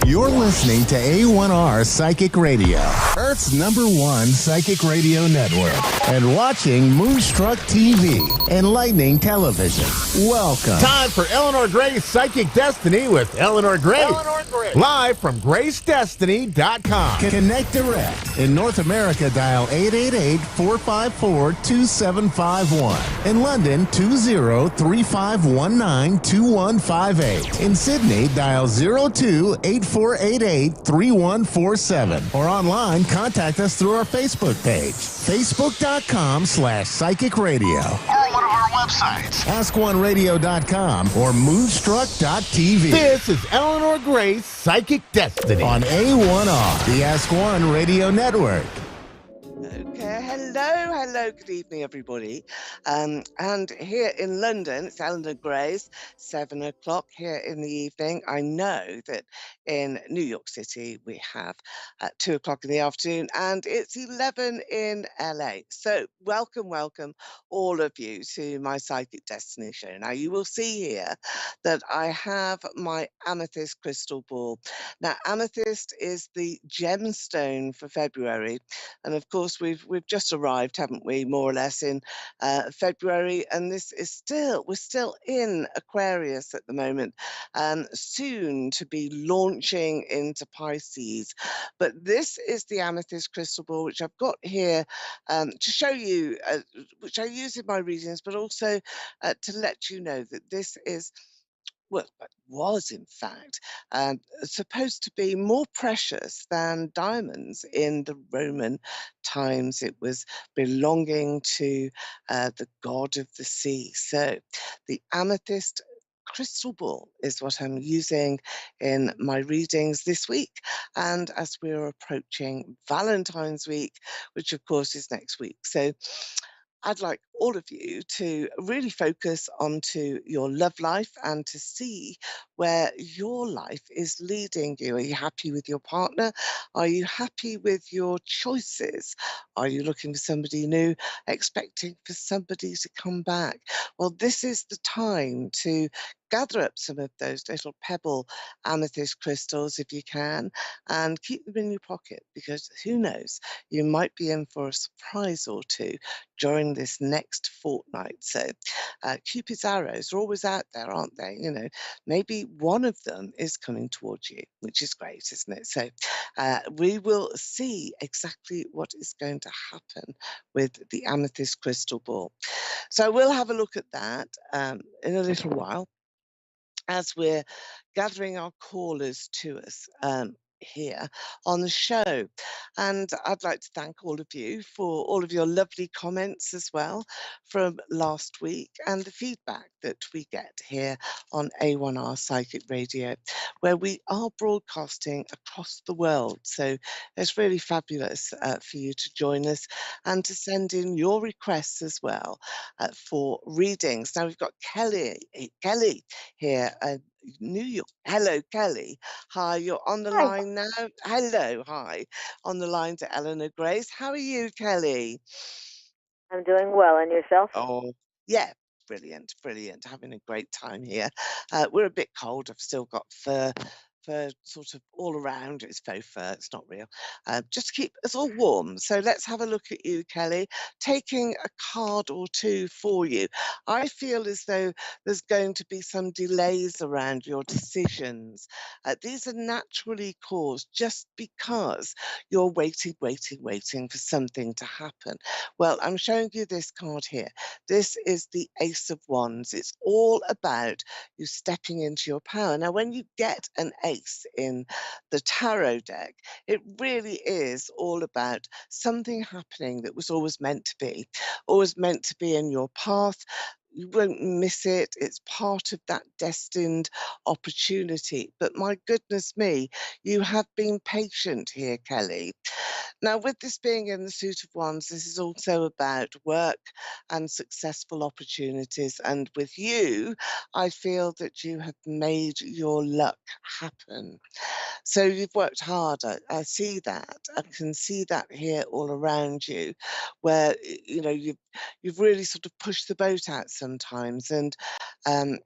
You're listening to A1R Psychic Radio, Earth's #1 psychic radio network, and watching Moonstruck TV, Enlightening Television. Welcome. Time for Eleanor Gray's Psychic Destiny with Eleanor Gray. Live from GraceDestiny.com. Connect direct. In North America, dial 888-454-2751. In London, 20-3519-2158. In Sydney, dial 02-8488-3147. Or online, contact us through our Facebook page, facebook.com/psychic radio. Or one of our websites, askoneradio.com or moonstruck.tv. This is Eleanor Gray's Psychic Destiny on A1R, the Ask One Radio Network. Okay, hello, good evening, everybody. And here in London, it's Eleanor Gray's 7 o'clock here in the evening. I know that in New York City we have 2 o'clock in the afternoon, and it's 11 in LA. So welcome, all of you to my Psychic Destiny show. Now, you will see here that I have my amethyst crystal ball. Now, amethyst is the gemstone for February, and of course we've just arrived, haven't haven't we, more or less in February, and we're still in Aquarius at the moment, soon to be launching into Pisces. But this is the amethyst crystal ball, which I've got here to show you, which I use in my readings, but also to let you know that this is, well, it was in fact supposed to be more precious than diamonds in the Roman times. It was belonging to the god of the sea. So the amethyst crystal ball is what I'm using in my readings this week. And as we're approaching Valentine's week, which of course is next week. So I'd like all of you to really focus onto your love life and to see where your life is leading you. Are you happy with your partner? Are you happy with your choices? Are you looking for somebody new, expecting for somebody to come back? Well, this is the time to gather up some of those little pebble amethyst crystals if you can, and keep them in your pocket, because who knows, you might be in for a surprise or two during this next fortnight. So Cupid's arrows are always out there, aren't they? You know, maybe one of them is coming towards you, which is great, isn't it? So we will see exactly what is going to happen with the amethyst crystal ball. So we'll have a look at that in a little while, as we're gathering our callers to us here on the show. And I'd like to thank all of you for all of your lovely comments as well from last week, and the feedback that we get here on A1R Psychic Radio, where we are broadcasting across the world. So it's really fabulous for you to join us and to send in your requests as well for readings. Now we've got Kelly here, New York. Hello, Kelly. Hi, you're on the Hi, line now. Hello, hi. On the line to Eleanor Grace. How are you, Kelly? I'm doing well. And yourself? Oh, yeah, brilliant, brilliant. Having a great time here. We're a bit cold. I've still got fur sort of all around. It's faux fur, it's not real. Just to keep us all warm. So let's have a look at you, Kelly, taking a card or two for you. I feel as though there's going to be some delays around your decisions. These are naturally caused just because you're waiting for something to happen. Well, I'm showing you this card here. This is the Ace of Wands. It's all about you stepping into your power. Now, when you get an ace in the tarot deck, it really is all about something happening that was always meant to be in your path. You won't miss it. It's part of that destined opportunity. But my goodness me, you have been patient here, Kelly. Now, with this being in the suit of wands, this is also about work and successful opportunities. And with you, I feel that you have made your luck happen. So you've worked hard. I see that. I can see that here all around you, where you know you've really sort of pushed the boat out sometimes, and um,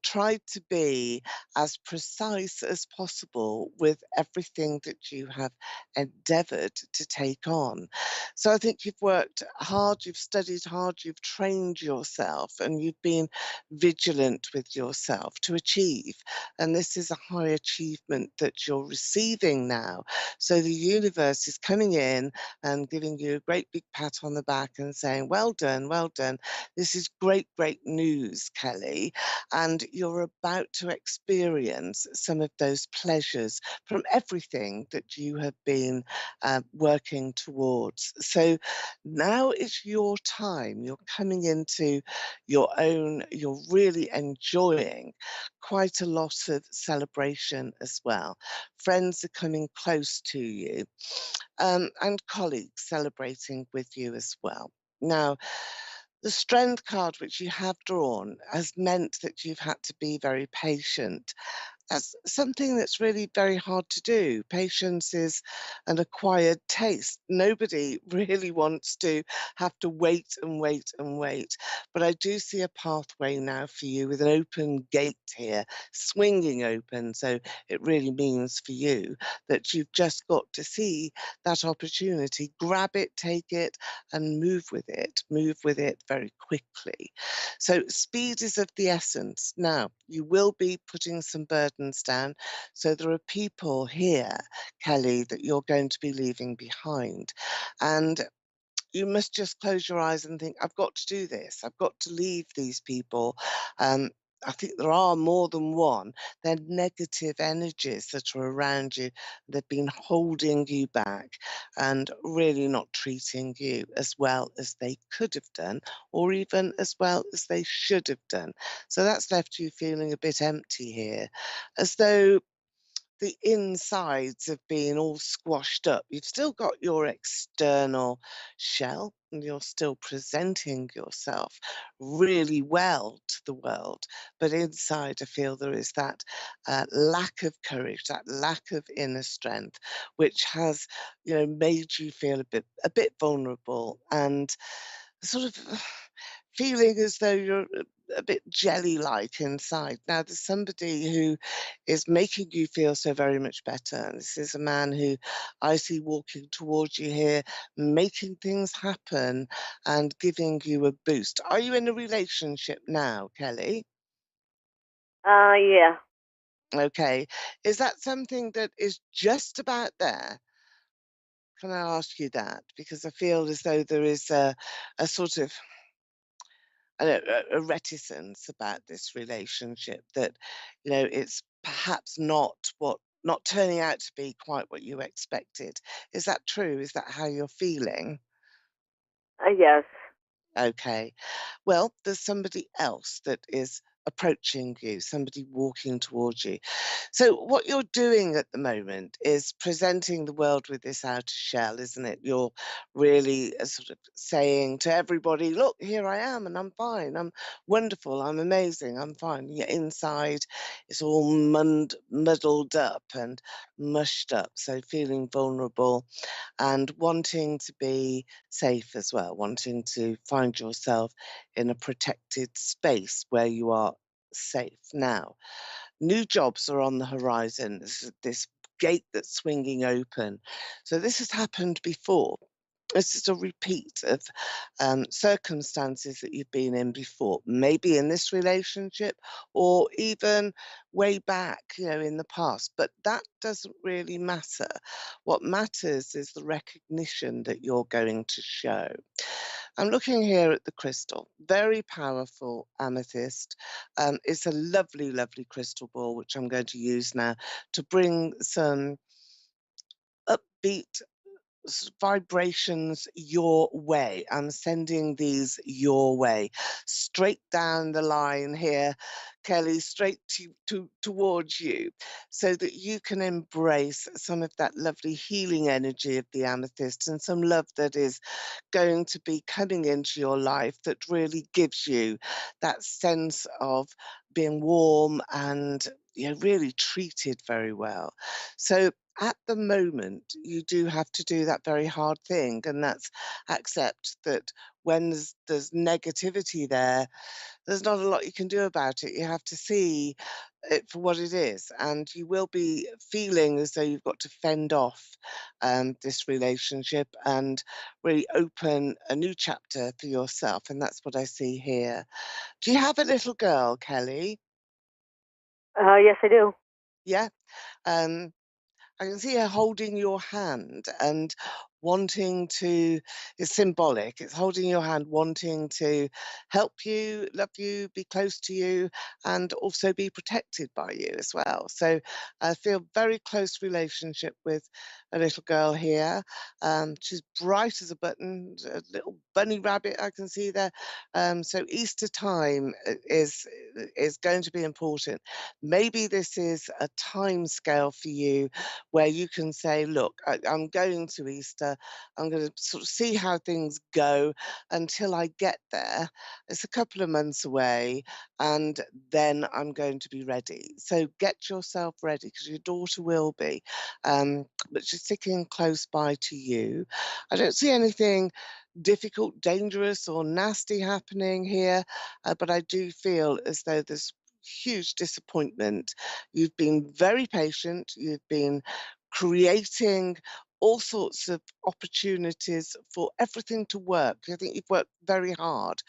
tried to be as precise as possible with everything that you have endeavored to take on. So I think you've worked hard, you've studied hard, you've trained yourself, and you've been vigilant with yourself to achieve. And this is a high achievement that you're receiving now. So the universe is coming in and giving you a great big pat on the back and saying, well done, well done. This is great, great news, Kelly. And you're about to experience some of those pleasures from everything that you have been working towards. So now it's your time. You're coming into your own, you're really enjoying quite a lot of celebration as well. Friends are coming close to you, and colleagues celebrating with you as well. Now, the strength card which you have drawn has meant that you've had to be very patient, That's something that's really very hard to do. Patience is an acquired taste. Nobody really wants to have to wait and wait and wait. But I do see a pathway now for you with an open gate here, swinging open. So it really means for you that you've just got to see that opportunity, grab it, take it, and move with it very quickly. So speed is of the essence. Now, you will be putting some burdens down. So there are people here, Kelly, that you're going to be leaving behind. And you must just close your eyes and think, I've got to do this. I've got to leave these people. Um, I think there are more than one. They're negative energies that are around you. They've been holding you back and really not treating you as well as they could have done, or even as well as they should have done. So that's left you feeling a bit empty here, as though the insides have been all squashed up. You've still got your external shell and you're still presenting yourself really well to the world. But inside, I feel there is that lack of courage, that lack of inner strength, which has, made you feel a bit vulnerable and sort of feeling as though you're a bit jelly-like inside. Now, there's somebody who is making you feel so very much better. And this is a man who I see walking towards you here, making things happen and giving you a boost. Are you in a relationship now, Kelly? Yeah. Okay. Is that something that is just about there? Can I ask you that? Because I feel as though there is a sort of a reticence about this relationship that, it's perhaps not turning out to be quite what you expected. Is that true? Is that how you're feeling? Yes. Okay. Well, there's somebody else that is approaching you, somebody walking towards you. So, what you're doing at the moment is presenting the world with this outer shell, isn't it? You're really sort of saying to everybody, look, here I am, and I'm fine. I'm wonderful. I'm amazing. I'm fine. Yet inside, it's all muddled up and mushed up. So, feeling vulnerable and wanting to be safe as well, wanting to find yourself in a protected space where you are safe. Now, new jobs are on the horizon. This gate that's swinging open. So this has happened before. This is a repeat of circumstances that you've been in before, maybe in this relationship or even way back, in the past. But that doesn't really matter. What matters is the recognition that you're going to show. I'm looking here at the crystal, very powerful amethyst. It's a lovely, lovely crystal ball, which I'm going to use now to bring some upbeat vibrations your way. I'm sending these your way, straight down the line here, Kelly, straight towards you, so that you can embrace some of that lovely healing energy of the amethyst and some love that is going to be coming into your life that really gives you that sense of being warm and really treated very well. So at the moment, you do have to do that very hard thing, and that's accept that when there's negativity there, there's not a lot you can do about it. You have to see it for what it is, and you will be feeling as though you've got to fend off this relationship and really open a new chapter for yourself, and that's what I see here. Do you have a little girl, Kelly? Yes, I do. Yeah. Um, I can see her holding your hand and wanting to, it's symbolic. It's holding your hand, wanting to help you, love you, be close to you, and also be protected by you as well. So I feel very close relationship with a little girl here. She's bright as a button, a little bunny rabbit I can see there. So Easter time is going to be important. Maybe this is a time scale for you where you can say, look, I'm going to Easter. I'm gonna sort of see how things go until I get there. It's a couple of months away, and then I'm going to be ready. So get yourself ready because your daughter will be, but she's sticking close by to you. I don't see anything difficult, dangerous, or nasty happening here, but I do feel as though there's huge disappointment. You've been very patient, you've been creating all sorts of opportunities for everything to work. I think you've worked very hard,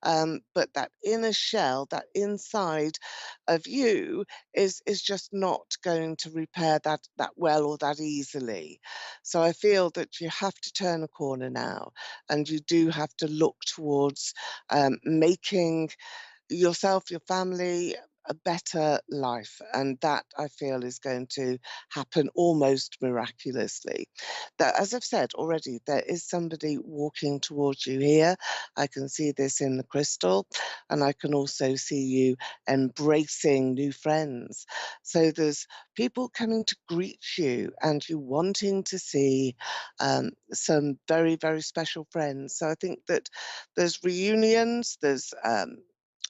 but that inner shell, that inside of you, is just not going to repair that well or that easily. So I feel that you have to turn a corner now, and you do have to look towards making yourself, your family, a better life. And that I feel is going to happen almost miraculously. That, as I've said already, there is somebody walking towards you here. I can see this in the crystal, and I can also see you embracing new friends. So there's people coming to greet you and you wanting to see some very, very special friends. So I think that there's reunions, there's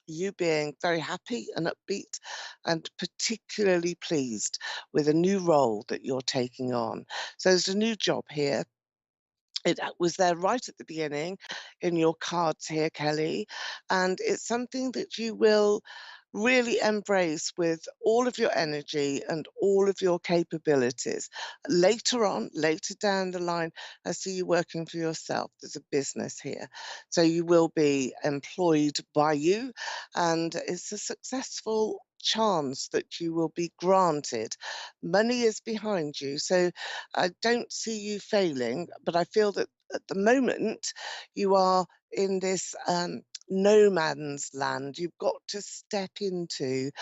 you being very happy and upbeat and particularly pleased with a new role that you're taking on. So there's a new job here. It was there right at the beginning in your cards here, Kelly, and it's something that you will really embrace with all of your energy and all of your capabilities. Later on, later down the line, I see you working for yourself. There's a business here. So you will be employed by you, and it's a successful chance that you will be granted. Money is behind you, so I don't see you failing, but I feel that at the moment you are in this no man's land. You've got to step into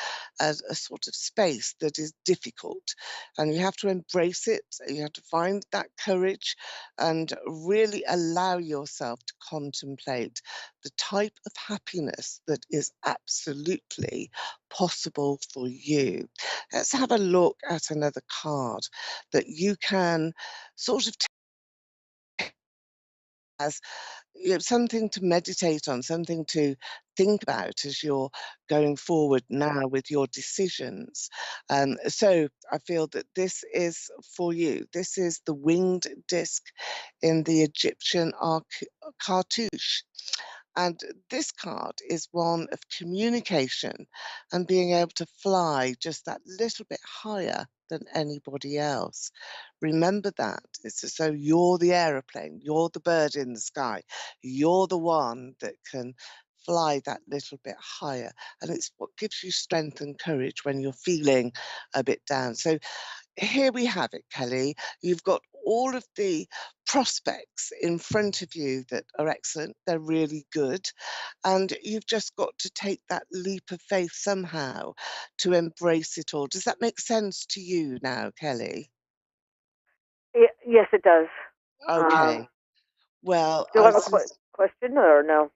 a sort of space that is difficult, and you have to embrace it. You have to find that courage and really allow yourself to contemplate the type of happiness that is absolutely possible for you. Let's have a look at another card that you can sort of take as something to meditate on, something to think about as you're going forward now with your decisions. So I feel that this is for you. This is the winged disc in the Egyptian cartouche. And this card is one of communication and being able to fly just that little bit higher than anybody else. Remember that. It's as though you're the aeroplane, you're the bird in the sky, you're the one that can fly that little bit higher. And it's what gives you strength and courage when you're feeling a bit down. So here we have it, Kelly. You've got all of the prospects in front of you that are excellent. They're really good. And you've just got to take that leap of faith somehow to embrace it all. Does that make sense to you now, Kelly? Yes, it does. Um, Okay. Well, do you have a question or no?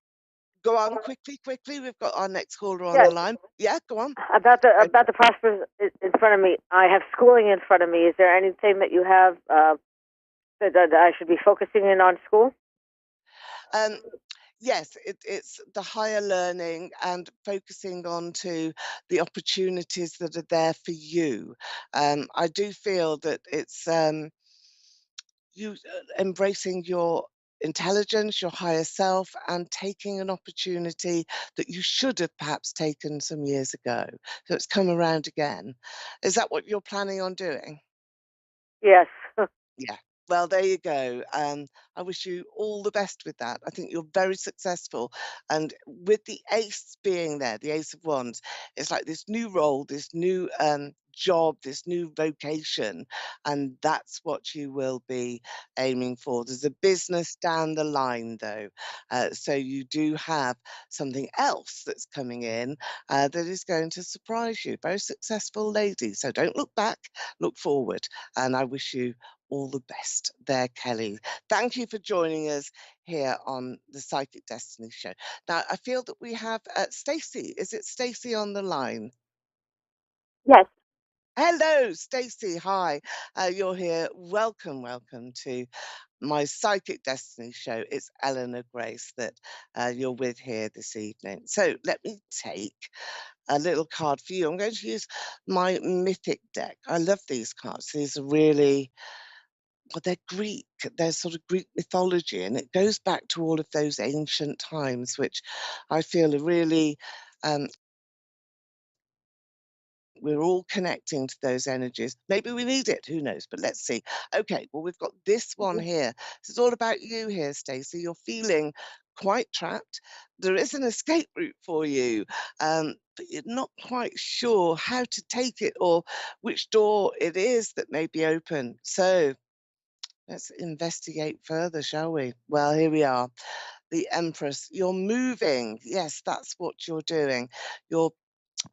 go on quickly, quickly. We've got our next caller on Yeah, the line. Yeah, go on. Go about the prospects in front of me. I have schooling in front of me. Is there anything that you have that I should be focusing in on school? Um, yes, it's the higher learning and focusing on to the opportunities that are there for you. I do feel that it's you embracing your intelligence, your higher self, and taking an opportunity that you should have perhaps taken some years ago. So it's come around again. Is that what you're planning on doing? Yes. Yeah. Well, there you go. I wish you all the best with that. I think you're very successful. And with the ace being there, the ace of wands, it's like this new role, this new job, this new vocation. And that's what you will be aiming for. There's a business down the line, though. So you do have something else that's coming in that is going to surprise you. Very successful lady. So don't look back, look forward. And I wish you all the best there, Kelly. Thank you for joining us here on the Psychic Destiny Show. Now, I feel that we have Stacey. Is it Stacey on the line? Yes. Hello, Stacey. Hi. You're here. Welcome, welcome to my Psychic Destiny show. It's Eleanor Grace that you're with here this evening. So let me take a little card for you. I'm going to use my Mythic deck. I love these cards. These are really, well, they're Greek. They're sort of Greek mythology, and it goes back to all of those ancient times, which I feel are really we're all connecting to those energies. Maybe we need it, who knows, but let's see. Okay, well, we've got this one here. This is all about you here, Stacey. You're feeling quite trapped. There is an escape route for you, but you're not quite sure how to take it or which door it is that may be open. So let's investigate further, shall we? Well, here we are. The Empress. You're moving. Yes, that's what you're doing. You're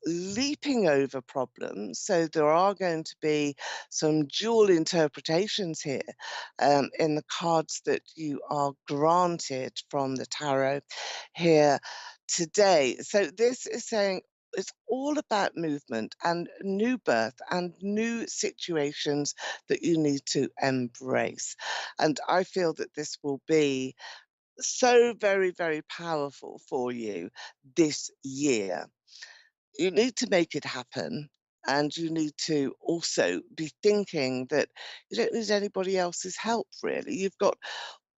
leaping over problems. So there are going to be some dual interpretations here in the cards that you are granted from the tarot here today. So this is saying it's all about movement and new birth and new situations that you need to embrace. And I feel that this will be so very, very powerful for you this year. You need to make it happen, and you need to also be thinking that you don't need anybody else's help, really. You've got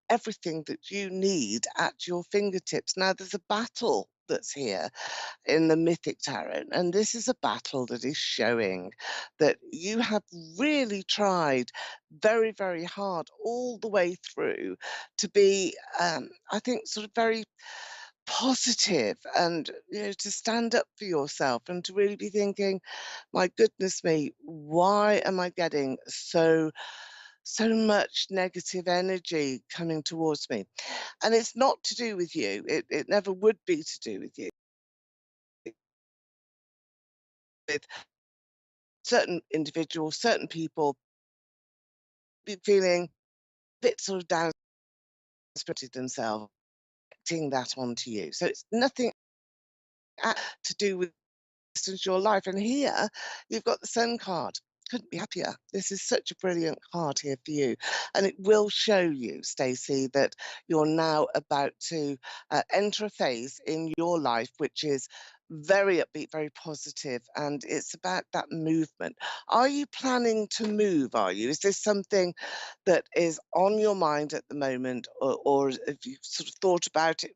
everything that you need at your fingertips. Now, there's a battle that's here in the Mythic Tarot, and this is a battle that is showing that you have really tried very, very hard all the way through to be, I think, sort of very positive and to stand up for yourself and to really be thinking, my goodness me, why am I getting so much negative energy coming towards me? And it's not to do with you. It never would be to do with you. With certain individuals, certain people be feeling a bit sort of down spirited themselves, acting that onto you. So it's nothing to do with distance your life. And here you've got the Sun card. Couldn't be happier. This is such a brilliant card here for you. And it will show you, Stacey, that you're now about to enter a phase in your life which is very upbeat, very positive, and it's about that movement. Are you planning to move, are you? Is this something that is on your mind at the moment, or have you sort of thought about it,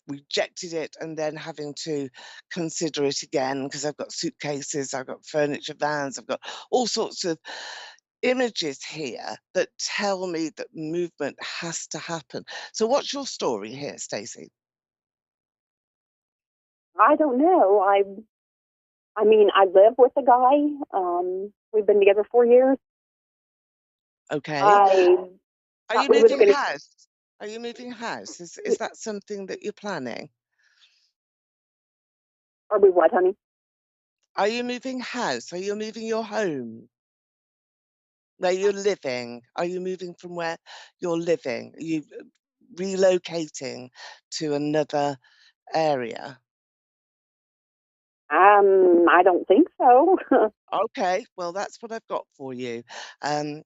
rejected it, and then having to consider it again? Because I've got suitcases, I've got furniture vans, I've got all sorts of images here that tell me that movement has to happen. So what's your story here, Stacey? I don't know. I mean, I live with a guy. We've been together 4 years. Okay. I Are thought you we was moving going to. house? Are you moving house? Is that something that you're planning? Are we what, honey? Are you moving house? Are you moving your home? Where you're living? Are you moving from where you're living? Are you relocating to another area? I don't think so. Okay, well, that's what I've got for you.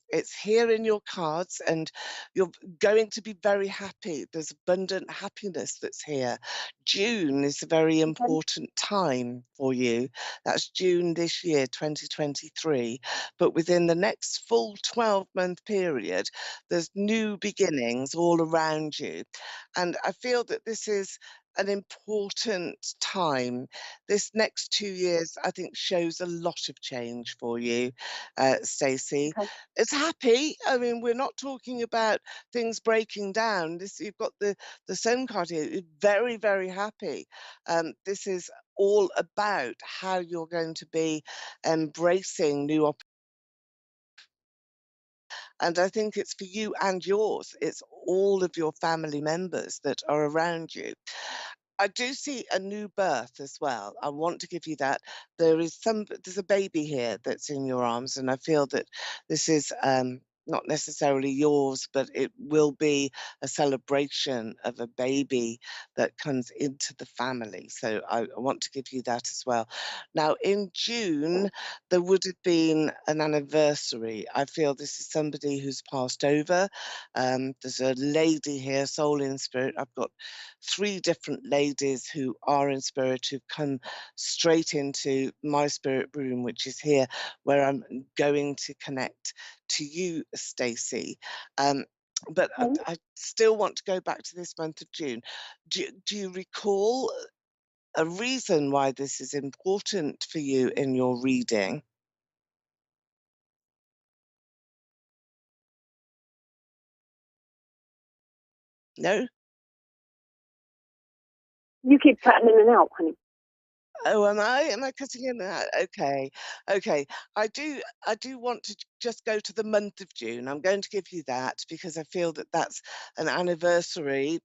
It's here in your cards, and you're going to be very happy. There's abundant happiness that's here. June is a very Okay. important time for you. That's June this year, 2023. But within the next full 12-month period, there's new beginnings all around you. And I feel that this is an important time. This next 2 years, I think, shows a lot of change for you, Stacey. Okay. It's happy. I mean, we're not talking about things breaking down. This, you've got the Sun card here. You're very, very happy. This is all about how you're going to be embracing new opportunities. And I think it's for you and yours. It's all of your family members that are around you. I do see a new birth as well. I want to give you that. There's a baby here that's in your arms, and I feel that this is not necessarily yours, but it will be a celebration of a baby that comes into the family. So I want to give you that as well. Now, in June, there would have been an anniversary. I feel this is somebody who's passed over. There's a lady here, soul in spirit. I've got 3 different ladies who are in spirit who've come straight into my spirit room, which is here, where I'm going to connect to you, Stacey. But I still want to go back to this month of June. Do you recall a reason why this is important for you in your reading? No? You keep cutting in and out, honey. Oh, am I? Am I cutting in and out? Okay. Okay. I do want to just go to the month of June. I'm going to give you that because I feel that that's an anniversary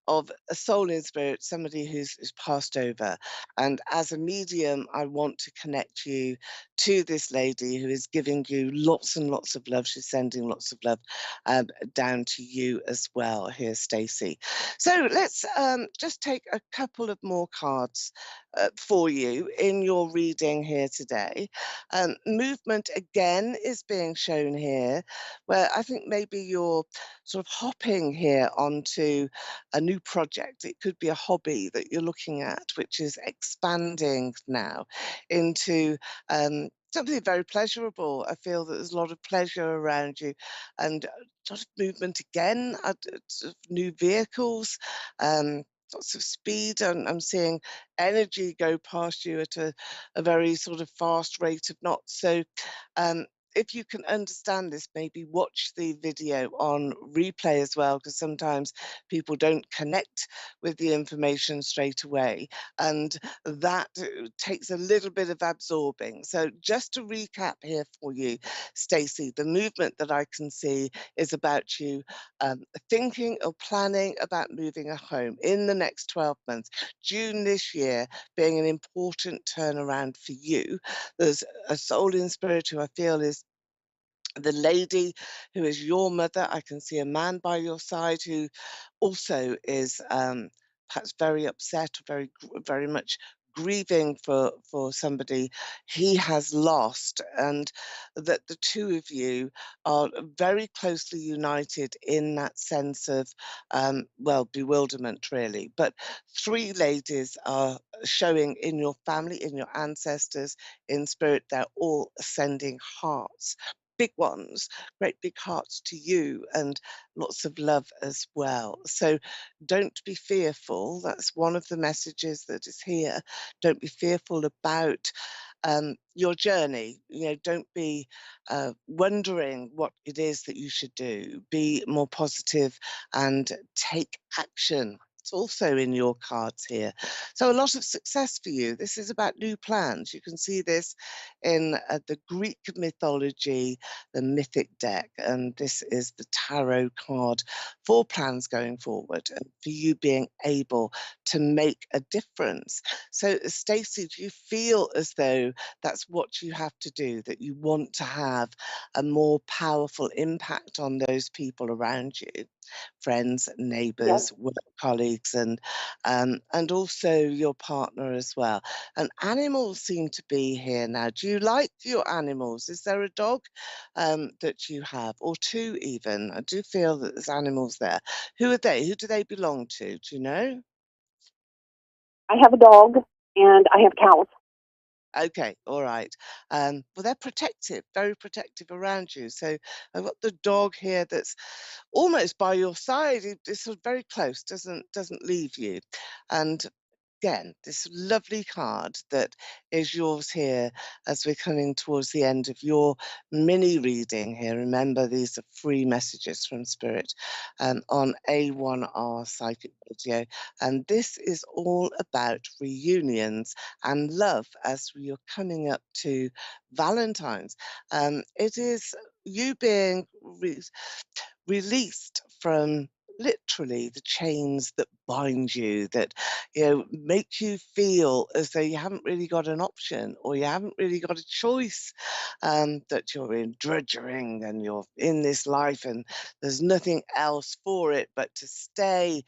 of a soul in spirit, somebody who's passed over. And as a medium, I want to connect you to this lady who is giving you lots and lots of love. She's sending lots of love down to you as well here, Stacey. So let's just take a couple of more cards for you in your reading here today. Movement again is being shown here, where I think maybe you're sort of hopping here onto a new project. It could be a hobby that you're looking at, which is expanding now into something very pleasurable. I feel that there's a lot of pleasure around you and sort of movement again, sort of new vehicles. Lots of speed, and I'm seeing energy go past you at a very sort of fast rate of knots. So um, if you can understand this, maybe watch the video on replay as well, because sometimes people don't connect with the information straight away. And that takes a little bit of absorbing. So just to recap here for you, Stacey, the movement that I can see is about you thinking or planning about moving a home in the next 12 months. June this year being an important turnaround for you. There's a soul in spirit who I feel is the lady who is your mother. I can see a man by your side who also is perhaps very upset or very much grieving for somebody he has lost, and that the two of you are very closely united in that sense of well, bewilderment really. But 3 ladies are showing in your family, in your ancestors, in spirit. They're all sending hearts, big ones, great big hearts to you, and lots of love as well. So don't be fearful. That's one of the messages that is here. Don't be fearful about your journey. You know, don't be wondering what it is that you should do. Be more positive and take action. It's also in your cards here. So a lot of success for you. This is about new plans. You can see this in the Greek mythology, the mythic deck, and this is the tarot card for plans going forward and for you being able to make a difference. So, Stacey, do you feel as though that's what you have to do, that you want to have a more powerful impact on those people around you? Friends, Yes. neighbours, work colleagues, and also your partner as well. And animals seem to be here now. Do you like your animals? Is there a dog that you have, or 2 even? I do feel that there's animals there. Who are they? Who do they belong to? Do you know? I have a dog and I have cows. Okay, all right. Well, they're protective, very protective around you. So I've got the dog here that's almost by your side. It's sort of very close, doesn't leave you. And again, this lovely card that is yours here as we're coming towards the end of your mini reading here. Remember, these are free messages from Spirit on A1R Psychic Radio. And this is all about reunions and love as you're coming up to Valentine's. It is you being released from literally the chains that bind you, that, make you feel as though you haven't really got an option or you haven't really got a choice, that you're in drudgering and you're in this life and there's nothing else for it but to stay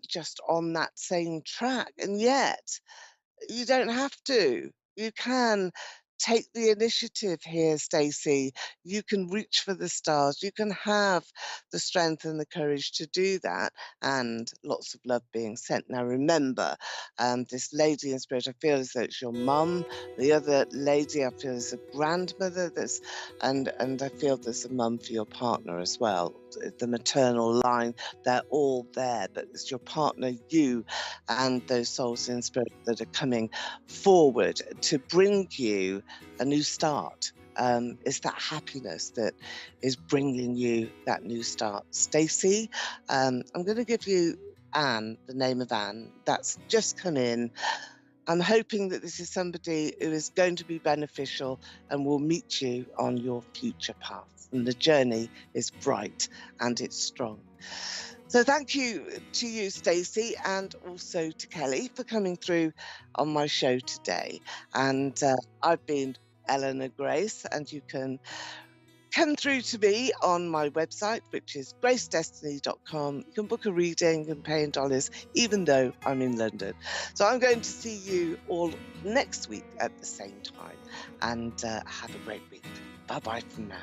just on that same track. And yet, you don't have to. You can take the initiative here, Stacey. You can reach for the stars. You can have the strength and the courage to do that, and lots of love being sent. Now, remember, this lady in spirit, I feel as though it's your mum. The other lady, I feel, is a grandmother. And I feel there's a mum for your partner as well. The maternal line, they're all there, but it's your partner, you, and those souls in spirit that are coming forward to bring you a new start. It's that happiness that is bringing you that new start. Stacey, I'm going to give you Anne, the name of Anne. That's just come in. I'm hoping that this is somebody who is going to be beneficial and will meet you on your future path. And the journey is bright and it's strong. So thank you to you, Stacey, and also to Kelly for coming through on my show today. And I've been Eleanor Grace, and you can come through to me on my website, which is gracedestiny.com. You can book a reading and pay in dollars, even though I'm in London. So I'm going to see you all next week at the same time, and have a great week. Bye-bye for now.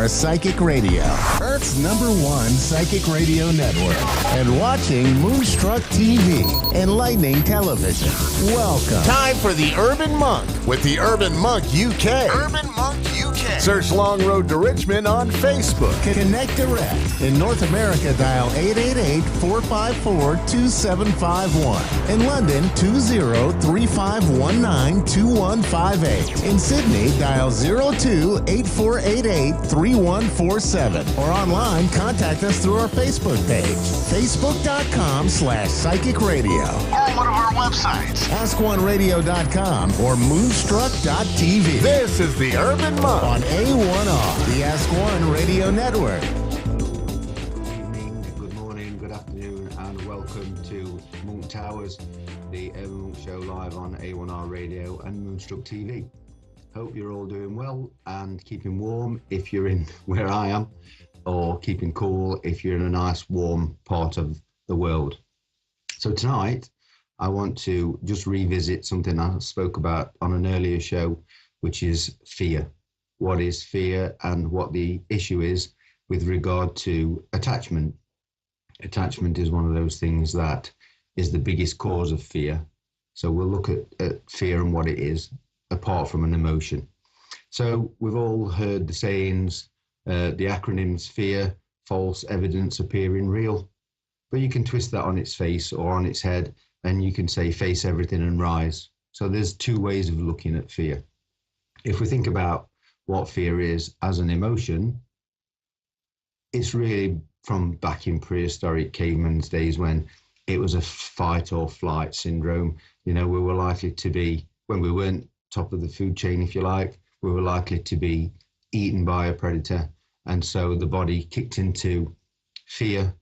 Psychic Radio, Earth's #1 psychic radio network, and watching Moonstruck TV, enlightening television. Welcome. Time for the Urban Monk with the Urban Monk UK. Urban Monk UK. Search Long Road to Richmond on Facebook. Connect direct. In North America, dial 888-454-2751. In London, 20-3519-2158. In Sydney, dial 02-8488-3147. Or online, contact us through our Facebook page, facebook.com/psychic radio. Or one of our websites, AskOneRadio.com or Moonstruck.tv. This is the Urban Monk On A1R, the Ask One Radio Network. Good evening, good morning, good afternoon, and welcome to Monk Towers, the Urban Monk Show live on A1R Radio and Moonstruck TV. Hope you're all doing well and keeping warm if you're in where I am, or keeping cool if you're in a nice warm part of the world. So tonight, I want to just revisit something I spoke about on an earlier show, which is fear. What is fear and what the issue is with regard to attachment. Attachment is one of those things that is the biggest cause of fear. So we'll look at fear and what it is, apart from an emotion. So we've all heard the sayings, the acronyms fear, false evidence appearing real. But you can twist that on its face or on its head, and you can say face everything and rise. So there's two ways of looking at fear. If we think about what fear is as an emotion, it's really from back in prehistoric cavemen's days when it was a fight or flight syndrome. You know, we were likely to be, when we weren't top of the food chain, if you like, we were likely to be eaten by a predator. And so the body kicked into fear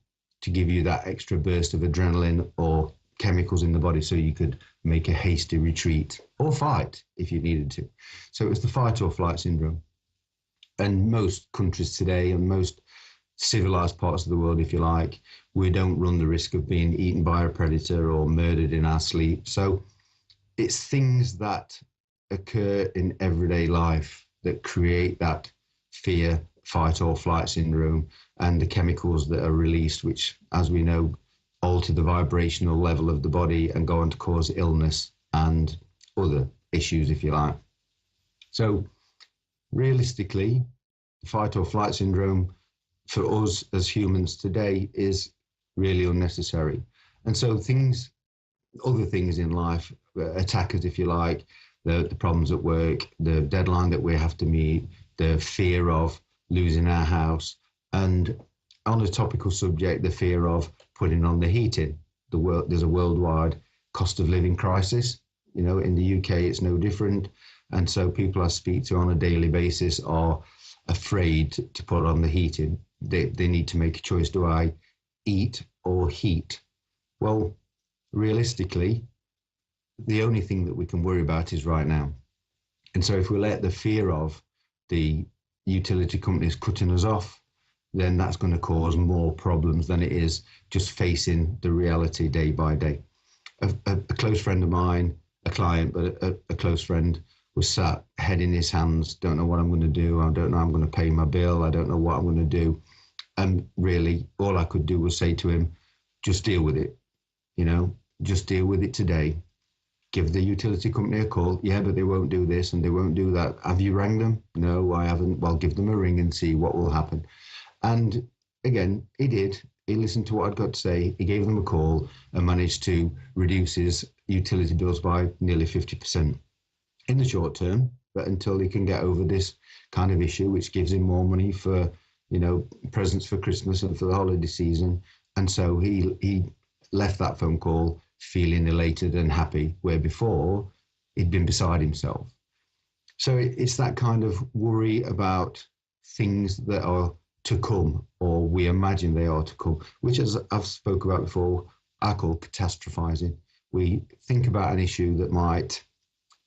to give you that extra burst of adrenaline or chemicals in the body so you could make a hasty retreat or fight if you needed to. So it was the fight or flight syndrome. And most countries today and most civilized parts of the world, if you like, we don't run the risk of being eaten by a predator or murdered in our sleep. So it's things that occur in everyday life that create that fear, fight or flight syndrome, and the chemicals that are released, which, as we know, alter the vibrational level of the body and go on to cause illness and other issues, if you like. So realistically, fight or flight syndrome for us as humans today is really unnecessary. And so other things in life attack us, if you like, the problems at work, the deadline that we have to meet, the fear of losing our house, and on a topical subject, the fear of putting on the heating. There's a worldwide cost of living crisis. You know, in the UK, it's no different. And so people I speak to on a daily basis are afraid to put on the heating. They need to make a choice. Do I eat or heat? Well, realistically, the only thing that we can worry about is right now. And so if we let the fear of the utility companies cutting us off, then that's going to cause more problems than it is just facing the reality day by day. A close friend of mine, a client, but a close friend, was sat, head in his hands, don't know what I'm going to do, I don't know I'm going to pay my bill, I don't know what I'm going to do. And really, all I could do was say to him, just deal with it, you know, just deal with it today. Give the utility company a call. Yeah, but they won't do this and they won't do that. Have you rang them? No, I haven't. Well, give them a ring and see what will happen. And again, he did. He listened to what I'd got to say. He gave them a call and managed to reduce his utility bills by nearly 50% in the short term, but until he can get over this kind of issue, which gives him more money for, you know, presents for Christmas and for the holiday season. And so he left that phone call feeling elated and happy, where before he'd been beside himself. So it's that kind of worry about things that are to come, or we imagine they are to come, which, as I've spoke about before, I call catastrophizing. We think about an issue that might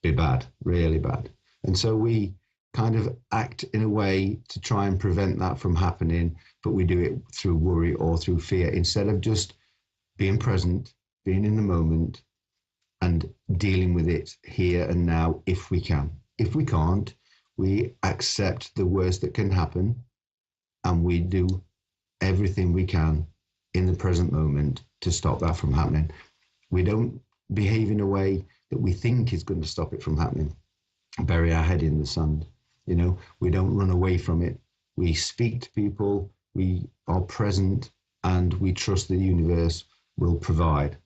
be bad, really bad. And so we kind of act in a way to try and prevent that from happening, but we do it through worry or through fear, instead of just being present, being in the moment, and dealing with it here and now if we can. If we can't, we accept the worst that can happen, and we do everything we can in the present moment to stop that from happening. We don't behave in a way that we think is going to stop it from happening, bury our head in the sand. You know, we don't run away from it. We speak to people, we are present, and we trust the universe will provide.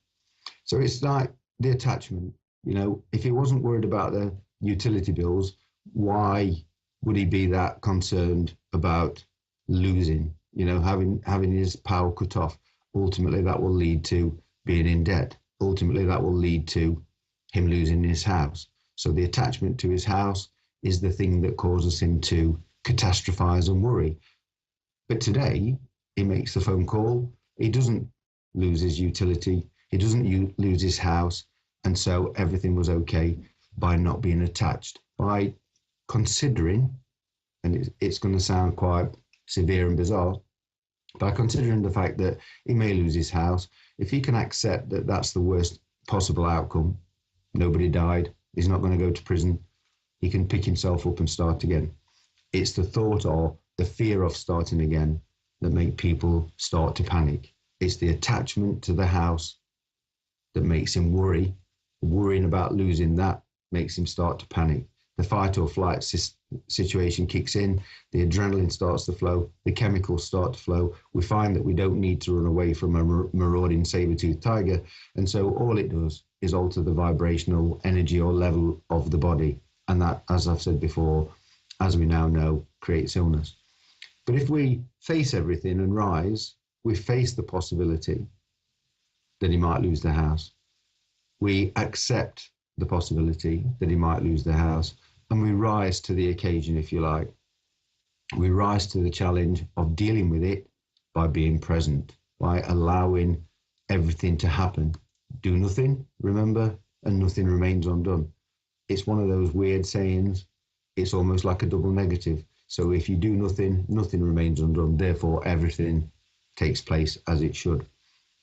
So it's like the attachment. You know, if he wasn't worried about the utility bills, why would he be that concerned about losing, you know, having his power cut off? Ultimately, that will lead to being in debt. Ultimately, that will lead to him losing his house. So the attachment to his house is the thing that causes him to catastrophize and worry. But today, he makes the phone call. He doesn't lose his utility. He doesn't lose his house. And so everything was okay by not being attached, by considering, and it's going to sound quite severe and bizarre, by considering the fact that he may lose his house. If he can accept that that's the worst possible outcome, nobody died, he's not going to go to prison, he can pick himself up and start again. It's the thought or the fear of starting again that make people start to panic. It's the attachment to the house that makes him worry. Worrying about losing that makes him start to panic. The fight or flight situation kicks in, the adrenaline starts to flow, the chemicals start to flow. We find that we don't need to run away from a marauding saber-toothed tiger. And so all it does is alter the vibrational energy or level of the body. And that, as I've said before, as we now know, creates illness. But if we face everything and rise, we face the possibility that he might lose the house. We accept the possibility that he might lose the house, and we rise to the occasion, if you like. We rise to the challenge of dealing with it by being present, by allowing everything to happen. Do nothing, remember, and nothing remains undone. It's one of those weird sayings. It's almost like a double negative. So if you do nothing, nothing remains undone. Therefore, everything takes place as it should.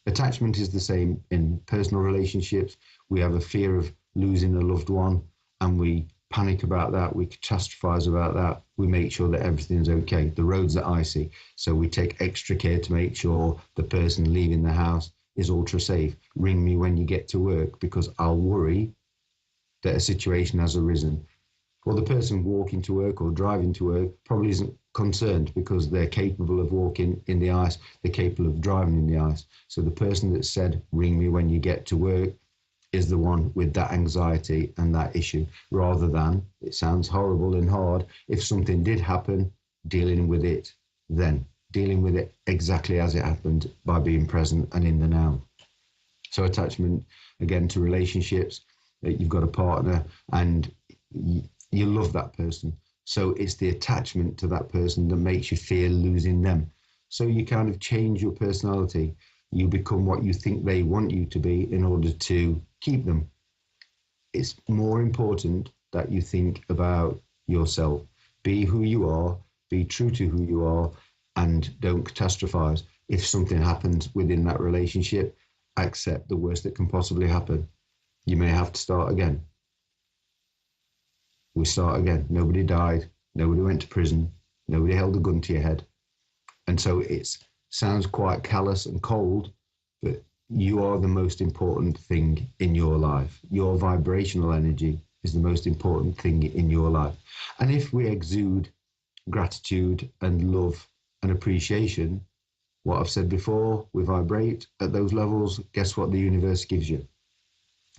Attachment is the same in personal relationships. We have a fear of losing a loved one, and we panic about that. We catastrophize about that. We make sure that everything's okay. The roads are icy, so we take extra care to make sure the person leaving the house is ultra safe. Ring me when you get to work, because I'll worry that a situation has arisen. Well, the person walking to work or driving to work probably isn't concerned because they're capable of walking in the ice, they're capable of driving in the ice. So the person that said, ring me when you get to work, is the one with that anxiety and that issue, rather than, it sounds horrible and hard, if something did happen, dealing with it then, dealing with it exactly as it happened by being present and in the now. So attachment, again, to relationships, you've got a partner and you love that person. So it's the attachment to that person that makes you fear losing them. So you kind of change your personality. You become what you think they want you to be in order to keep them. It's more important that you think about yourself. Be who you are, be true to who you are, and don't catastrophize. If something happens within that relationship, accept the worst that can possibly happen. You may have to start again. We start again. Nobody died. Nobody went to prison. Nobody held a gun to your head. And so it sounds quite callous and cold, but you are the most important thing in your life. Your vibrational energy is the most important thing in your life. And if we exude gratitude and love and appreciation, what I've said before, we vibrate at those levels, guess what the universe gives you?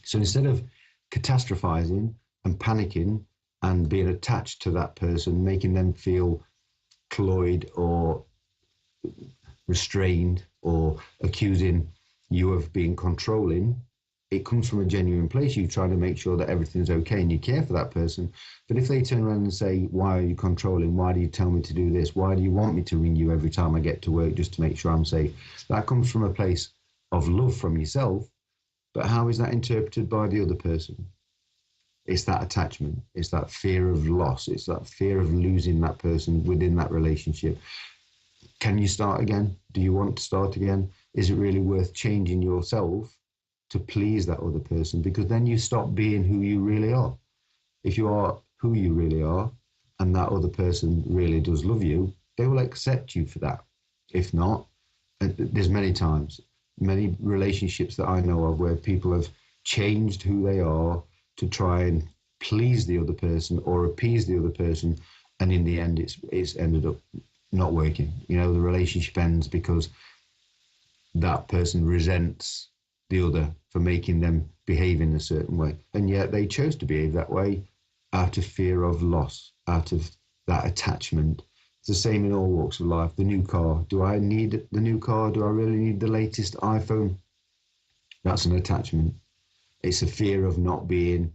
So instead of catastrophizing and panicking and being attached to that person, making them feel cloyed or restrained or accusing you of being controlling, it comes from a genuine place. You try to make sure that everything's okay and you care for that person. But if they turn around and say, why are you controlling? Why do you tell me to do this? Why do you want me to ring you every time I get to work just to make sure I'm safe? That comes from a place of love from yourself. But how is that interpreted by the other person? It's that attachment. It's that fear of loss. It's that fear of losing that person within that relationship. Can you start again? Do you want to start again? Is it really worth changing yourself to please that other person? Because then you stop being who you really are. If you are who you really are, and that other person really does love you, they will accept you for that. If not, there's many times, many relationships that I know of where people have changed who they are to try and please the other person or appease the other person, and in the end it's ended up not working. You know, the relationship ends because that person resents the other for making them behave in a certain way, and yet they chose to behave that way out of fear of loss, out of that attachment. It's the same in all walks of life. The new car, do I need the new car? Do I really need the latest iPhone? That's an attachment. It's a fear of not being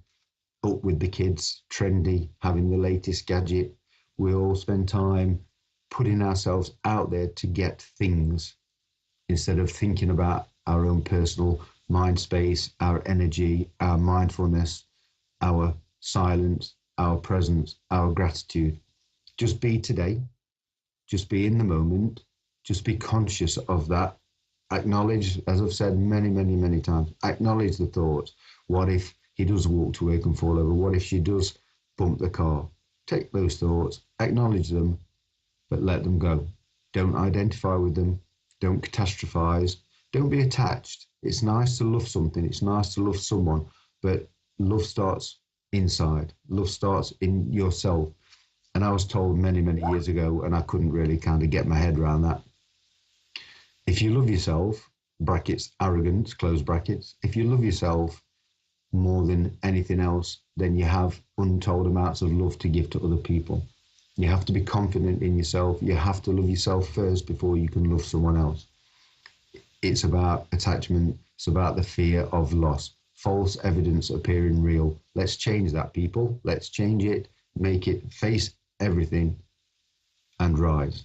up with the kids, trendy, having the latest gadget. We all spend time putting ourselves out there to get things instead of thinking about our own personal mind space, our energy, our mindfulness, our silence, our presence, our gratitude. Just be today. Just be in the moment. Just be conscious of that. Acknowledge, as I've said many, many, many times, acknowledge the thoughts. What if he does walk to work and fall over? What if she does bump the car? Take those thoughts, acknowledge them, but let them go. Don't identify with them. Don't catastrophize. Don't be attached. It's nice to love something. It's nice to love someone, but love starts inside. Love starts in yourself. And I was told many, many years ago, and I couldn't really kind of get my head around that. If you love yourself, brackets, arrogance, close brackets, if you love yourself more than anything else, then you have untold amounts of love to give to other people. You have to be confident in yourself. You have to love yourself first before you can love someone else. It's about attachment. It's about the fear of loss. False evidence appearing real. Let's change that, people. Let's change it, make it face everything and rise.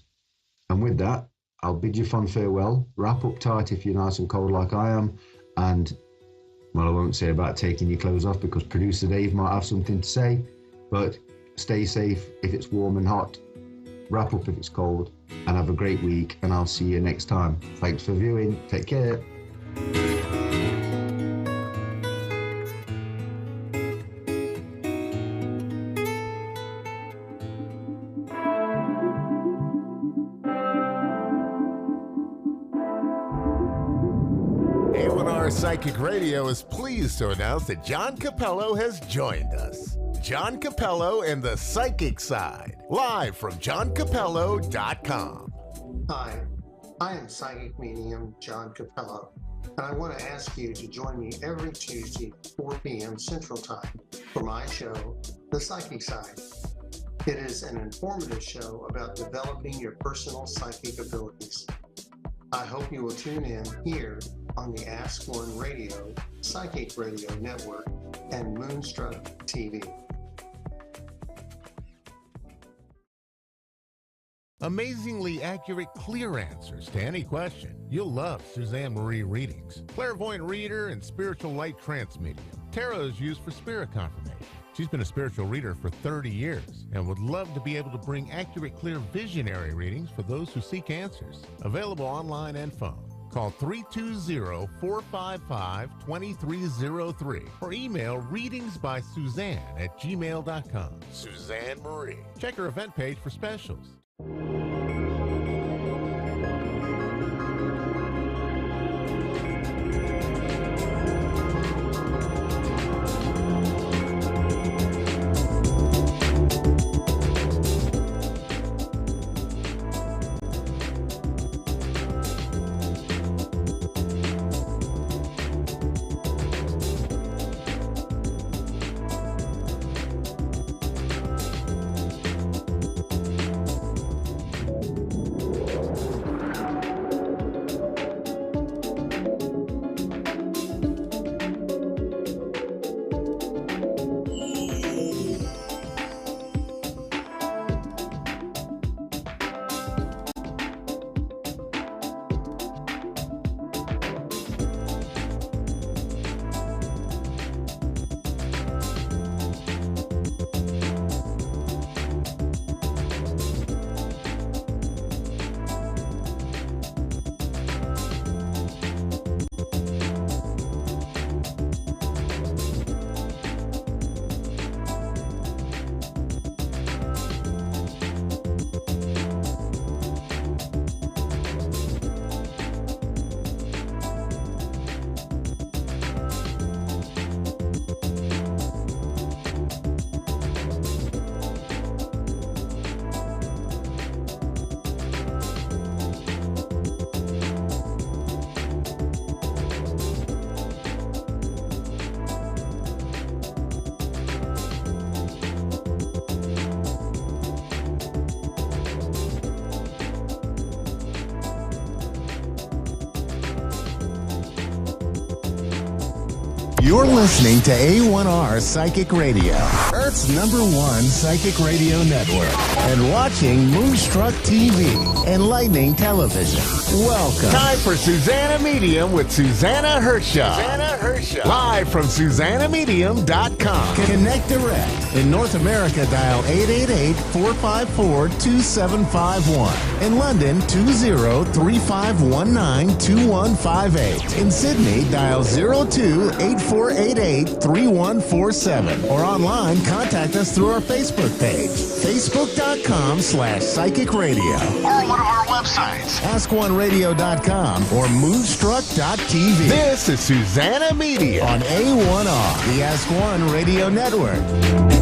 And with that, I'll bid you fond farewell. Wrap up tight if you're nice and cold like I am. And, well, I won't say about taking your clothes off because producer Dave might have something to say, but stay safe if it's warm and hot. Wrap up if it's cold, and have a great week, and I'll see you next time. Thanks for viewing. Take care. A1 A1R Psychic Radio is pleased to announce that John Capello has joined us. John Capello and the Psychic Side, live from johncapello.com. Hi, I am psychic medium John Capello, and I want to ask you to join me every Tuesday, 4 p.m. Central Time, for my show, The Psychic Side. It is an informative show about developing your personal psychic abilities. I hope you will tune in here on the Ask One Radio, Psychic Radio Network, and Moonstruck TV. Amazingly accurate, clear answers to any question. You'll love Suzanne Marie readings. Clairvoyant reader and spiritual light trance medium. Tarot is used for spirit confirmation. She's been a spiritual reader for 30 years and would love to be able to bring accurate, clear, visionary readings for those who seek answers. Available online and phone. Call 320-455-2303 or email readingsbysuzanne@gmail.com. Suzanne Marie. Check her event page for specials. You're listening to A1R Psychic Radio, Earth's #1 psychic radio network, and watching Moonstruck TV, enlightening television. Welcome. Time for Susanna Medium with Susanna Hershaw. Live from SusannaMedium.com. Connect direct. In North America, dial 888-454-2751. In London, 20-3519-2158. In Sydney, dial 02-8488-3147. Or online, contact us through our Facebook page, facebook.com/psychic radio. Or one of our websites. AskOneRadio.com or Moonstruck.tv. This is Susanna Medium On A1R, the Ask One Radio Network.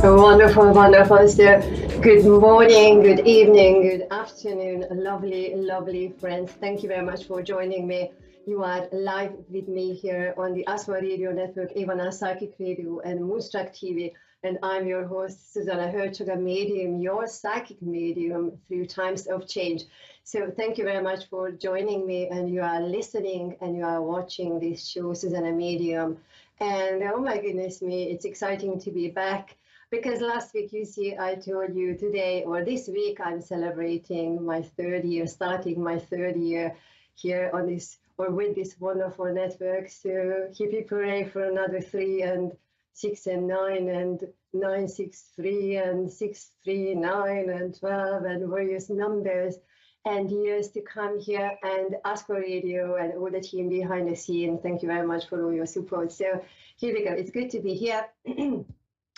Wonderful, wonderful. So, good morning, good evening, good afternoon, lovely, lovely friends. Thank you very much for joining me. You are live with me here on the Ask One Radio Network, A1R Psychic Radio, and Moonstruck TV. And I'm your host, Susanna Hershaw, medium, your psychic medium through times of change. So thank you very much for joining me, and you are listening and you are watching this show, Susanna Medium. And oh my goodness me, it's exciting to be back, because last week, you see, I told you today, or this week, I'm celebrating my 3rd year, starting my 3rd year here on this, or with this wonderful network. So hippie hooray for another 3 and 6 and 9 and 963 and 639 and 12 and various numbers and years to come here, and Ask One Radio and all the team behind the scene. Thank you very much for all your support. So here we go. It's good to be here.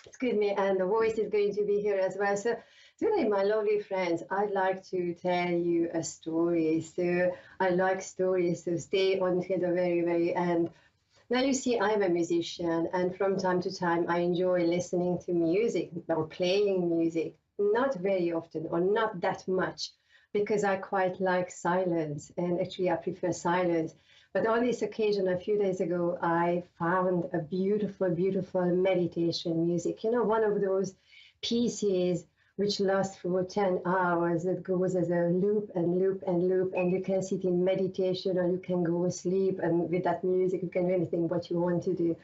Excuse me, and the voice is going to be here as well. So today, my lovely friends, I'd like to tell you a story. So I like stories, so stay on to the very, very end Now, you see, I'm a musician, and from time to time, I enjoy listening to music or playing music. Not very often, or not that much, because I quite like silence, and actually, I prefer silence. But on this occasion, a few days ago, I found a beautiful, beautiful meditation music. You know, one of those pieces which lasts for 10 hours. It goes as a loop and loop and loop, and you can sit in meditation or you can go asleep, and with that music, you can do anything what you want to do.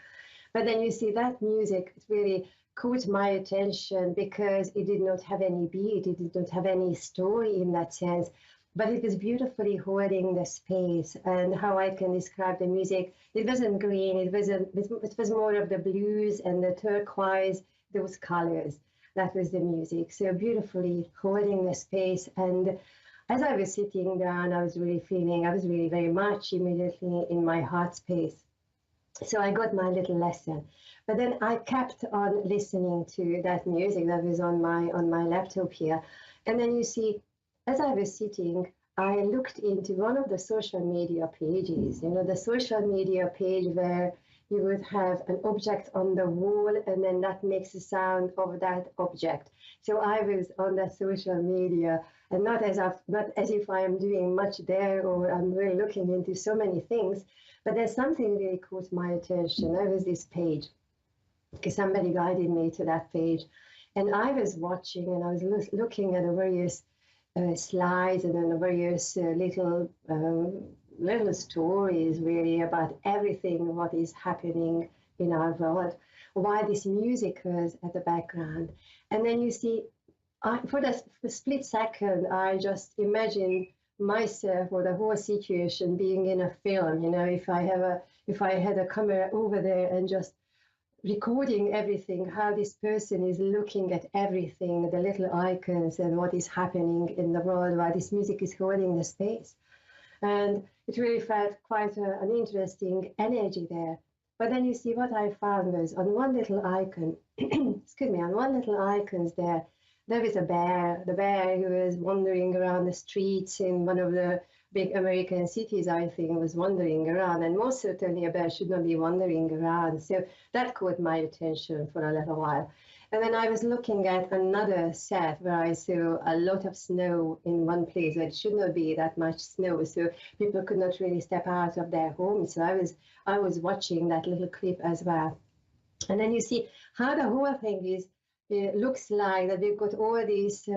But then you see that music, it really caught my attention because it did not have any beat, it did not have any story in that sense, but it was beautifully holding the space. And how I can describe the music, it wasn't green, it was more of the blues and the turquoise, those colors. That was the music. So beautifully holding the space. And as I was sitting down, I was really very much immediately in my heart space. So I got my little lesson. But then I kept on listening to that music that was on my laptop here. And then you see, as I was sitting, I looked into one of the social media pages, you know, the social media page where you would have an object on the wall, and then that makes a sound of that object. So I was on that social media, and not as if I am doing much there or I'm really looking into so many things, but there's something really caught my attention. There was this page, because somebody guided me to that page, and I was watching and I was looking at the various slides and then the various little stories really about everything what is happening in our world, why this music was at the background. And then you see, for the split second, I just imagine myself or the whole situation being in a film. You know, if I had a camera over there and just recording everything, how this person is looking at everything, the little icons and what is happening in the world, while this music is holding the space. And it really felt quite an interesting energy there. But then you see what I found was on one little icon, excuse me, on one little icon there was a bear, the bear who was wandering around the streets in one of the big American cities, I think, was wandering around. And most certainly a bear should not be wandering around. So that caught my attention for a little while. And then I was looking at another set where I saw a lot of snow in one place where it should not be that much snow. So people could not really step out of their homes. So I was watching that little clip as well. And then you see how the whole thing is. It looks like that we've got all these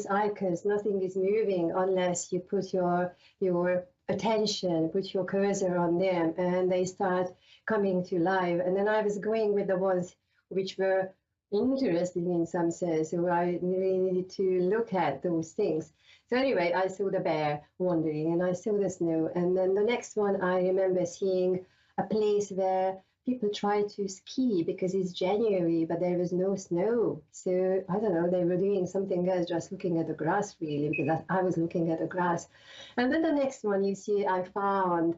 icons. Nothing is moving unless you put your attention, put your cursor on them, and they start coming to life. And then I was going with the ones which were interesting in some sense, so I really needed to look at those things. So anyway, I saw the bear wandering, and I saw the snow. And then the next one, I remember seeing a place where people try to ski because it's January, but there was no snow. So I don't know, they were doing something else, just looking at the grass really, because I was looking at the grass. And then the next one, you see, I found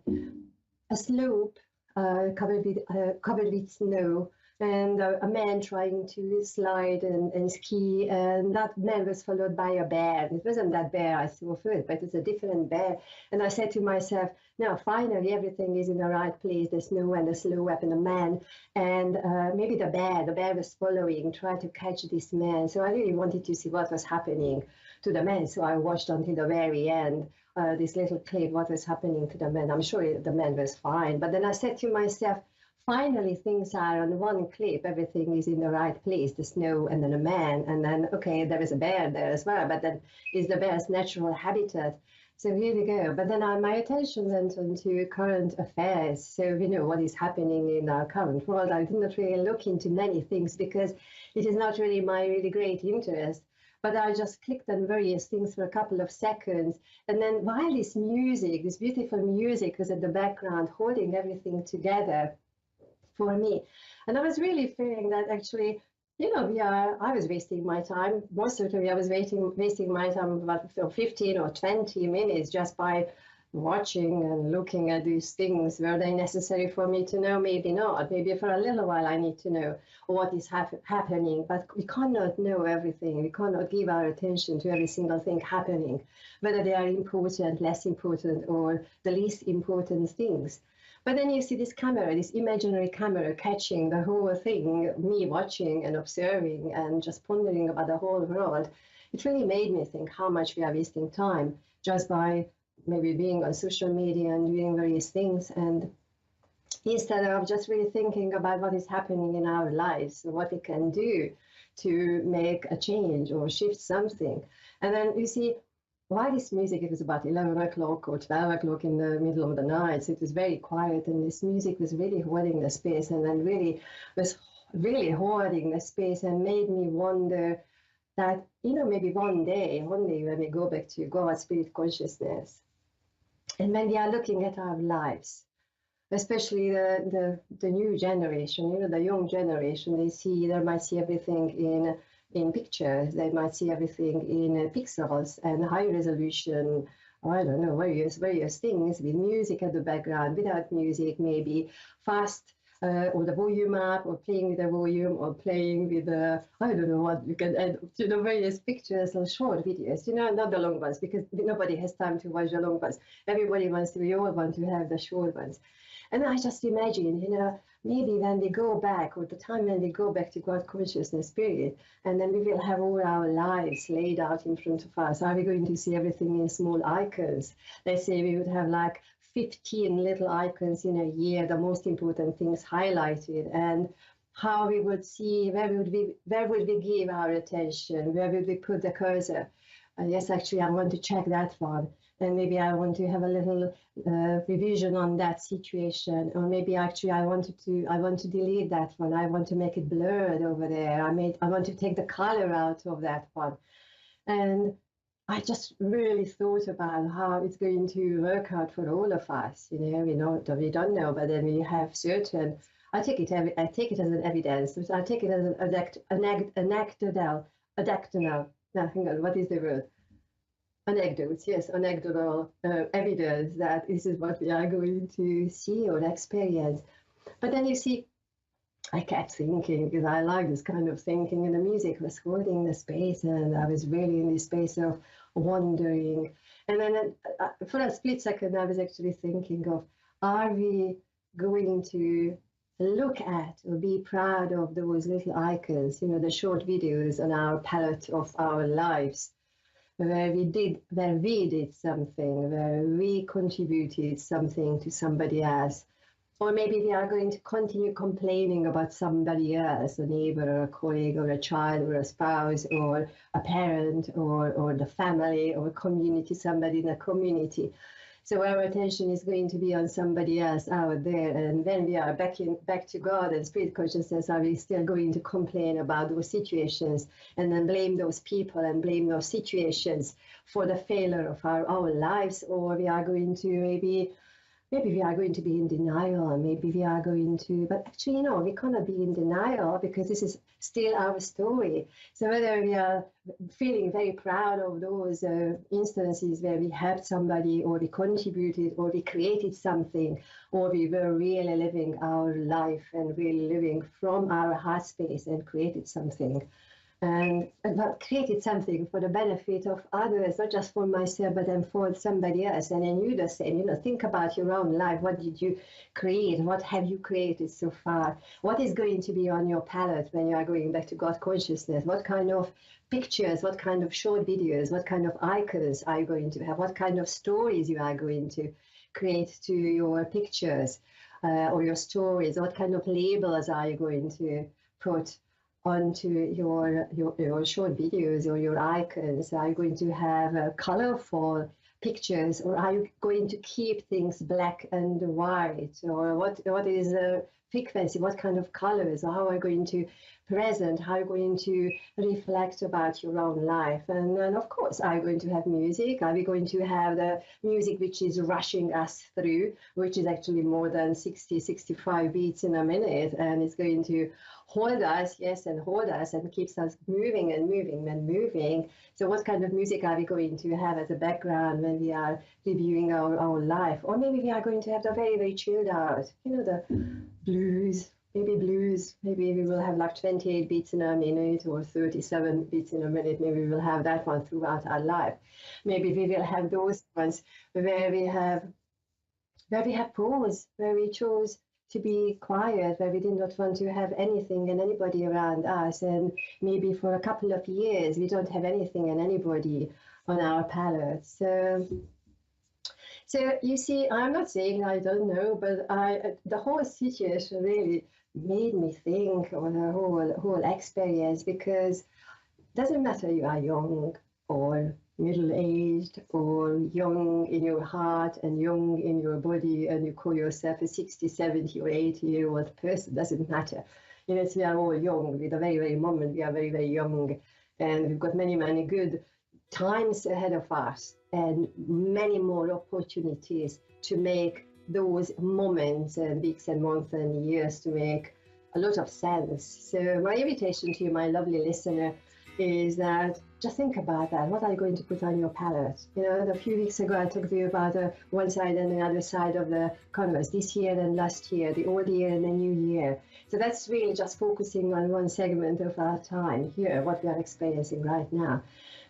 a slope covered with snow, and a man trying to slide and ski, and that man was followed by a bear. It wasn't that bear I saw first, but it's a different bear. And I said to myself, now finally everything is in the right place, the snow and the slope and the man, and maybe the bear was following, trying to catch this man. So I really wanted to see what was happening to the man, so I watched until the very end. This little clip, what was happening to the man. I'm sure the man was fine, but then I said to myself, finally things are on one clip, everything is in the right place, the snow and then a man, and then, okay, there is a bear there as well, but then is the bear's natural habitat. So here we go. But then my attention went on to current affairs. So, you know, what is happening in our current world. I did not really look into many things because it is not really my really great interest. But I just clicked on various things for a couple of seconds. And then while this music, this beautiful music was at the background, holding everything together, for me. And I was really feeling that actually, you know, I was wasting my time. Most certainly I was wasting my time about 15 or 20 minutes just by watching and looking at these things. Were they necessary for me to know? Maybe not. Maybe for a little while I need to know what is happening, but we cannot know everything. We cannot give our attention to every single thing happening, whether they are important, less important, or the least important things. But then you see this camera, this imaginary camera catching the whole thing, me watching and observing and just pondering about the whole world. It really made me think how much we are wasting time just by maybe being on social media and doing various things, and instead of just really thinking about what is happening in our lives, what we can do to make a change or shift something. And then you see, why this music, it was about 11 o'clock or 12 o'clock in the middle of the night, so it was very quiet, and this music was really holding the space, and then really was really holding the space, and made me wonder that, maybe one day when we go back to God's spirit consciousness, and when we are looking at our lives, especially the new generation, the young generation, they might see everything in pictures, they might see everything in pixels and high resolution, I don't know, various things with music at the background, without music, maybe fast, or the volume up, or playing with the volume, or playing with the, I don't know what you can add, various pictures or short videos, not the long ones, because nobody has time to watch the long ones. We all want to have the short ones. And I just imagine, maybe when we go back, or the time when we go back to God consciousness spirit, and then we will have all our lives laid out in front of us. Are we going to see everything in small icons? Let's say we would have like 15 little icons in a year, the most important things highlighted, and how we would see, where would we give our attention, where would we put the cursor. Yes, actually, I want to check that one. And maybe I want to have a little revision on that situation, or maybe actually I want to delete that one. I want to make it blurred over there. I want to take the color out of that one. And I just really thought about how it's going to work out for all of us. We don't know, but then we have certain. I take it as an evidence. I take it as an anecdotal. No, hang on. What is the word? Anecdotes, yes, anecdotal evidence that this is what we are going to see or experience. But then you see, I kept thinking, because I like this kind of thinking, and the music was holding the space, and I was really in this space of wondering. And then for a split second, I was actually thinking of, are we going to look at or be proud of those little icons, the short videos on our palette of our lives, where we did something, where we contributed something to somebody else. Or maybe we are going to continue complaining about somebody else, a neighbor or a colleague or a child or a spouse or a parent or the family or community, somebody in the community. So our attention is going to be on somebody else out there. And when we are back to God and spirit consciousness, are we still going to complain about those situations and then blame those people and blame those situations for the failure of our lives? Or we are going to maybe we are going to be in denial, and maybe we are going to, but actually, we cannot be in denial, because this is still our story. So whether we are feeling very proud of those instances where we helped somebody, or we contributed, or we created something, or we were really living our life and really living from our heart space and created something. And created something for the benefit of others, not just for myself, but then for somebody else. And then you the same, think about your own life. What did you create? What have you created so far? What is going to be on your palette when you are going back to God consciousness? What kind of pictures, what kind of short videos, what kind of icons are you going to have? What kind of stories you are going to create to your pictures or your stories? What kind of labels are you going to put onto your short videos or your icons? Are you going to have colorful pictures, or are you going to keep things black and white? Or what is the frequency? What kind of colors? Or how are you going to present? How are you going to reflect about your own life? And then, of course, are you going to have music? Are we going to have the music which is rushing us through, which is actually more than 65 beats in a minute, and it's going to hold us, and keeps us moving and moving and moving. So what kind of music are we going to have as a background when we are reviewing our own life? Or maybe we are going to have the very, very chilled out, the blues, maybe we will have like 28 beats in a minute or 37 beats in a minute. Maybe we will have that one throughout our life. Maybe we will have those ones where we have where we had pause, where we chose to be quiet, where we did not want to have anything and anybody around us. And maybe for a couple of years, we don't have anything and anybody on our palette. So you see, I'm not saying I don't know, but the whole situation really made me think on the whole experience, because it doesn't matter you are young or middle-aged or young in your heart and young in your body, and you call yourself a 60, 70 or 80-year-old person, doesn't matter. We are all young. With the very, very moment, we are very, very young, and we've got many, many good times ahead of us and many more opportunities to make those moments and weeks and months and years to make a lot of sense. So my invitation to you, my lovely listener, is that just think about that. What are you going to put on your palette? A few weeks ago, I talked to you about one side and the other side of the canvas, this year and last year, the old year and the new year. So that's really just focusing on one segment of our time here, what we are experiencing right now.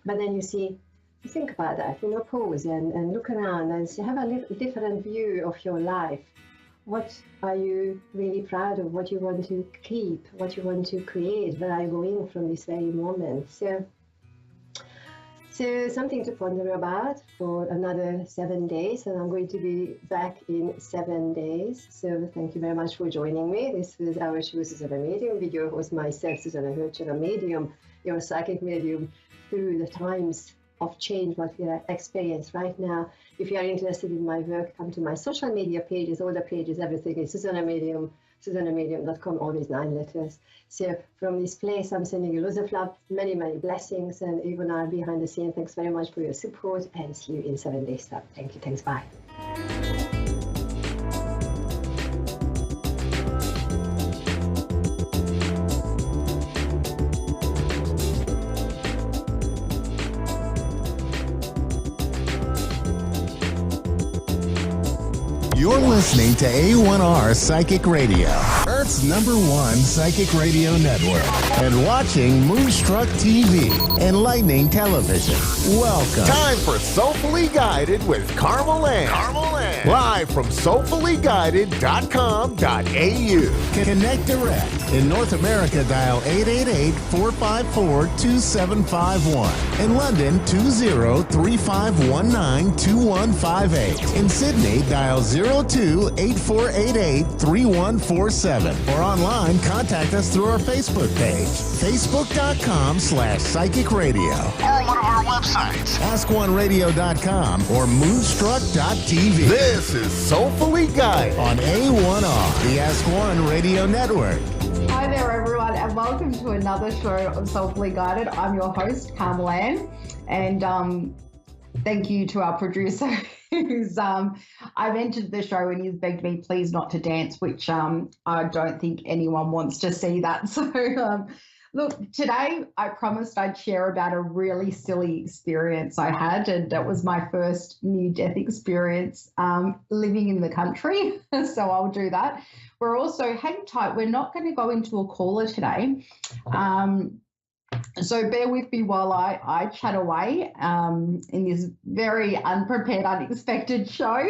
But then you think about that, pause and look around and have a little different view of your life. What are you really proud of? What you want to keep? What you want to create? Where are you going from this very moment? So something to ponder about for another 7 days, and I'm going to be back in 7 days. So thank you very much for joining me. This was our show, Susanna Medium, with your host, myself, Susanna Hircher, a medium, your psychic medium through the times of change, what we experience right now. If you are interested in my work, come to my social media pages, all the pages, everything is Susanna Medium, SusannaMedium.com, always 9 letters. So from this place, I'm sending you lots of love, many, many blessings, and A1R behind the scene. Thanks very much for your support, and see you in 7 days time. Thank you. Thanks. Bye. You're listening to A1R Psychic Radio, Earth's #1 psychic radio network, and watching Moonstruck TV, enlightening television. Welcome. Time for Soulfully Guided with Carmel Ann. Live from soulfullyguided.com.au. Connect direct. In North America, dial 888-454-2751. In London, 20-3519-2158. In Sydney, dial 02-8488-3147. Or online, contact us through our Facebook page, facebook.com/psychic radio. Or one of our websites. AskOneRadio.com or Moonstruck.tv. This is Soulfully Guided On A1R, the Ask One Radio Network. Hi there, everyone, and welcome to another show of Soulfully Guided. I'm your host, Carmel Ann, and thank you to our producer who's I've entered the show and he's begged me please not to dance, which I don't think anyone wants to see that. So look, today I promised I'd share about a really silly experience I had, and that was my first near-death experience living in the country. So I'll do that. We're also, hang tight, we're not going to go into a caller today. So bear with me while I chat away in this very unprepared, unexpected show.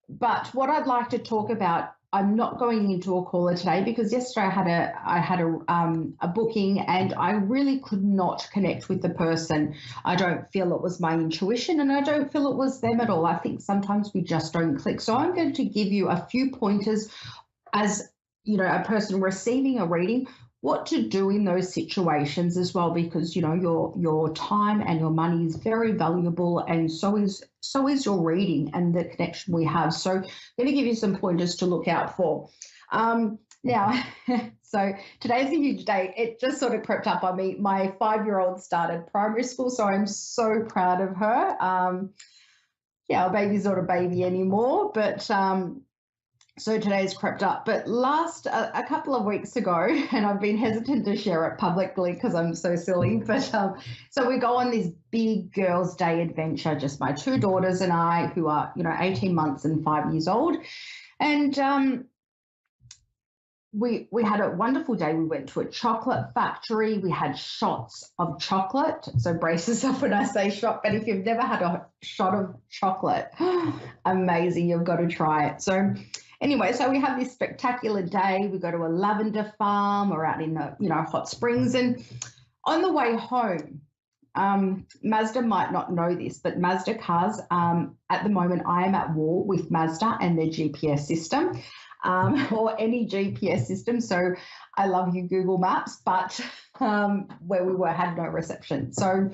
But what I'd like to talk about, I'm not going into a caller today because yesterday I had a booking and I really could not connect with the person. I don't feel it was my intuition and I don't feel it was them at all. I think sometimes we just don't click. So I'm going to give you a few pointers as, a person receiving a reading, what to do in those situations as well, because your time and your money is very valuable, and so is your reading and the connection we have. So I'm going to give you some pointers to look out for. Now, so today's a huge day. It just sort of crept up on me. My 5-year-old started primary school, so I'm so proud of her. Our baby's not a baby anymore, but so today's crept up. But a couple of weeks ago, and I've been hesitant to share it publicly because I'm so silly, but so we go on this big girls' day adventure, just my 2 daughters and I, who are 18 months and 5 years old, and we had a wonderful day. We went to a chocolate factory. We had shots of chocolate. So brace yourself when I say shot. But if you've never had a shot of chocolate, amazing. You've got to try it. So anyway, so we have this spectacular day. We go to a lavender farm. We're out in the, hot springs. And on the way home, Mazda might not know this, but Mazda cars, at the moment, I am at war with Mazda and their GPS system. Or any GPS system. So I love you, Google Maps, but where we were had no reception. So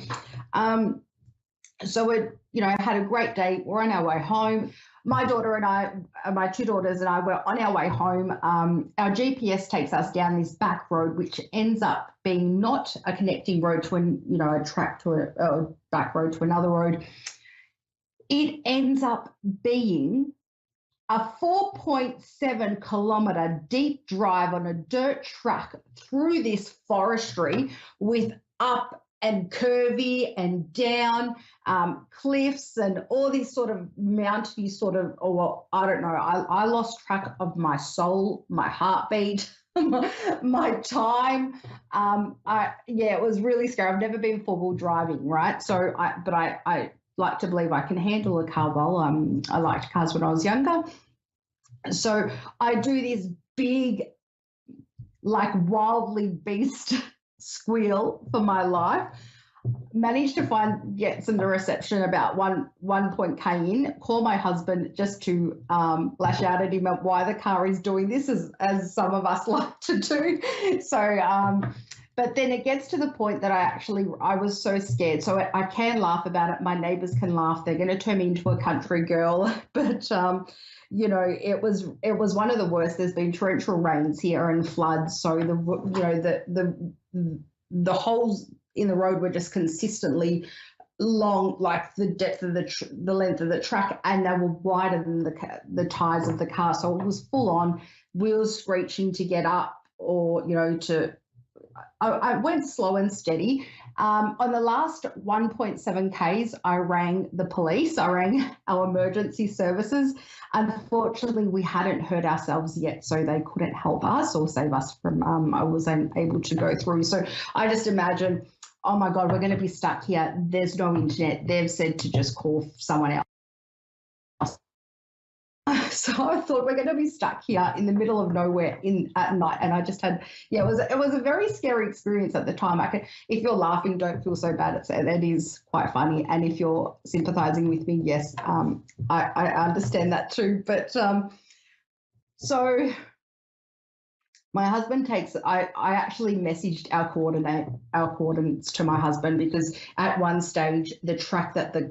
we, had a great day. We're on our way home. My daughter and I, my two daughters and I were on our way home. Our GPS takes us down this back road, which ends up being not a connecting road to a track to a back road to another road. It ends up being a 4.7 kilometre deep drive on a dirt track through this forestry with up and curvy and down cliffs and all these sort of mountainy I don't know. I lost track of my soul, my heartbeat, my time. It was really scary. I've never been four-wheel driving, right? So I like to believe I can handle a car well. I liked cars when I was younger. So I do this big, like wildly beast squeal for my life. Managed to get some reception about 1.k in, call my husband just to lash out at him at why the car is doing this, as some of us like to do. So but then it gets to the point that I was so scared. So I can laugh about it. My neighbours can laugh. They're going to turn me into a country girl. But, it was one of the worst. There's been torrential rains here and floods. So the holes in the road were just consistently long, like the depth of the length of the track, and they were wider than the tires of the car. So it was full on, wheels screeching to get up, or I went slow and steady. On the last 1.7 Ks, I rang the police. I rang our emergency services. Unfortunately, we hadn't hurt ourselves yet, so they couldn't help us or save us from, I wasn't able to go through. So I just imagine, oh my God, we're going to be stuck here. There's no internet. They've said to just call someone else. So I thought, we're going to be stuck here in the middle of nowhere at night. And I just had, it was a very scary experience at the time. If you're laughing, don't feel so bad. It is quite funny. And if you're sympathizing with me, yes, I understand that too. But so my husband I actually messaged our coordinates to my husband, because at one stage the track that the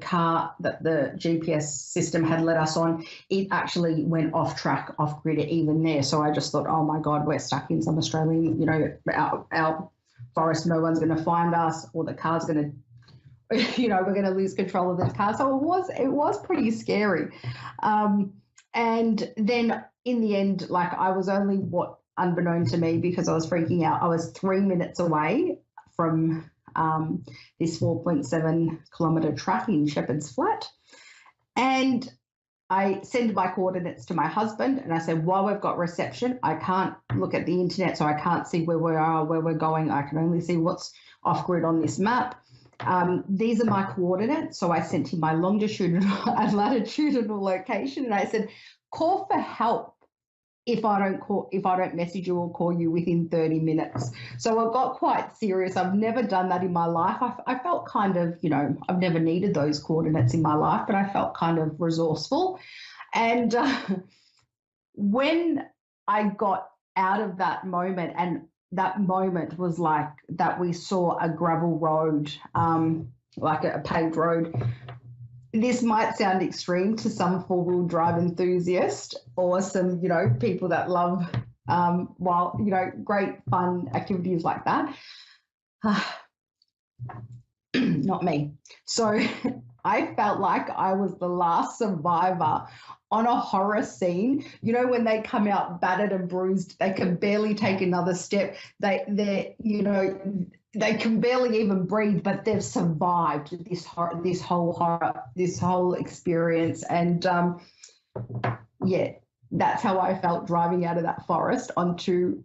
GPS system had let us on, it actually went off track, off grid even there. So I just thought, oh my God, we're stuck in some Australian, our forest. No one's going to find us, or the car's going to, we're going to lose control of the car. So it was pretty scary. And then in the end, like, I was only unbeknown to me, because I was freaking out, I was 3 minutes away from this 4.7 kilometre track in Shepherd's Flat. And I sent my coordinates to my husband, and I said, while we've got reception, I can't look at the internet, so I can't see where we are, where we're going. I can only see what's off grid on this map. These are my coordinates. So I sent him my longitudinal and latitudinal location, and I said, call for help if I don't message you or call you within 30 minutes. So I got quite serious. I've never done that in my life. I felt kind of, I've never needed those coordinates in my life, but I felt kind of resourceful. And when I got out of that moment, and that moment was like that we saw a gravel road, like a paved road. This might sound extreme to some four-wheel drive enthusiast, or some, people that love, great fun activities like that. Not me. So I felt like I was the last survivor on a horror scene. When they come out battered and bruised, they can barely take another step. They can barely even breathe, but they've survived this whole experience. And that's how I felt driving out of that forest onto,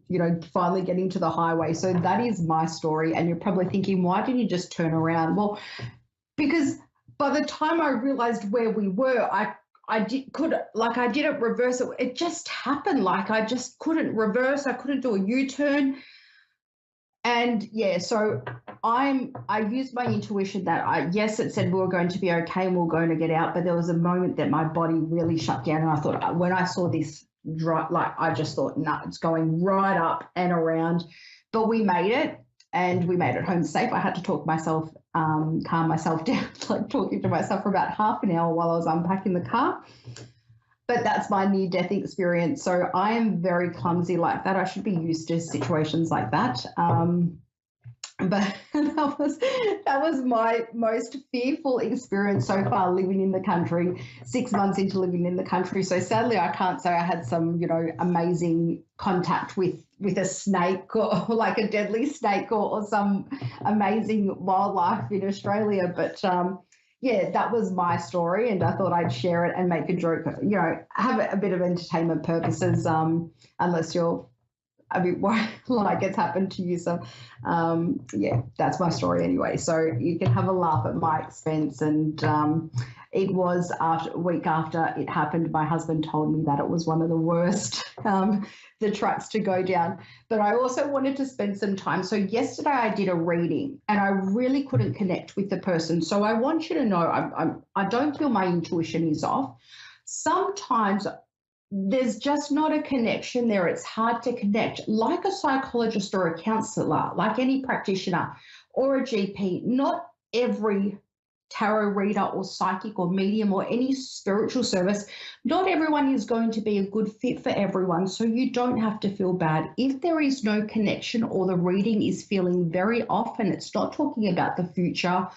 finally getting to the highway. So that is my story. And you're probably thinking, why didn't you just turn around? Well, because by the time I realized where we were, I didn't reverse it. It just happened. Like I just couldn't reverse. I couldn't do a U-turn. And yeah, so I used my intuition that yes, it said we were going to be okay and we were going to get out, but there was a moment that my body really shut down, and I thought, when I saw this I just thought, no, it's going right up and around. But we made it, and we made it home safe. I had to talk myself, calm myself down, like talking to myself for about half an hour while I was unpacking the car. But that's my near-death experience. So I am very clumsy like that. I should be used to situations like that. But that was my most fearful experience so far living in the country, 6 months into living in the country. So sadly, I can't say I had some, amazing contact with a snake or like a deadly snake or some amazing wildlife in Australia. But yeah, that was my story, and I thought I'd share it and make a joke, have a bit of entertainment purposes, unless you're a bit worried like it's happened to you. So, yeah, that's my story anyway. So you can have a laugh at my expense. And it was a week after it happened, my husband told me that it was one of the worst the tracks to go down. But I also wanted to spend some time. So yesterday I did a reading and I really couldn't connect with the person. So I want you to know I don't feel my intuition is off. Sometimes there's just not a connection there. It's hard to connect. Like a psychologist or a counselor, like any practitioner or a GP, not every tarot reader or psychic or medium or any spiritual service, not everyone is going to be a good fit for everyone. So you don't have to feel bad. If there is no connection or the reading is feeling very off and it's not talking about the future,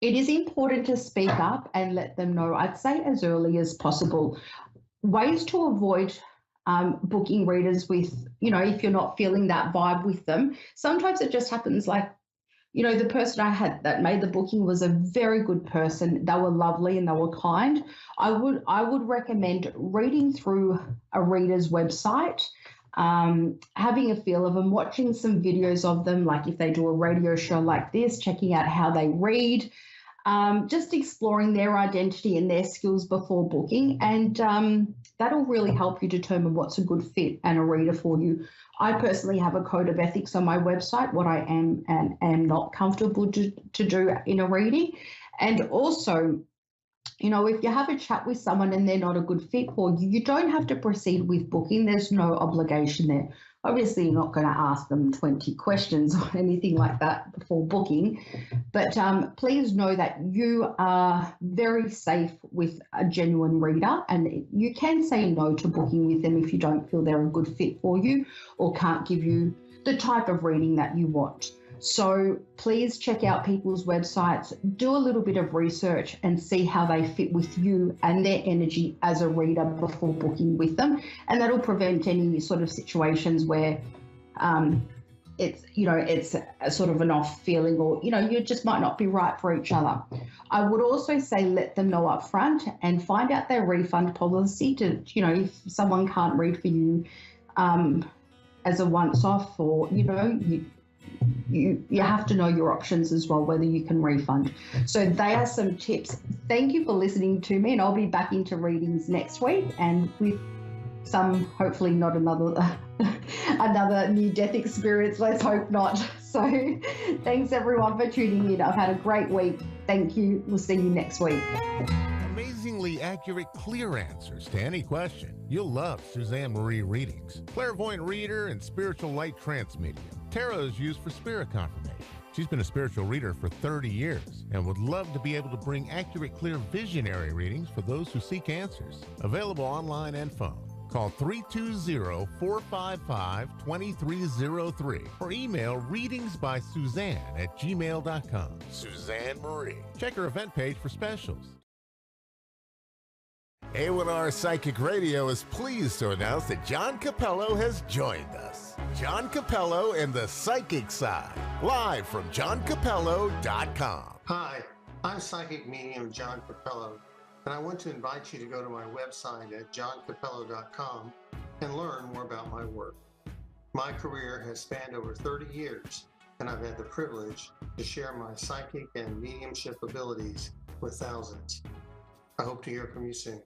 it is important to speak up and let them know. I'd say as early as possible. Ways to avoid booking readers with, if you're not feeling that vibe with them. Sometimes it just happens like, the person I had that made the booking was a very good person. They were lovely and they were kind. I would recommend reading through a reader's website, having a feel of them, watching some videos of them, like if they do a radio show like this, checking out how they read, just exploring their identity and their skills before booking. And that'll really help you determine what's a good fit and a reader for you. I personally have a code of ethics on my website, what I am and am not comfortable to do in a reading. And also, if you have a chat with someone and they're not a good fit for you, you don't have to proceed with booking. There's no obligation there. Obviously, you're not going to ask them 20 questions or anything like that before booking, but please know that you are very safe with a genuine reader, and you can say no to booking with them if you don't feel they're a good fit for you or can't give you the type of reading that you want. So please check out people's websites, do a little bit of research and see how they fit with you and their energy as a reader before booking with them. And that'll prevent any sort of situations where it's a sort of an off feeling, or, you just might not be right for each other. I would also say let them know up front and find out their refund policy to, if someone can't read for you as a once off, or, you have to know your options as well, whether you can refund. So they are some tips. Thank you for listening to me, and I'll be back into readings next week, and with some, hopefully not another near-death experience. Let's hope not. So thanks everyone for tuning in. I've had a great week. Thank you. We'll see you next week. Amazingly accurate, clear answers to any question. You'll love Suzanne Marie readings. Clairvoyant reader and spiritual light trance medium. Tarot is used for spirit confirmation. She's been a spiritual reader for 30 years and would love to be able to bring accurate, clear visionary readings for those who seek answers. Available online and phone. Call 320-455-2303 or email readingsbysuzanne@gmail.com. Suzanne Marie. Check her event page for specials. A1R Psychic Radio is pleased to announce that John Capello has joined us. John Capello and the Psychic Side, live from johncapello.com. Hi, I'm psychic medium John Capello, and I want to invite you to go to my website at johncapello.com and learn more about my work. My career has spanned over 30 years, and I've had the privilege to share my psychic and mediumship abilities with thousands. I hope to hear from you soon.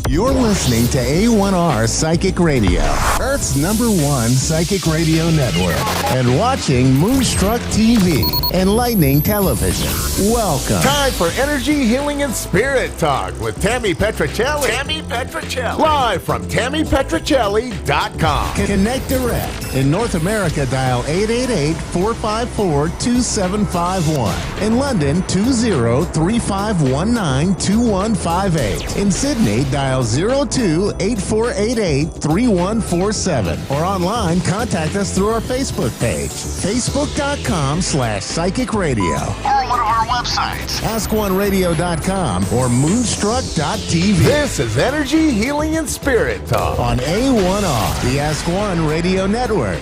You're listening to A1R Psychic Radio, Earth's #1 psychic radio network, and watching Moonstruck TV and Lightning Television. Welcome. Time for Energy, Healing, and Spirit Talk with Tammy Petricelli. Tammy Petricelli. Live from TammyPetricelli.com. Connect direct. In North America, dial 888-454-2751. In London, 20-3519-2158. In Sydney, dial 02-8488-3147. Or online, contact us through our Facebook page, facebook.com/psychic radio. Or one of our websites, AskOneRadio.com or Moonstruck.tv. This is Energy, Healing, and Spirit Talk on A1R, the Ask One Radio Network.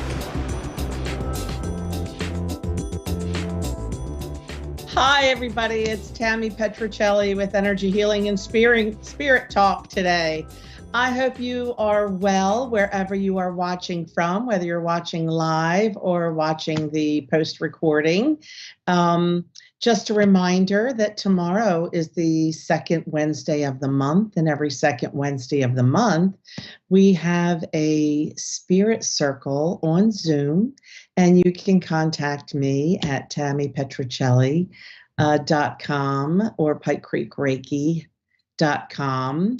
Hi, everybody. It's Tammy Petricelli with Energy Healing and Spirit Talk today. I hope you are well wherever you are watching from, whether you're watching live or watching the post recording. Just a reminder that tomorrow is the second Wednesday of the month, and every second Wednesday of the month, we have a spirit circle on Zoom, and you can contact me at tammypetrocelli.com or pikecreekreiki.com.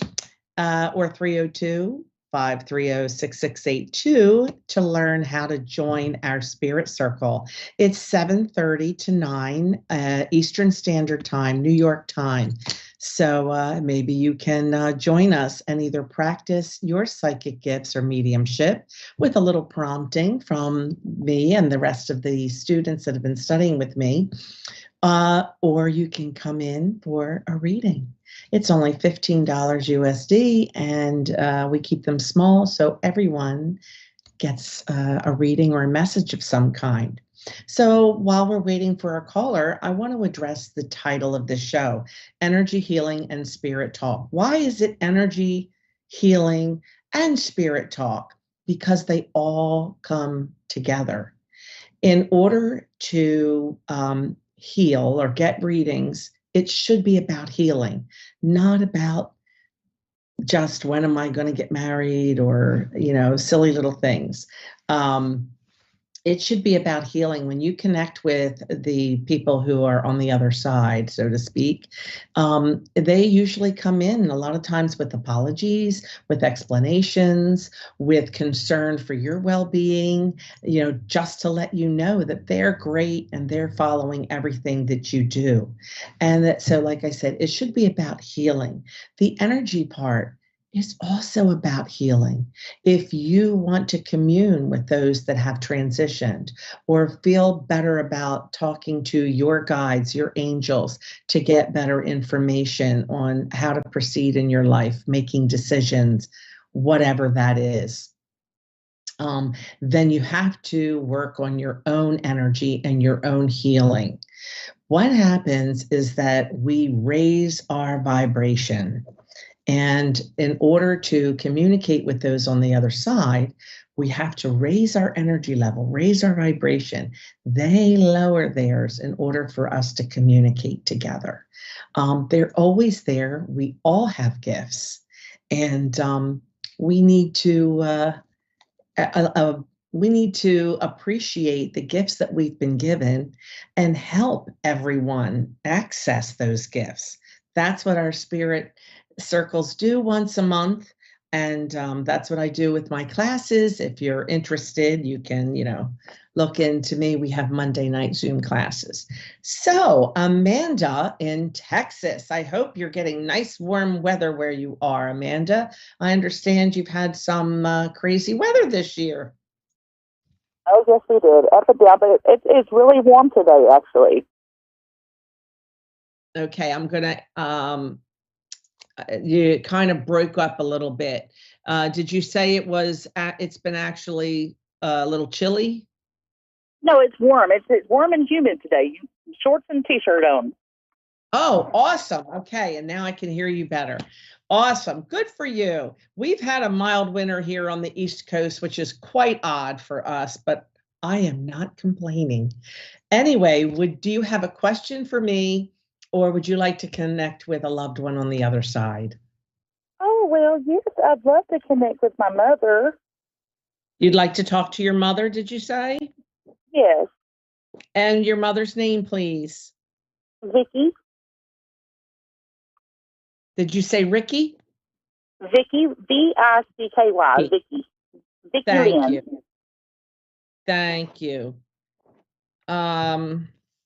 Or 302-530-6682 to learn how to join our spirit circle. It's 7:30 to 9 Eastern Standard Time, New York time. So maybe you can join us and either practice your psychic gifts or mediumship with a little prompting from me and the rest of the students that have been studying with me, or you can come in for a reading. It's only $15 USD, and we keep them small so everyone gets a reading or a message of some kind. So while we're waiting for a caller, I want to address the title of the show, Energy Healing and Spirit Talk. Why is it energy healing and spirit talk? Because they all come together. In order to heal or get readings, it should be about healing, not about just when am I going to get married or, silly little things. It should be about healing. When you connect with the people who are on the other side, so to speak, they usually come in a lot of times with apologies, with explanations, with concern for your well-being, just to let you know that they're great and they're following everything that you do. And that, so like I said, it should be about healing. The energy part is also about healing. If you want to commune with those that have transitioned or feel better about talking to your guides, your angels, to get better information on how to proceed in your life, making decisions, whatever that is, then you have to work on your own energy and your own healing. What happens is that we raise our vibration. And in order to communicate with those on the other side, we have to raise our energy level, raise our vibration. They lower theirs in order for us to communicate together. They're always there. We all have gifts, and we need to appreciate the gifts that we've been given and help everyone access those gifts. That's what our spirit circles do once a month. And that's what I do with my classes. If you're interested, you can, look into me. We have Monday night Zoom classes. So Amanda in Texas, I hope you're getting nice warm weather where you are, Amanda. I understand you've had some crazy weather this year. Oh, yes, we did. Up and down, but it's really warm today, actually. Okay, I'm going to... you kind of broke up a little bit. Did you say it's been actually a little chilly? No, it's warm. It's warm and humid today. Shorts and t-shirt on. Oh, awesome. Okay, and now I can hear you better. Awesome. Good for you. We've had a mild winter here on the East Coast, which is quite odd for us, but I am not complaining. Anyway, do you have a question for me? Or would you like to connect with a loved one on the other side? Oh, well, yes, I'd love to connect with my mother. You'd like to talk to your mother, did you say? Yes. And your mother's name, please? Vicky. Did you say Ricky? Vicky, V-I-C-K-Y, Vicky. Vicky Thank Lynn. you. Thank you.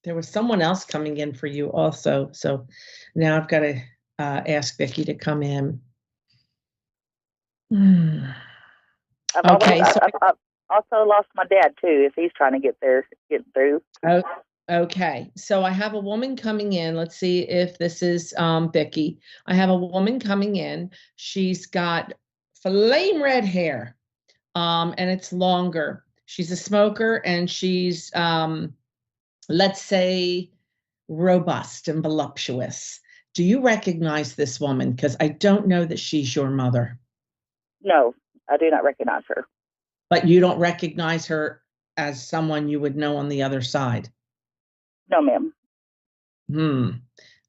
There was someone else coming in for you also. So now I've got to ask Vicky to come in. Okay. I've also lost my dad, too, if he's trying to get through. Okay. So I have a woman coming in. Let's see if this is Vicky. I have a woman coming in. She's got flame red hair, and it's longer. She's a smoker, and she's... let's say, robust and voluptuous. Do you recognize this woman? Because I don't know that she's your mother. No, I do not recognize her. But you don't recognize her as someone you would know on the other side? No, ma'am.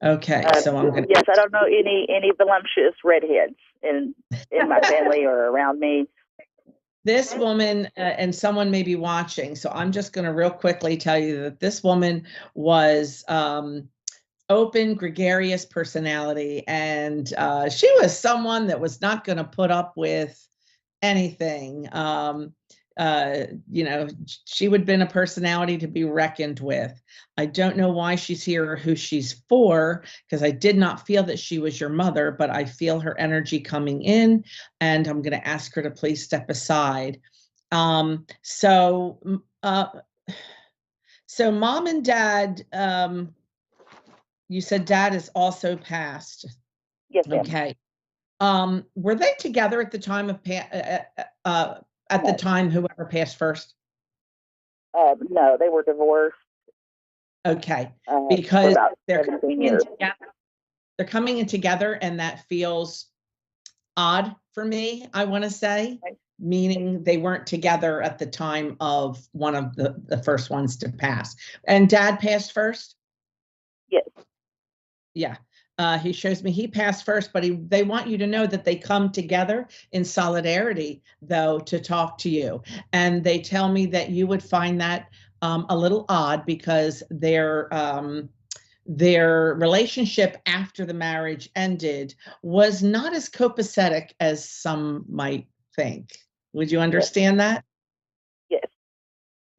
Okay, so I'm going to... Yes, I don't know any voluptuous redheads in my family or around me. This woman, and someone may be watching, so I'm just going to real quickly tell you that this woman was open, gregarious personality, and she was someone that was not going to put up with anything. She would have been a personality to be reckoned with. I don't know why she's here or who she's for, because I did not feel that she was your mother, but I feel her energy coming in, and I'm going to ask her to please step aside. So mom and dad, you said dad is also passed. Yes, ma'am. Okay. Were they together at the time of the time whoever passed first? No, they were divorced. Okay, because they're coming in years. together. They're coming in together, and that feels odd for me, I want to say, meaning they weren't together at the time of one of the first ones to pass. And dad passed first? Yes. Yeah. He shows me he passed first, but they want you to know that they come together in solidarity, though, to talk to you. And they tell me that you would find that a little odd, because their relationship after the marriage ended was not as copacetic as some might think. Would you understand that? Yes.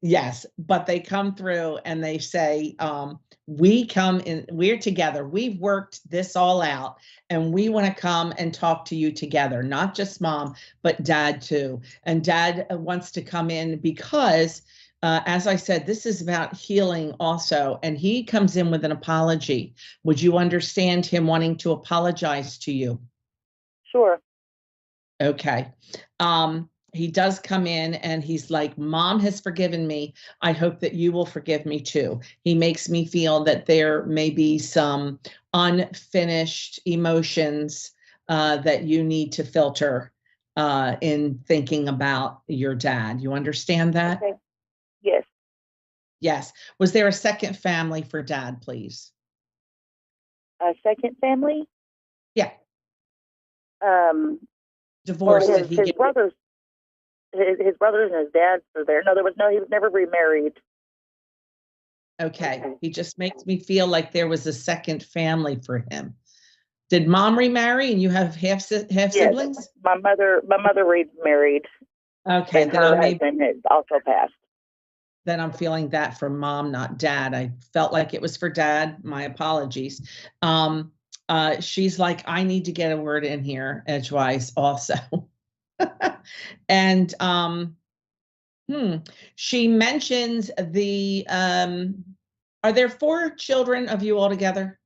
Yes, but they come through and they say, we come in, we're together. We've worked this all out, and we want to come and talk to you together, not just mom, but dad too. And dad wants to come in because, as I said, this is about healing also. And he comes in with an apology. Would you understand him wanting to apologize to you? Sure. Okay. He does come in and he's like, Mom has forgiven me. I hope that you will forgive me too. He makes me feel that there may be some unfinished emotions that you need to filter in thinking about your dad. You understand that? Okay. Yes. Yes. Was there a second family for dad, please? A second family? Yeah. Divorce. Well, his brothers. His brothers and his dad were there. No, he was never remarried. Okay. He just makes me feel like there was a second family for him. Did mom remarry and you have half siblings? My mother remarried. Okay. And her husband has also passed. Then I'm feeling that from mom, not dad. I felt like it was for dad. My apologies. She's like, I need to get a word in here edgewise also. And she mentions are there 4 children of you altogether?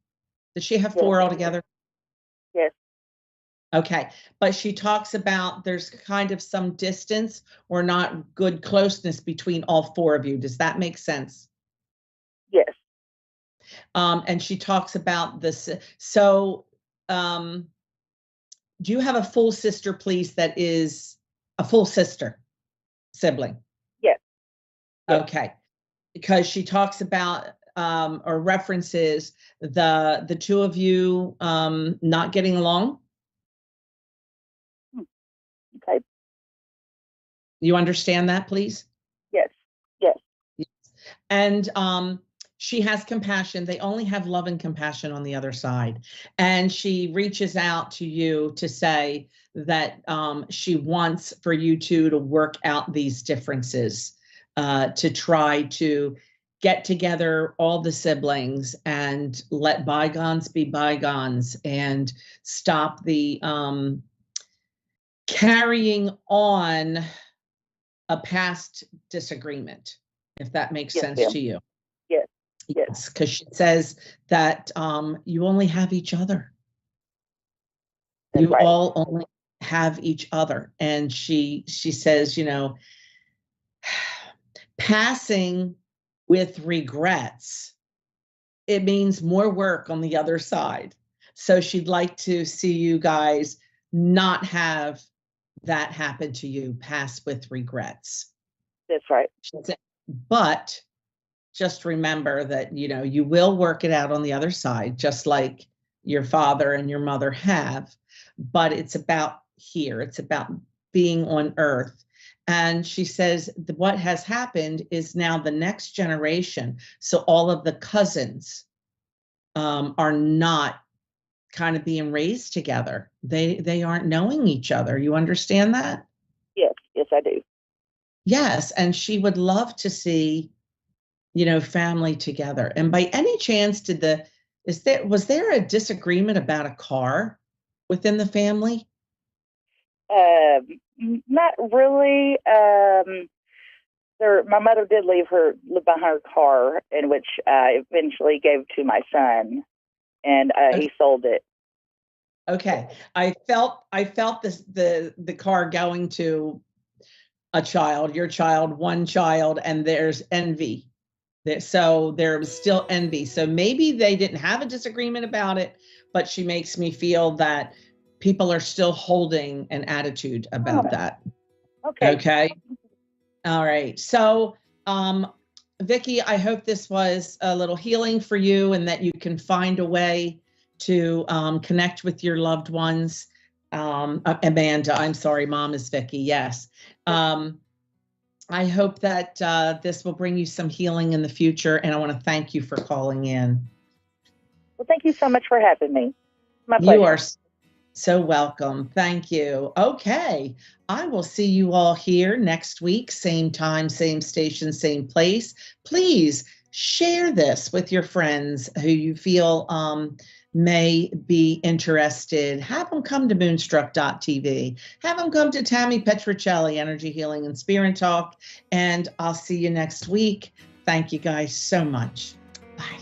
Does she have 4 altogether? Yes. Okay, but she talks about there's kind of some distance or not good closeness between all 4 of you. Does that make sense? Yes. And she talks about this. So, do you have a full sister, please, that is a full sister sibling? Yes. Okay, because she talks about or references the 2 of you not getting along. Okay. You understand that, please? Yes. Yes. And she has compassion. They only have love and compassion on the other side. And she reaches out to you to say that she wants for you two to work out these differences, to try to get together all the siblings and let bygones be bygones and stop the carrying on a past disagreement, if that makes sense to you. Yes. Yes, because she says that you only have each other. That's you right. all only have each other. And she says, passing with regrets, it means more work on the other side. So she'd like to see you guys not have that happened to you pass with regrets. That's right. But just remember that, you will work it out on the other side, just like your father and your mother have. But it's about here. It's about being on earth. And she says what has happened is now the next generation. So all of the cousins are not kind of being raised together. They aren't knowing each other. You understand that? Yes, I do. Yes. And she would love to see, family together. And by any chance, was there a disagreement about a car within the family? Not really. My mother did leave behind her car, in which I eventually gave to my son, and he sold it. Okay, I felt this the car going to a child, your child, one child, and there's envy. So there was still envy. So maybe they didn't have a disagreement about it, but she makes me feel that people are still holding an attitude about that. Okay. All right. So, Vicki, I hope this was a little healing for you and that you can find a way to connect with your loved ones. Amanda, I'm sorry, Mom is Vicki. Yes. I hope that this will bring you some healing in the future, and I want to thank you for calling in. Well, thank you so much for having me. My pleasure. You are so welcome. Thank you. Okay. I will see you all here next week, same time, same station, same place. Please share this with your friends who you feel may be interested. Have them come to Moonstruck.tv. Have them come to Tammy Petrocelli, Energy Healing and Spirit Talk. And I'll see you next week. Thank you guys so much. Bye.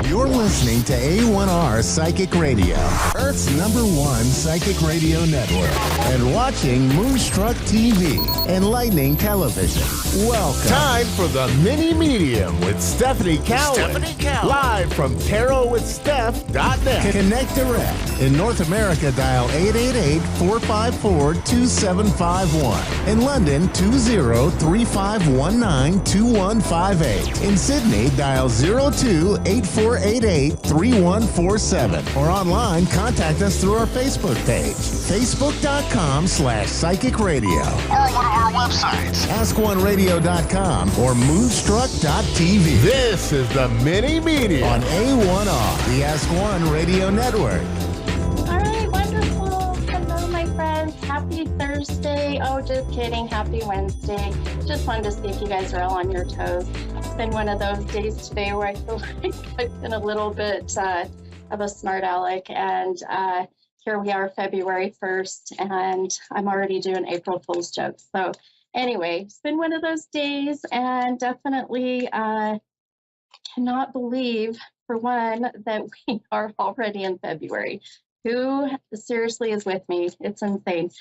You're listening to A1R Psychic Radio, Earth's #1 psychic radio network, and watching Moonstruck TV, enlightening television. Welcome. Time for the mini medium with Stephanie Cowan. Live from tarotwithsteph.net. Connect direct. In North America, dial 888-454-2751. In London, 20-3519-2158. In Sydney, dial 02-8488-3147. Or online, contact us through our Facebook page, facebook.com/psychic radio. Or one of our websites, askoneradio.com or moonstruck.tv. This is the mini medium on A1R, the Ask One Radio Network. All right, wonderful. Hello, my friends. Happy Thursday. Oh, just kidding. Happy Wednesday. Just wanted to see if you guys are all on your toes. It's been one of those days today where I feel like I've been a little bit of a smart aleck. And here we are, February 1st, and I'm already doing April Fool's jokes. So anyway, it's been one of those days, and definitely cannot believe, for one, that we are already in February. Who seriously is with me? It's insane.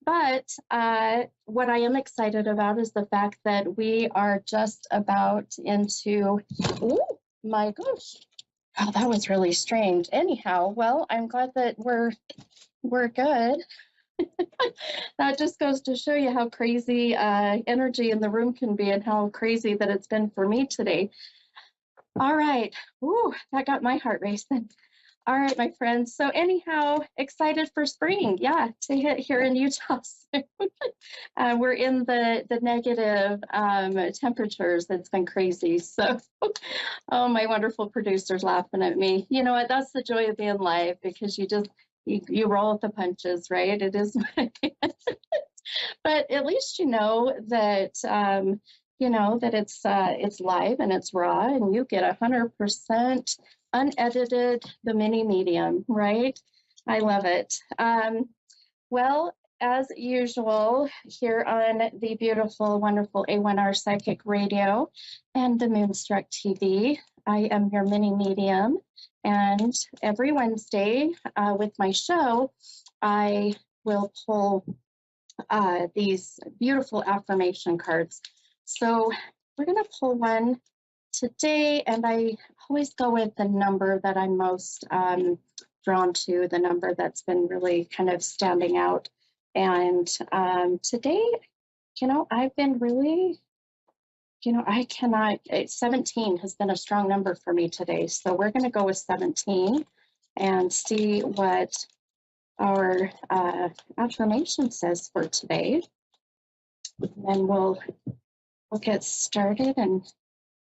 But what I am excited about is the fact that we are just about into, oh my gosh, oh, that was really strange. Anyhow, well, I'm glad that we're good. That just goes to show you how crazy energy in the room can be and how crazy that it's been for me today. All right. Ooh, that got my heart racing. All right, my friends. So anyhow, excited for spring. Yeah, to hit here in Utah soon. We're in the negative temperatures. It's been crazy. So, oh, my wonderful producer's laughing at me. You know what? That's the joy of being live, because you roll with the punches, right? It is what it is. But at least you know that it's live and it's raw, and you get 100% unedited, the mini medium, right? I love it. Well, as usual, here on the beautiful, wonderful A1R Psychic Radio and the Moonstruck TV, I am your mini medium. And every Wednesday with my show, I will pull these beautiful affirmation cards. So we're going to pull one today, and I always go with the number that I'm most drawn to, the number that's been really kind of standing out. And today, I've been really, I cannot, 17 has been a strong number for me today. So we're going to go with 17 and see what our affirmation says for today. And then we'll get started and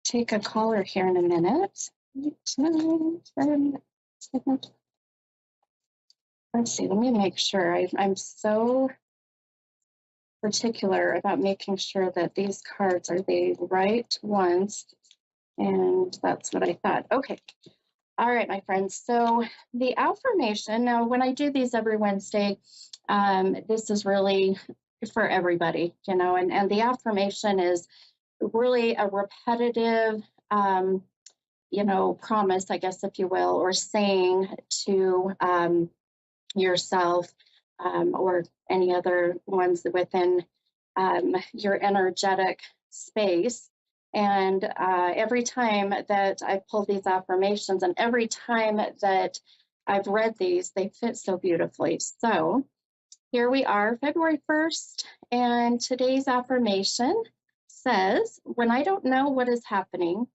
take a caller here in a minute. Let's see, let me make sure. I'm so particular about making sure that these cards are the right ones. And that's what I thought. Okay. All right, my friends. So the affirmation, now when I do these every Wednesday, this is really for everybody, and the affirmation is really a repetitive, promise, I guess, if you will, or saying to yourself or any other ones within your energetic space. And every time that I pull these affirmations and every time that I've read these, they fit so beautifully. So here we are, February 1st, and today's affirmation says, when I don't know what is happening,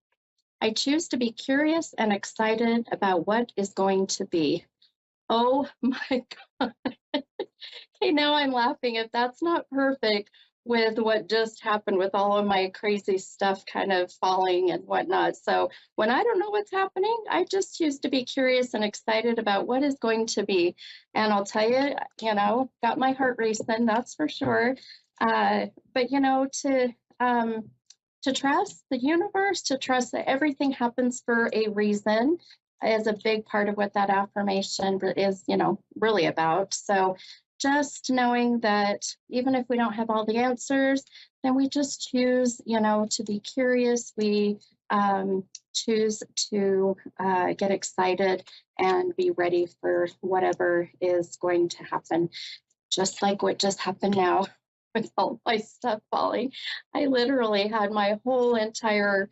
I choose to be curious and excited about what is going to be. Oh my God. Okay, now I'm laughing. If that's not perfect with what just happened with all of my crazy stuff kind of falling and whatnot. So when I don't know what's happening, I just choose to be curious and excited about what is going to be. And I'll tell you, got my heart racing, that's for sure. But, to trust the universe, to trust that everything happens for a reason is a big part of what that affirmation is, really about. So just knowing that even if we don't have all the answers, then we just choose, to be curious. We choose to get excited and be ready for whatever is going to happen. Just like what just happened now with all my stuff falling. I literally had my whole entire,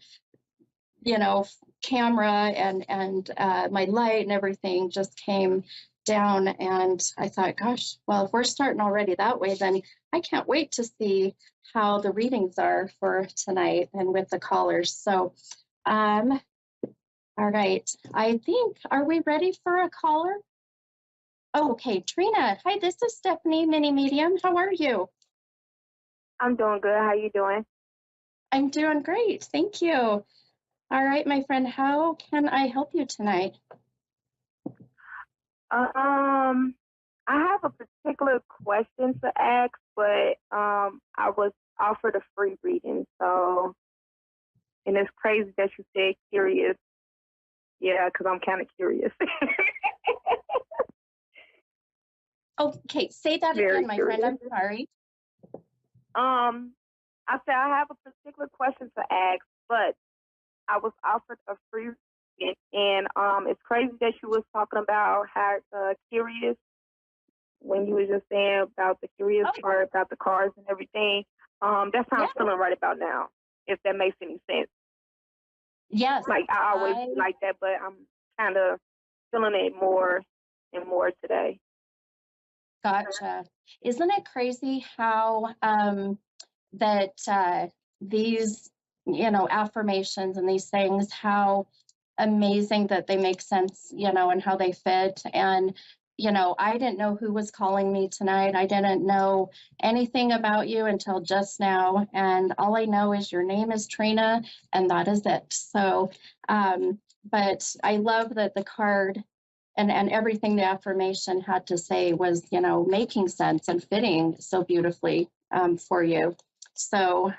camera and my light and everything just came down, and I thought, gosh, well, if we're starting already that way, then I can't wait to see how the readings are for tonight and with the callers. So all right, I think, are we ready for a caller? Oh, okay, Trina. Hi, this is Stephanie, mini medium. How are you? I'm doing good. How you doing? I'm doing great, thank you. All right, my friend, how can I help you tonight? I have a particular question to ask, but I was offered a free reading, so, and it's crazy that you said curious. Yeah, because I'm kind of curious. Okay, say that Very again, my curious. friend. I'm sorry. I said I have a particular question to ask, but I was offered a free reading, and it's crazy that you was talking about how curious when you were just saying about the curious part about the cars and everything. That's how I'm feeling right about now, if that makes any sense. Yes. Like I always be like that, but I'm kind of feeling it more and more today. Gotcha. Isn't it crazy how that these, affirmations and these things, how amazing that they make sense, and how they fit. And, I didn't know who was calling me tonight. I didn't know anything about you until just now. And all I know is your name is Trina, and that is it. So, but I love that the card and everything the affirmation had to say was, making sense and fitting so beautifully for you. So,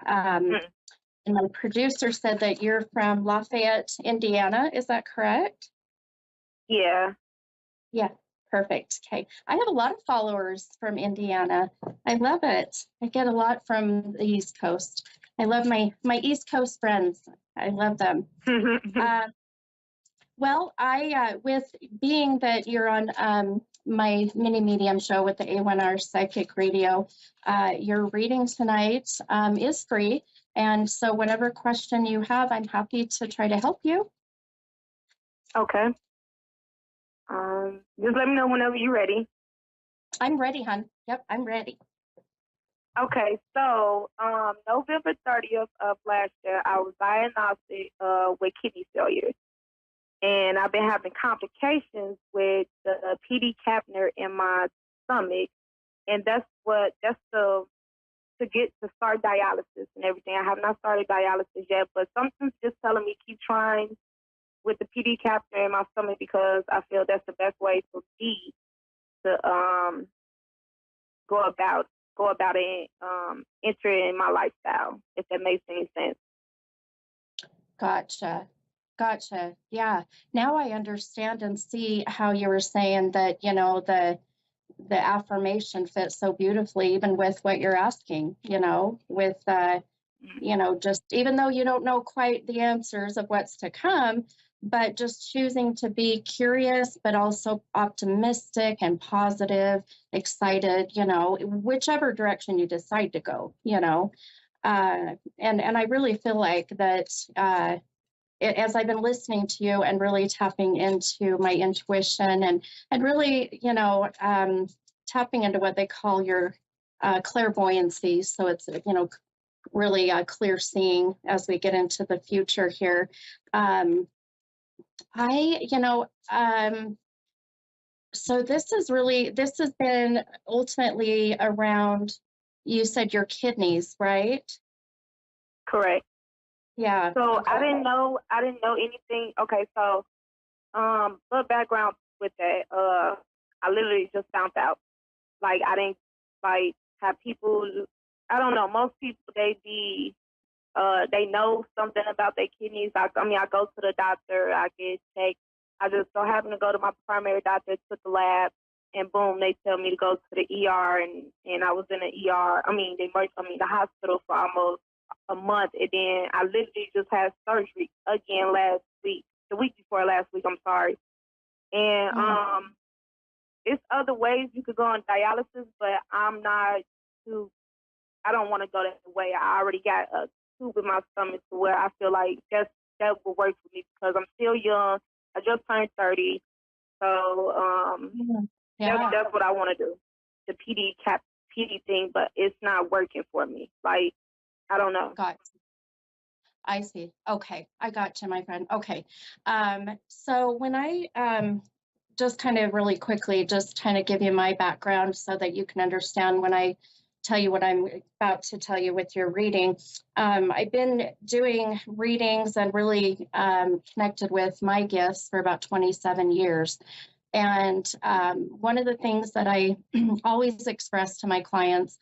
and my producer said that you're from Lafayette, Indiana. Is that correct? Yeah. Yeah, Perfect. Okay. I have a lot of followers from Indiana. I love it. I get a lot from the East Coast. I love my East Coast friends. I love them. Well, I with being that you're on my mini medium show with the A1R Psychic Radio, your reading tonight is free. And so whatever question you have, I'm happy to try to help you. Okay. Just let me know whenever you're ready. I'm ready, hon. Yep, I'm ready. Okay, so November 30th of last year, I was diagnosed with kidney failure. And I've been having complications with the PD capner in my stomach. And that's to start dialysis and everything. I have not started dialysis yet, but something's just telling me keep trying with the PD capner in my stomach because I feel that's the best way for me to go about it, enter it in my lifestyle, if that makes any sense. Gotcha. Yeah. Now I understand and see how you were saying that, you know, the affirmation fits so beautifully, even with what you're asking, you know, with, you know, just even though you don't know quite the answers of what's to come, but just choosing to be curious, but also optimistic and positive, excited, you know, whichever direction you decide to go, you know. And I really feel like that, as I've been listening to you and really tapping into my intuition and really, you know, tapping into what they call your clairvoyancy. So it's, you know, really clear seeing as we get into the future here. So this has been ultimately around, you said your kidneys, right? Correct. Yeah. So okay. I didn't know anything. Okay, so little background with that. I literally just found out. Like I didn't have people. I don't know. Most people they know something about their kidneys. I go to the doctor. I get checked. I just so happen to go to my primary doctor, took the lab, and boom, they tell me to go to the ER, and I was in the ER. The hospital for almost a month, and then I literally just had surgery again last week, the week before last week. I'm sorry, and it's other ways you could go on dialysis, but I don't want to go that way. I already got a tube in my stomach to where I feel like that will work for me because I'm still young. I just turned 30, so that's what I want to do, the PD thing, but it's not working for me. Like I don't know. Got you. I see. Okay, I got you, my friend. Okay, so when I just kind of really quickly, just kind of give you my background so that you can understand when I tell you what I'm about to tell you with your reading. I've been doing readings and really connected with my gifts for about 27 years. And one of the things that I always express to my clients,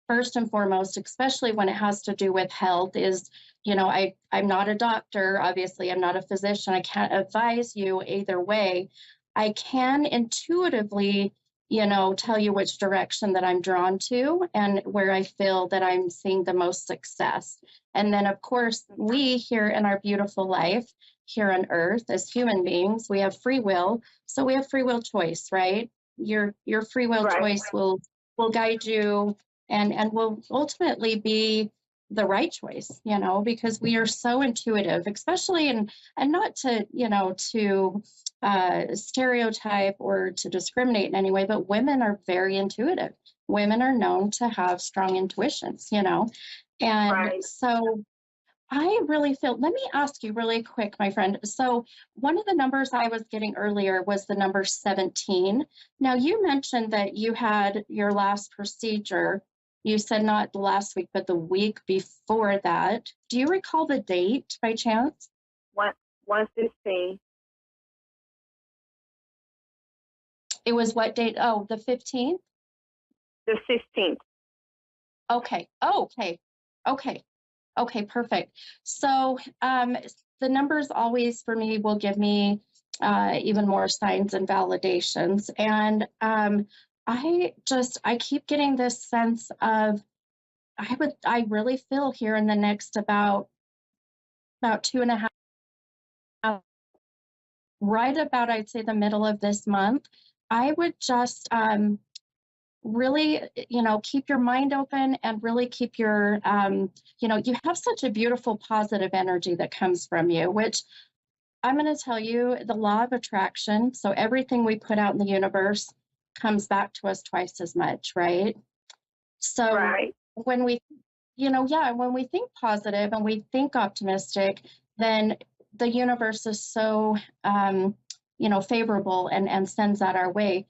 first and foremost, especially when it has to do with health, is, you know, I'm not a doctor, obviously, I'm not a physician. I can't advise you either way. I can intuitively, you know, tell you which direction that I'm drawn to and where I feel that I'm seeing the most success. And then, of course, we here in our beautiful life here on Earth as human beings, we have free will. So we have free will choice, right? Your free will choice will guide you and will ultimately be the right choice, you know, because we are so intuitive, especially and not to, you know, to stereotype or to discriminate in any way, but women are very intuitive. Women are known to have strong intuitions, you know, and so I really feel, let me ask you really quick, my friend. So one of the numbers I was getting earlier was the number 17. Now you mentioned that you had your last procedure. You said not the last week, but the week before that. Do you recall the date by chance? 1/16. It was what date? Oh, the 15th? The 16th. Okay. Oh, okay, perfect. So the numbers always for me will give me even more signs and validations. And I keep getting this sense of, I really feel here in the next about 2.5, right about, I'd say, the middle of this month, I would just really, keep your mind open and really keep your, you have such a beautiful positive energy that comes from you, which I'm going to tell you, the law of attraction. So everything we put out in the universe comes back to us twice as much, right? So Right. when we, when we think positive and we think optimistic, then the universe is so, favorable and sends that our way.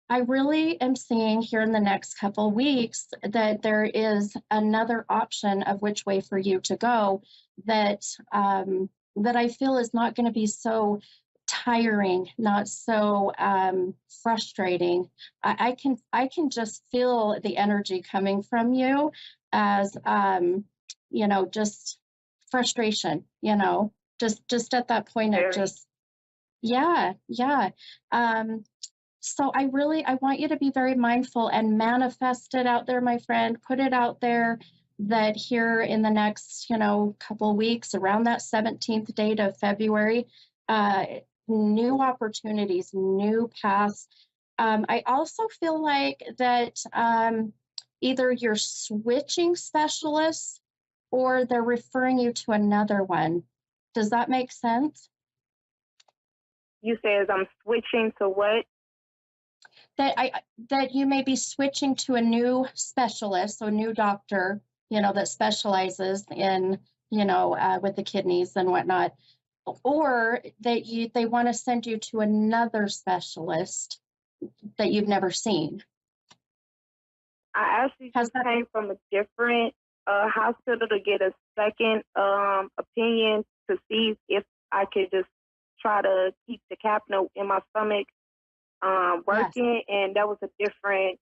I really am seeing here in the next couple weeks that there is another option of which way for you to go that that I feel is not going to be so tiring, not so frustrating. I can just feel the energy coming from you as just frustration, just at that point of just yeah. So I want you to be very mindful and manifest it out there, my friend. Put it out there that here in the next, couple of weeks, around that 17th date of February, new opportunities, new paths. I also feel like that either you're switching specialists or they're referring you to another one. Does that make sense? You says I'm switching to what? That you may be switching to a new specialist, so a new doctor, that specializes in, with the kidneys and whatnot, or that they want to send you to another specialist that you've never seen. I actually just came from a different hospital to get a second opinion to see if I could just try to keep the cap note in my stomach working, and that was a different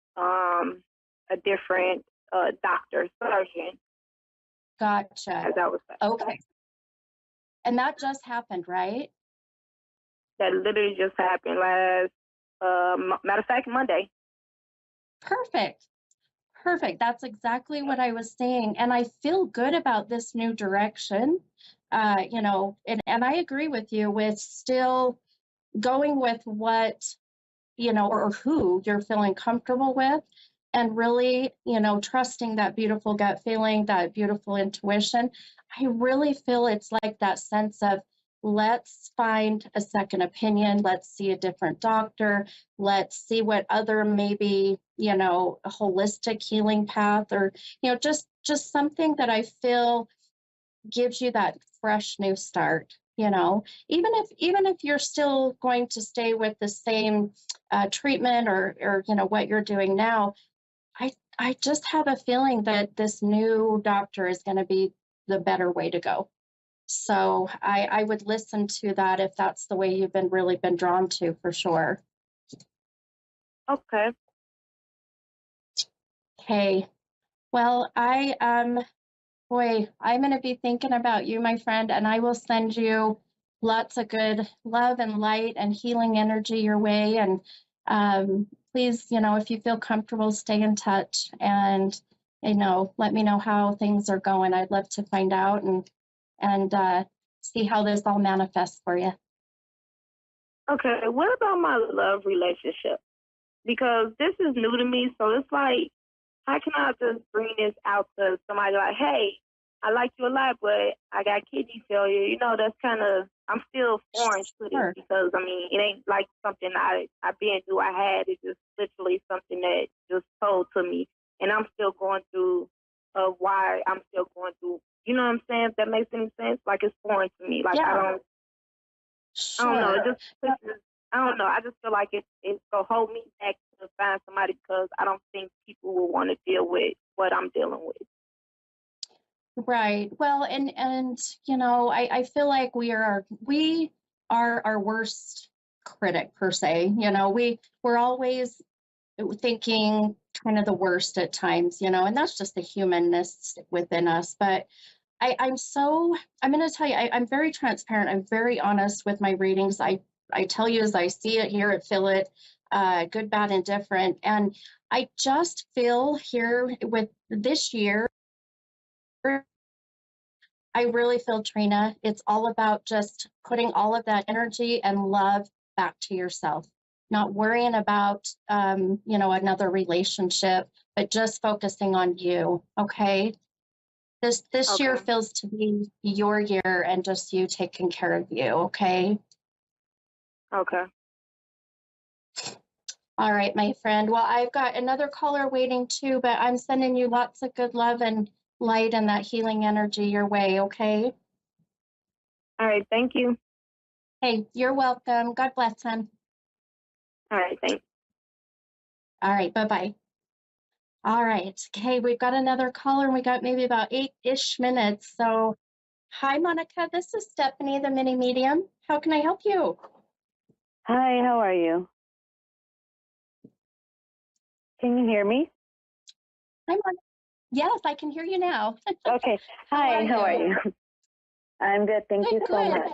doctor, surgeon. Gotcha. As I was saying. Okay. And that just happened, right? That literally just happened last, matter of fact, Monday. Perfect. That's exactly what I was saying. And I feel good about this new direction. And I agree with you with still going with what, or who you're feeling comfortable with, and really, trusting that beautiful gut feeling, that beautiful intuition. I really feel it's like that sense of, let's find a second opinion. Let's see a different doctor. Let's see what other maybe, a holistic healing path, or, just something that I feel gives you that fresh new start. Even if you're still going to stay with the same treatment or what you're doing now, I just have a feeling that this new doctor is going to be the better way to go. So I would listen to that if that's the way you've really been drawn to, for sure. Okay. Okay. Well, I'm going to be thinking about you, my friend, and I will send you lots of good love and light and healing energy your way. And please, if you feel comfortable, stay in touch and, let me know how things are going. I'd love to find out and see how this all manifests for you. Okay, what about my love relationship? Because this is new to me, so it's like, how can I just bring this out to somebody like, hey, I like you a lot, but I got kidney failure. That's kind of, I'm still foreign to this because, it ain't like something I've been through. I had, it's just literally something that just told to me. And I'm still going through why I'm still going through, you know what I'm saying? If that makes any sense? Like, it's foreign to me. Like, I don't know. It just, I don't know. I just feel like it's going to hold me back to find somebody because I don't think people will want to deal with what I'm dealing with. Right. Well, and I feel like we are our worst critic, per se. We're always thinking kind of the worst at times, and that's just the humanness within us. But I'm going to tell you, I'm very transparent. I'm very honest with my readings. I I tell you as I see it, hear it, feel it, good, bad, and different. And I just feel here with this year, I really feel, Trina, it's all about just putting all of that energy and love back to yourself, not worrying about, another relationship, but just focusing on you. Okay. This year feels to be your year and just you taking care of you. Okay. Okay. All right, my friend. Well, I've got another caller waiting too, but I'm sending you lots of good love and light and that healing energy your way. Okay. All right. Thank you. Hey, you're welcome. God bless, hon. All right. Thanks. All right. Bye-bye. All right. Okay. We've got another caller and we got maybe about 8-ish minutes. So hi, Monica. This is Stephanie, the mini medium. How can I help you? Hi, how are you? Can you hear me? Hi, Monica. Yes, I can hear you now. Okay. Hi, how are you? I'm good. Thank you so much.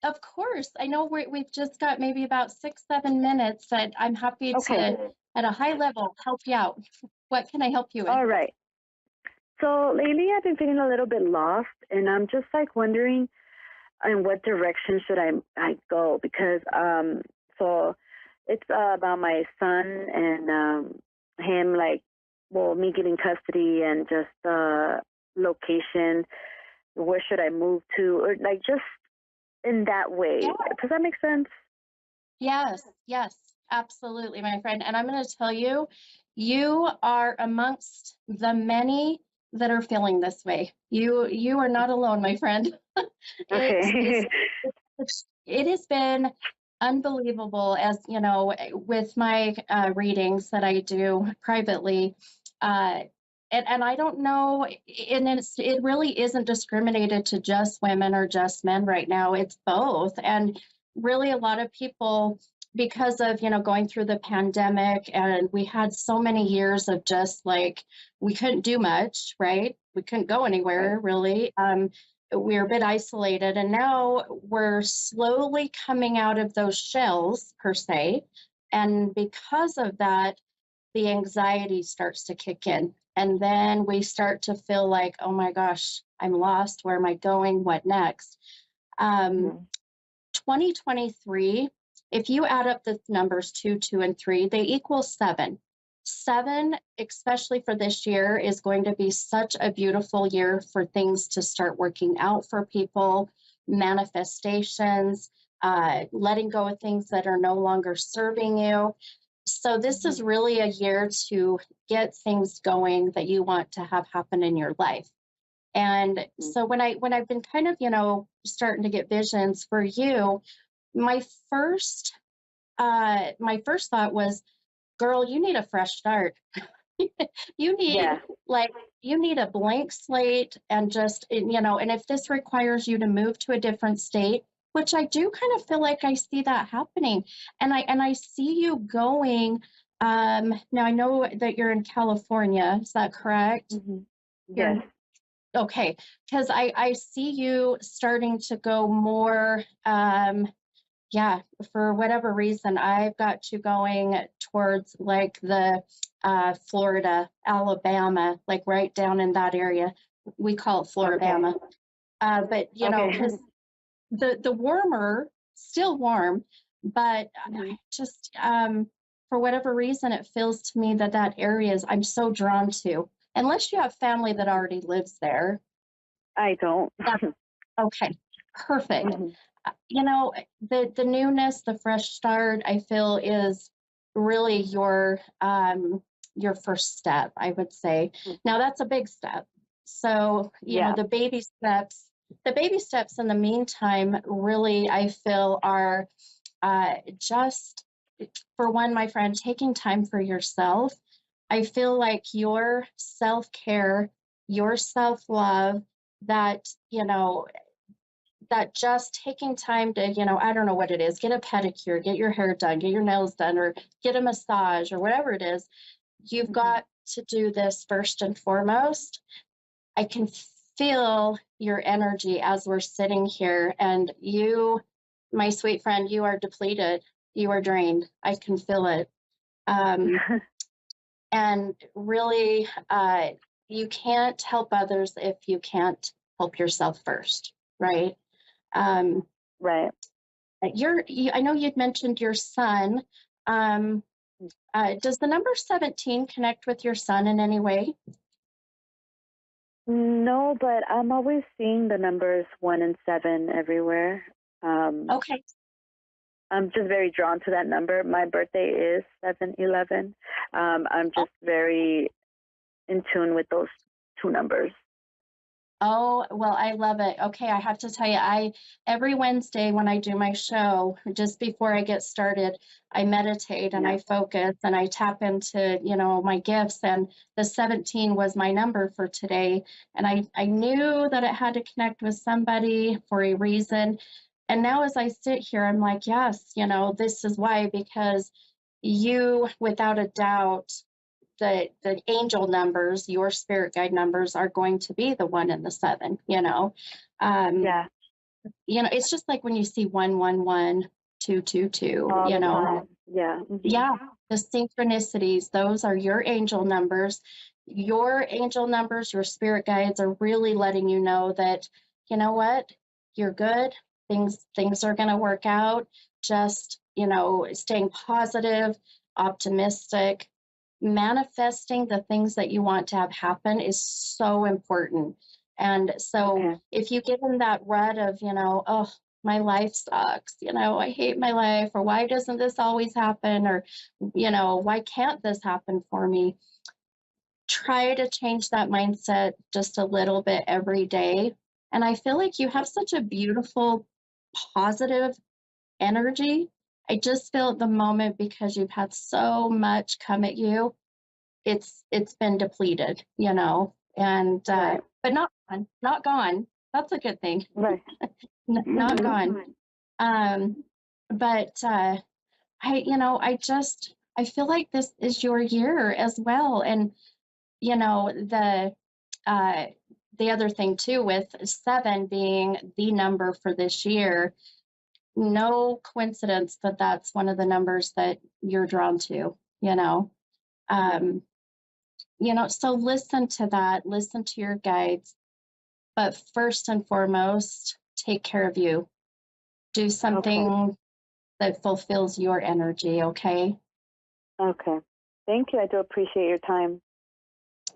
Of course. I know we've just got maybe about 6-7 minutes, but I'm happy to, at a high level, help you out. What can I help you with? All right. So lately I've been feeling a little bit lost, and I'm just like wondering in what direction should I go, because so it's about my son and him, like, well, me getting custody and just location, where should I move to, or like just in that way. Yeah. Does that make sense? Yes, absolutely, my friend. And I'm going to tell you, you are amongst the many that are feeling this way. You are not alone, my friend. Okay. It has been unbelievable, as you know, with my readings that I do privately. And I don't know, and it really isn't discriminated to just women or just men right now. It's both. And really a lot of people, because of, going through the pandemic, and we had so many years of just like, we couldn't do much, right? We couldn't go anywhere, really. We were a bit isolated, and now we're slowly coming out of those shells, per se. And because of that, the anxiety starts to kick in. And then we start to feel like, oh my gosh, I'm lost. Where am I going? What next? 2023, if you add up the numbers 2, 2, and 3, they equal 7. 7, especially for this year, is going to be such a beautiful year for things to start working out for people, manifestations, letting go of things that are no longer serving you. So this is really a year to get things going that you want to have happen in your life. And so when I've been kind of, starting to get visions for you, my first thought was, girl, you need a fresh start. You need you need a blank slate, and just, and if this requires you to move to a different state, which I do kind of feel like I see that happening. And I see you going, now I know that you're in California, is that correct? Yes. Okay, because I see you starting to go more, for whatever reason, I've got you going towards like the Florida, Alabama, like right down in that area. We call it Floribama. But, because the warmer, still warm, but I just, for whatever reason, it feels to me that area is, I'm so drawn to, unless you have family that already lives there. I don't. Okay, perfect. The newness, the fresh start, I feel is really your first step, I would say. Now that's a big step. So, the baby steps in the meantime, really, I feel are just, for one, my friend, taking time for yourself. I feel like your self-care, your self-love, that, that just taking time to, I don't know what it is, get a pedicure, get your hair done, get your nails done, or get a massage, or whatever it is. You've got to do this first and foremost. I can feel your energy as we're sitting here, and you my sweet friend, you are depleted. You are drained. I can feel it. And really, you can't help others if you can't help yourself first, right? Right. I know you'd mentioned your son. Does the number 17 connect with your son in any way? No, but I'm always seeing the numbers 1 and 7 everywhere. Okay. I'm just very drawn to that number. My birthday is 7/11. I'm just very in tune with those two numbers. Oh, well, I love it. Okay, I have to tell you, every Wednesday when I do my show, just before I get started, I meditate and I focus and I tap into, my gifts. And the 17 was my number for today. And I knew that it had to connect with somebody for a reason. And now as I sit here, I'm like, yes, this is why, because you, without a doubt, the angel numbers, your spirit guide numbers, are going to be the 1 and the 7. It's just like when you see 111, 222. All the time. Yeah. Yeah, the synchronicities, those are your angel numbers. Your angel numbers, your spirit guides are really letting you know that, you know what, you're good. Things are going to work out. Just, staying positive, optimistic, manifesting the things that you want to have happen is so important. And so if you get in that rut of, oh, my life sucks, I hate my life, or why doesn't this always happen, or, why can't this happen for me? Try to change that mindset just a little bit every day. And I feel like you have such a beautiful, positive energy. I just feel at the moment, because you've had so much come at you, it's been depleted, and but not gone. That's a good thing. Right. Not gone. But I feel like this is your year as well. And the other thing too, with 7 being the number for this year, no coincidence that that's one of the numbers that you're drawn to, so listen to that, listen to your guides, but first and foremost, take care of you. Do something that fulfills your energy, okay? Okay. Thank you. I do appreciate your time.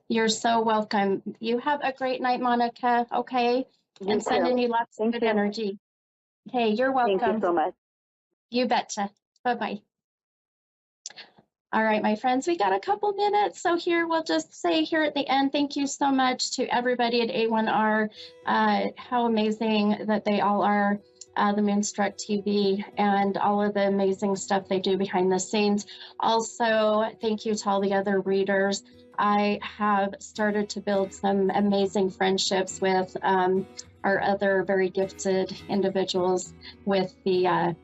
You're so welcome. You have a great night, Monica, okay? And sending you lots of good energy. Okay, you're welcome. Thank you so much. You betcha. Bye-bye. All right, my friends, we got a couple minutes. So here, we'll just say here at the end, thank you so much to everybody at A1R. How amazing that they all are, the Moonstruck TV, and all of the amazing stuff they do behind the scenes. Also, thank you to all the other readers. I have started to build some amazing friendships with our other very gifted individuals with the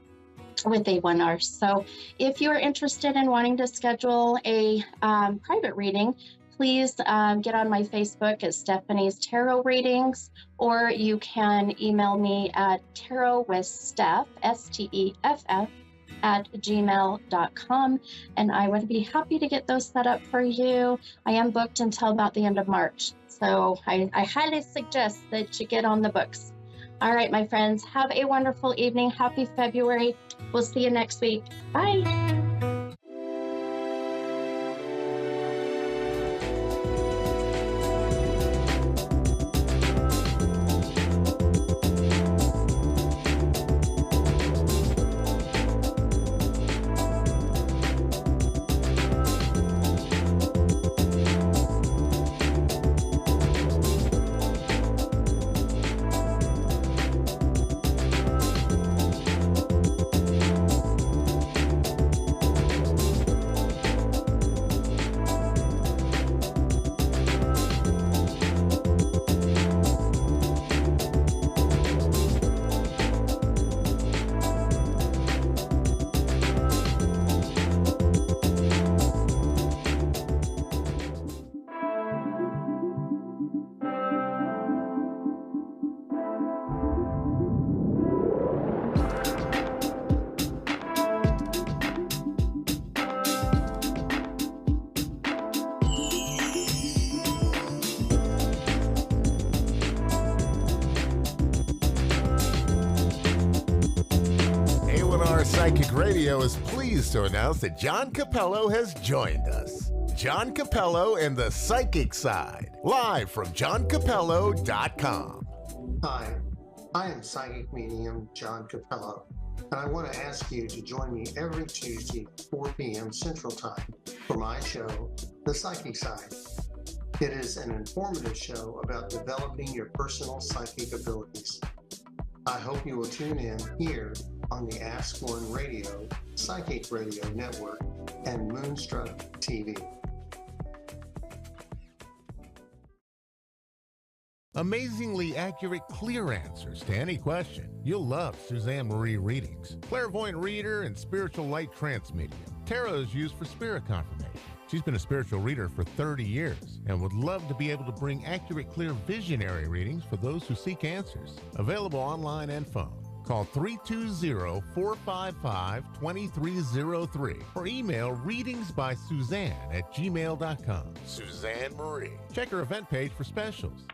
with A1R. So if you're interested in wanting to schedule a private reading, please get on my Facebook at Stephanie's Tarot Readings, or you can email me at tarotwithsteph, STEFF, @gmail.com, and I would be happy to get those set up for you. I am booked until about the end of March, so I highly suggest that you get on the books. All right, my friends, have a wonderful evening. Happy February. We'll see you next week. Bye. Psychic Radio is pleased to announce that John Capello has joined us. John Capello and the Psychic Side, live from johncapello.com. Hi, I am psychic medium John Capello, and I want to ask you to join me every Tuesday, 4 p.m. Central Time, for my show, The Psychic Side. It is an informative show about developing your personal psychic abilities. I hope you will tune in here on the Ask One Radio, Psychic Radio Network, and Moonstruck TV. Amazingly accurate, clear answers to any question. You'll love Suzanne Marie readings. Clairvoyant reader and spiritual light trance medium. Tarot is used for spirit confirmation. She's been a spiritual reader for 30 years and would love to be able to bring accurate, clear, visionary readings for those who seek answers. Available online and phone. Call 320-455-2303 or email readingsbysuzanne@gmail.com. Suzanne Marie. Check her event page for specials.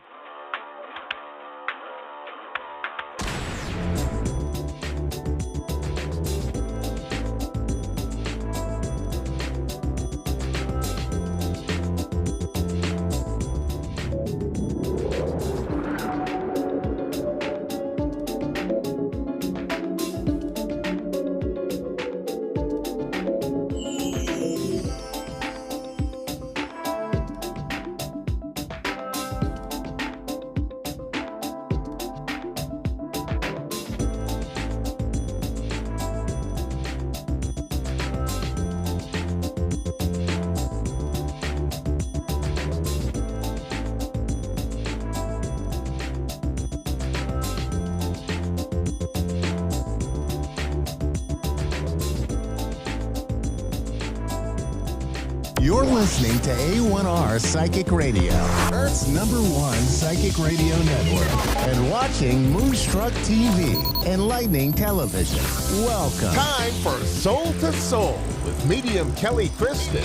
You're listening to A1R Psychic Radio, Earth's #1 psychic radio network, and watching Moonstruck TV, Enlightening Television. Welcome. Time for Soul to Soul with Medium Kelly Kristen.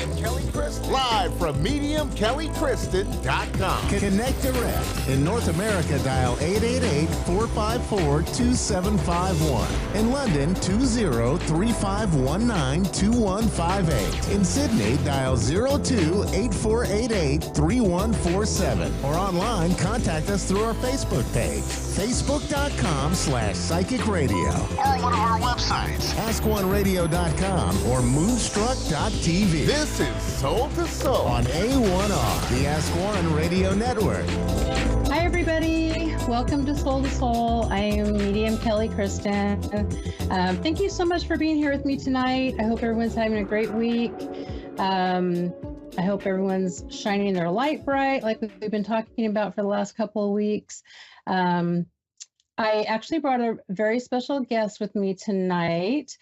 Live from MediumKellyKristen.com. Connect direct. In North America, dial 888-454-2751. In London, 20-3519-2158. In Sydney, dial 02-8488-3147. Or online, contact us through our Facebook page, facebook.com/psychic radio. Or one of our websites, askoneradio.com or moonstruck.tv. This is Soul to Soul on A1R, the Ask One Radio Network. Hi, everybody. Welcome to Soul. I am Medium Kelly Kristen. Thank you so much for being here with me tonight. I hope everyone's having a great week. I hope everyone's shining their light bright, like we've been talking about for the last couple of weeks. I actually brought a very special guest with me tonight,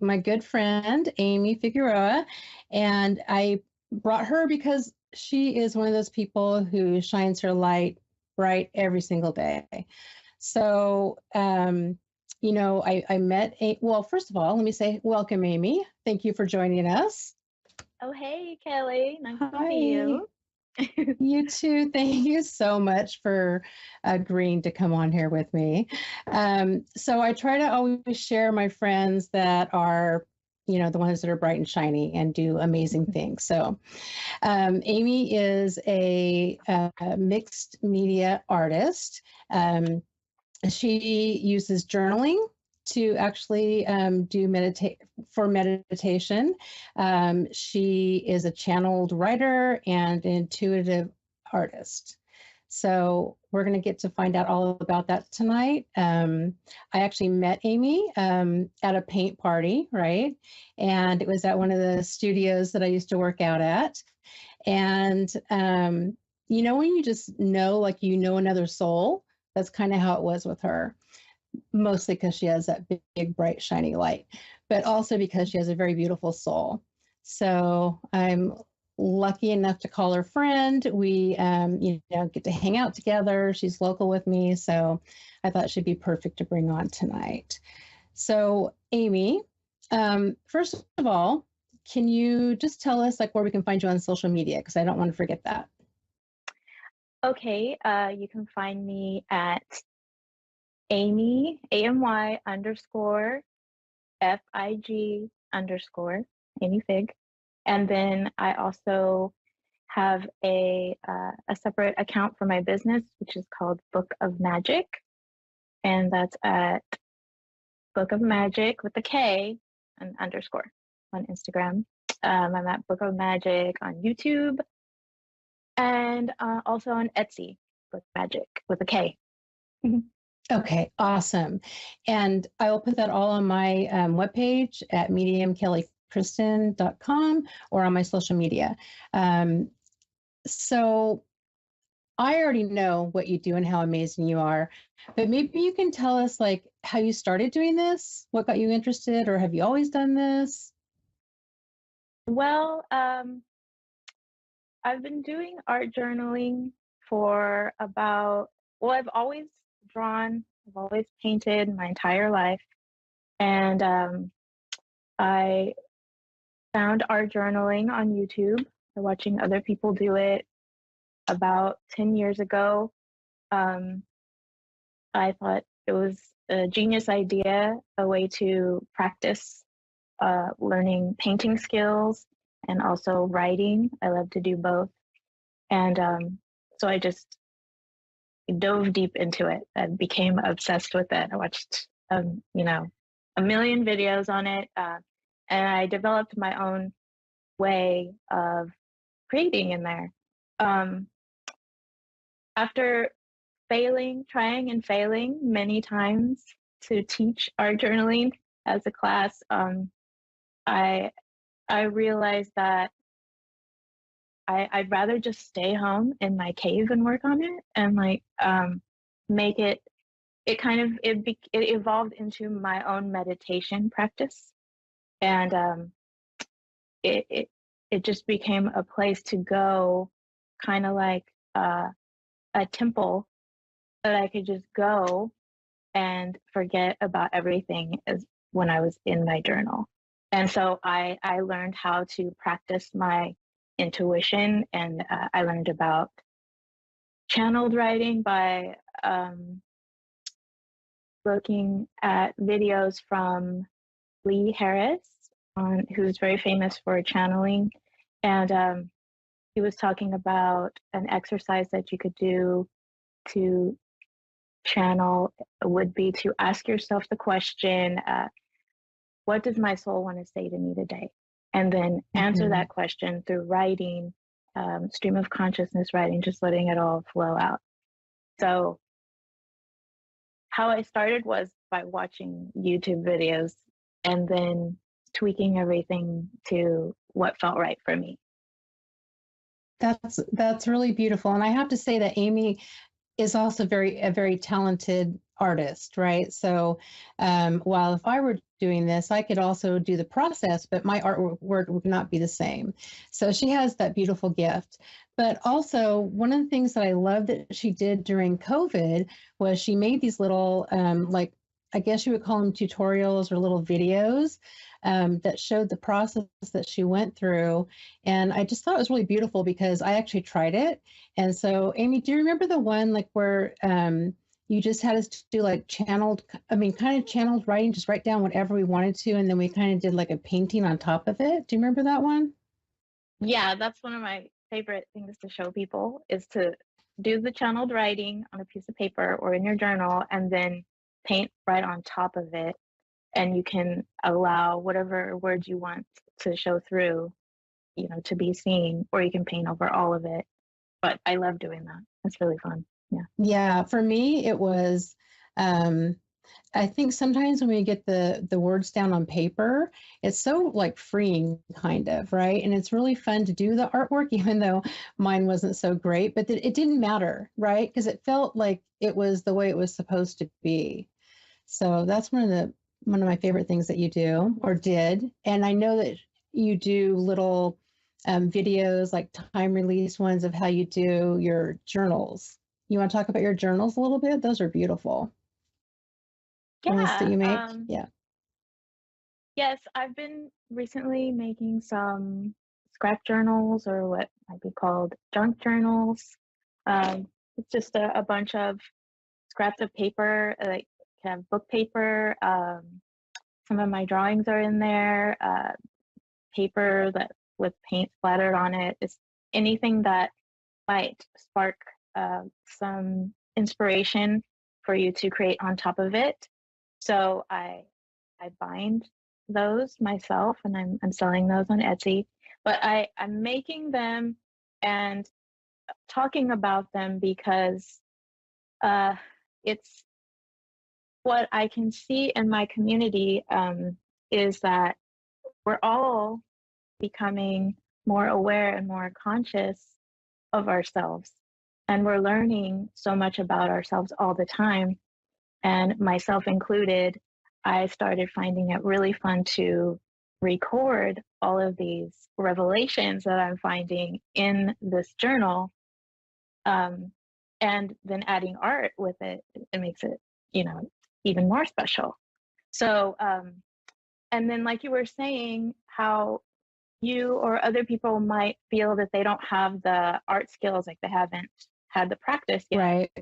my good friend, Amy Figueroa. And I brought her because she is one of those people who shines her light bright every single day. So, I met, well, first of all, let me say, welcome, Amy. Thank you for joining us. Oh, hey, Kelly. Nice to Hi. meet you. You too. Thank you so much for agreeing to come on here with me. So I try to always share my friends that are, the ones that are bright and shiny and do amazing things. So Amy is a mixed media artist. She uses journaling to actually do meditation. She is a channeled writer and an intuitive artist. So we're going to get to find out all about that tonight. I actually met Amy at a paint party, right? And it was at one of the studios that I used to work out at. And, when you just know, like, another soul, that's kind of how it was with her. Mostly because she has that big, bright, shiny light, but also because she has a very beautiful soul. So I'm lucky enough to call her friend. We, get to hang out together. She's local with me, so I thought she'd be perfect to bring on tonight. So, Amy, first of all, can you just tell us where we can find you on social media? Because I don't want to forget that. Okay, you can find me at Amy, AMY FIG Amy Fig. And then I also have a separate account for my business, which is called Book of Magic. And that's at Book of Magic with a K and underscore on Instagram. I'm at Book of Magic on YouTube and also on Etsy, Book Magic with a K. Okay, awesome. And I will put that all on my webpage at mediumkellykristen.com or on my social media. So I already know what you do and how amazing you are, but maybe you can tell us like how you started doing this, what got you interested, or have you always done this? Well, I've been doing art journaling for I've always drawn, I've always painted my entire life. And I found art journaling on YouTube by watching other people do it about 10 years ago. I thought it was a genius idea, a way to practice learning painting skills and also writing. I love to do both. And so I just dove deep into it and became obsessed with it. I watched, a million videos on it. And I developed my own way of creating in there. After trying and failing many times to teach art journaling as a class, I realized that I'd rather just stay home in my cave and work on it and make it. It evolved into my own meditation practice, and it just became a place to go, kind of like a temple that I could just go and forget about everything as when I was in my journal. And so I learned how to practice my intuition, and I learned about channeled writing by looking at videos from Lee Harris, who's very famous for channeling. And he was talking about an exercise that you could do to channel would be to ask yourself the question, what does my soul want to say to me today? And then answer that question through writing, stream of consciousness writing, just letting it all flow out. So how I started was by watching YouTube videos and then tweaking everything to what felt right for me. That's really beautiful. And I have to say that Amy is also a very talented artist, right? So while if I were doing this, I could also do the process, but my artwork would not be the same. So she has that beautiful gift. But also one of the things that I love that she did during COVID was she made these little, I guess you would call them tutorials or little videos that showed the process that she went through. And I just thought it was really beautiful because I actually tried it. And so, Amy, do you remember the one like where you just had us do like channeled writing, just write down whatever we wanted to. And then we kind of did like a painting on top of it. Do you remember that one? Yeah, that's one of my favorite things to show people is to do the channeled writing on a piece of paper or in your journal and then paint right on top of it. And you can allow whatever words you want to show through, to be seen, or you can paint over all of it. But I love doing that. It's really fun. Yeah. Yeah. For me, it was, I think sometimes when we get the words down on paper, it's so like freeing kind of, right? And it's really fun to do the artwork, even though mine wasn't so great, but it didn't matter, right? Because it felt like it was the way it was supposed to be. So that's one of my favorite things that you do or did. And I know that you do little videos, like time release ones of how you do your journals. You want to talk about your journals a little bit? Those are beautiful. Yeah. Ones that you make? Yeah. Yes, I've been recently making some scrap journals or what might be called junk journals. It's just a bunch of scraps of paper, like can have book paper, some of my drawings are in there, paper that with paint splattered on it. It's anything that might spark some inspiration for you to create on top of it. So I bind those myself, and I'm selling those on Etsy. But I'm making them and talking about them because it's what I can see in my community is that we're all becoming more aware and more conscious of ourselves. And we're learning so much about ourselves all the time. And myself included, I started finding it really fun to record all of these revelations that I'm finding in this journal. And then adding art with it, it makes it, even more special. So, and then like you were saying, how you or other people might feel that they don't have the art skills, like they haven't had the practice yet. Right.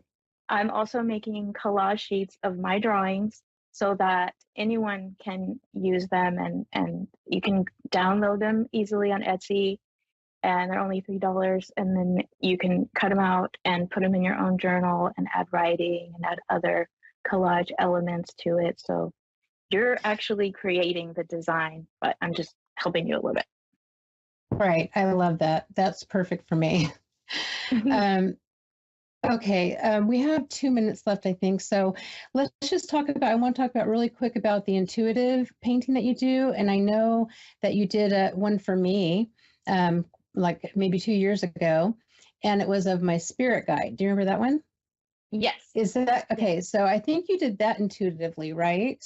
I'm also making collage sheets of my drawings so that anyone can use them, and you can download them easily on Etsy, and they're only $3, and then you can cut them out and put them in your own journal and add writing and add other collage elements to it. So you're actually creating the design, but I'm just helping you a little bit. Right. I love that. That's perfect for me. Okay. We have 2 minutes left, I think. So let's just I want to talk about really quick about the intuitive painting that you do. And I know that you did one for me, like maybe 2 years ago, and it was of my spirit guide. Do you remember that one? Yes. Is that okay? Yes. So I think you did that intuitively, right?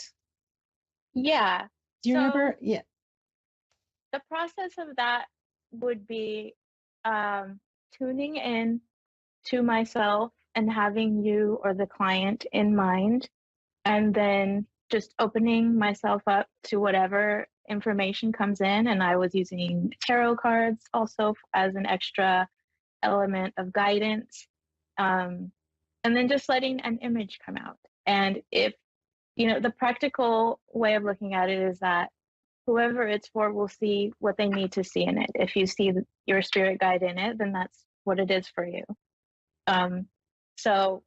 Yeah. Do you remember? Yeah. The process of that would be tuning in to myself and having you or the client in mind, and then just opening myself up to whatever information comes in. And I was using tarot cards also as an extra element of guidance, and then just letting an image come out. And if the practical way of looking at it is that whoever it's for will see what they need to see in it. If you see your spirit guide in it, then that's what it is for you. So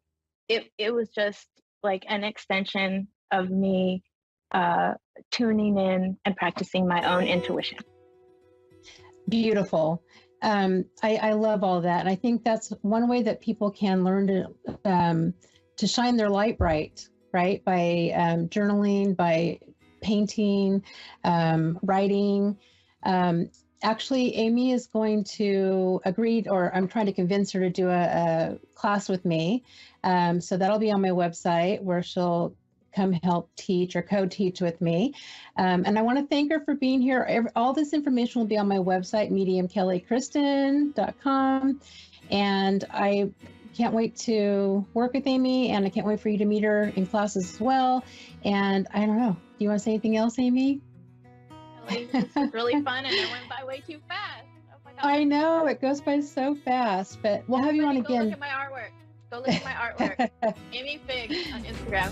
it was just like an extension of me tuning in and practicing my own intuition. Beautiful. I love all that. And I think that's one way that people can learn to shine their light bright, right? By journaling, by painting, writing. Actually, Amy is going to agree, or I'm trying to convince her to do a class with me. So that'll be on my website where she'll come help teach or co-teach with me. And I want to thank her for being here. All this information will be on my website, mediumkellykristen.com. And I can't wait to work with Amy, and I can't wait for you to meet her in classes as well. And I don't know, do you want to say anything else, Amy? This was really fun, and it went by way too fast. Oh my God. I know, it goes by so fast, but we'll have you on again. Look at my artwork. Go look at my artwork. Amy Fig on Instagram.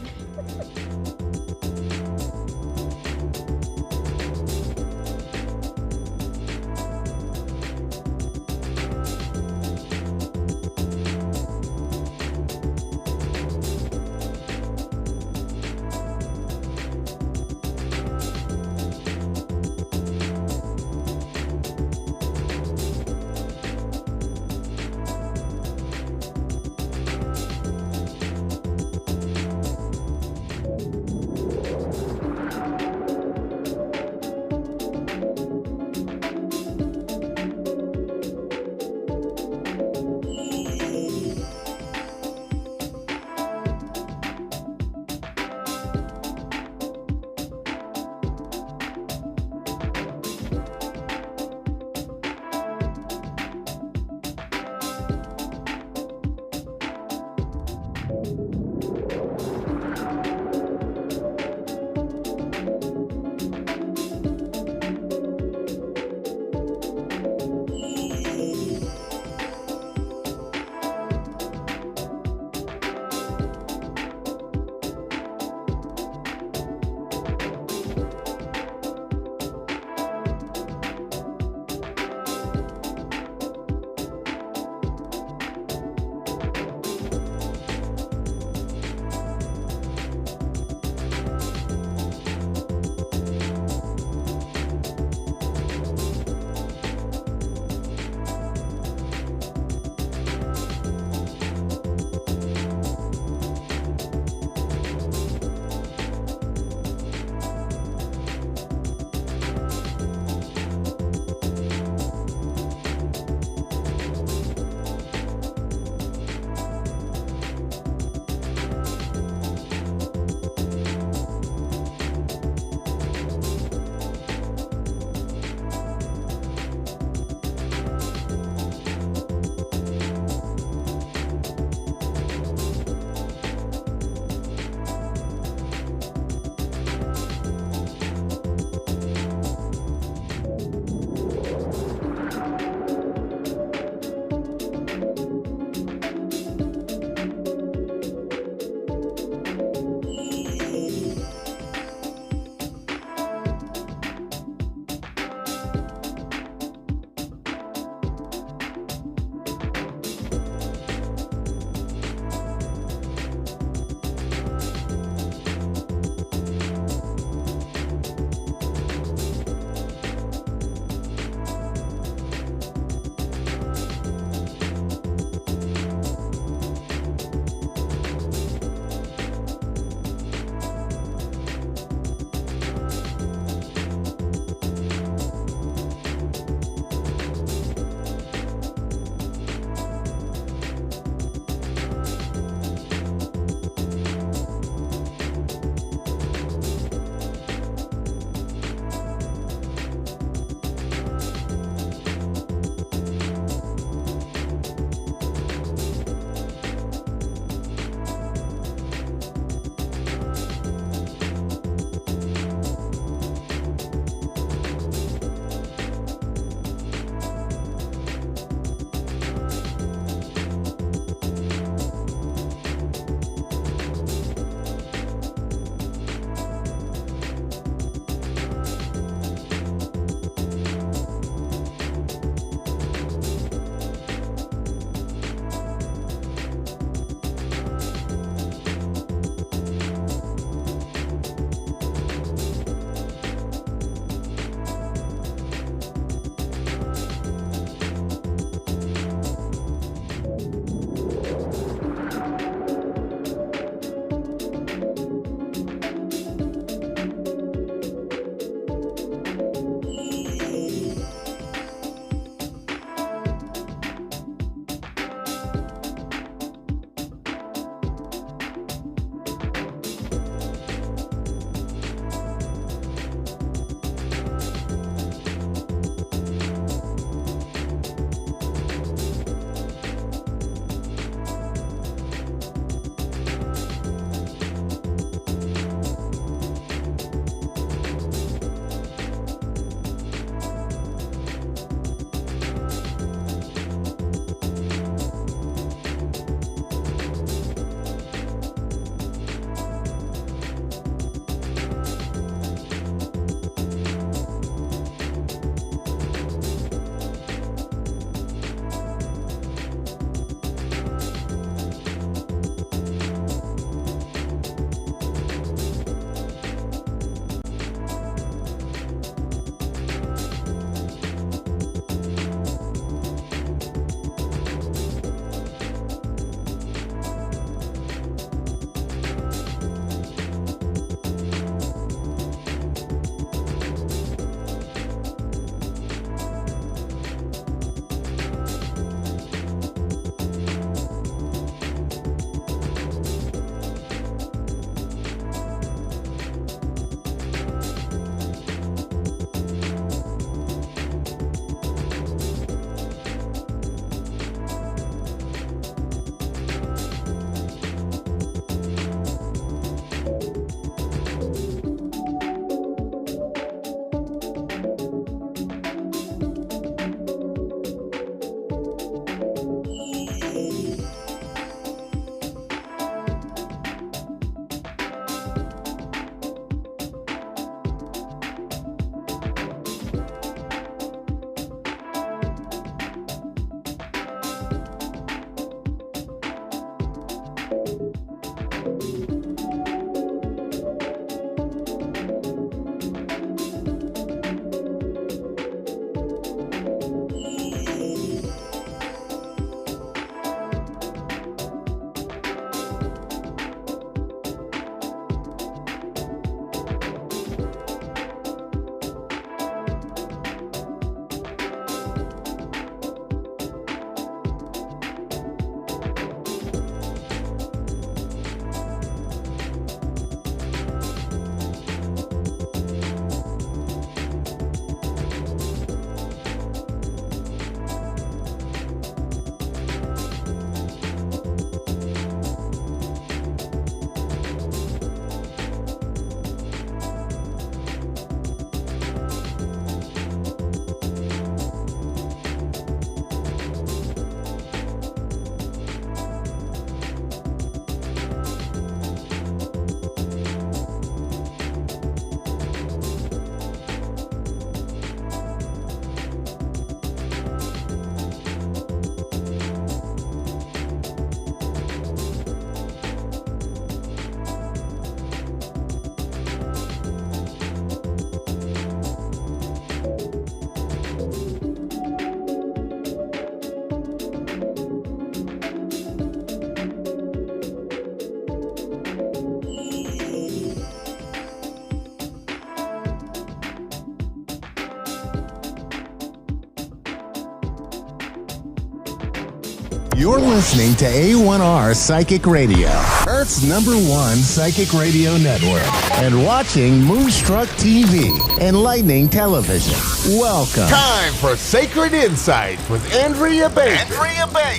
You're listening to A1R Psychic Radio, Earth's #1 psychic radio network, and watching Moonstruck TV, enlightening television. Welcome. Time for Sacred Insights with Andrea Baker.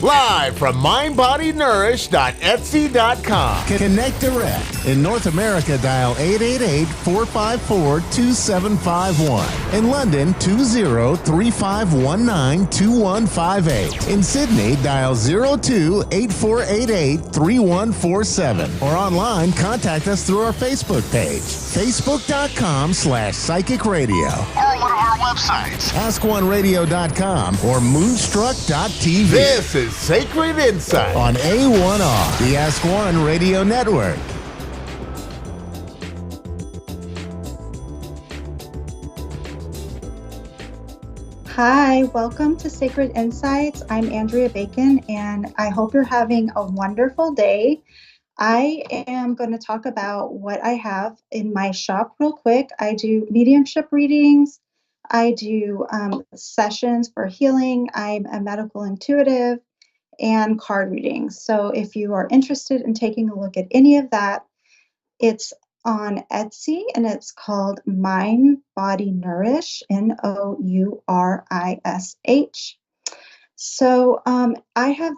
Live from mindbodynourish.etsy.com. Connect direct. In North America, dial 888-454-2751. In London, 20-3519-2158. In Sydney, dial 02-8488-3147. Or online, contact us through our Facebook page, facebook.com/psychic radio. Or one of our websites. AskOneRadio.com or Moonstruck.tv. This is Sacred Insight on A1R, the Ask One Radio Network. Hi, welcome to Sacred Insights. I'm Andrea Bacon, and I hope you're having a wonderful day. I am going to talk about what I have in my shop real quick. I do mediumship readings. I do sessions for healing. I'm a medical intuitive and card readings. So if you are interested in taking a look at any of that, it's on Etsy, and it's called Mind Body Nourish, Nourish. So I have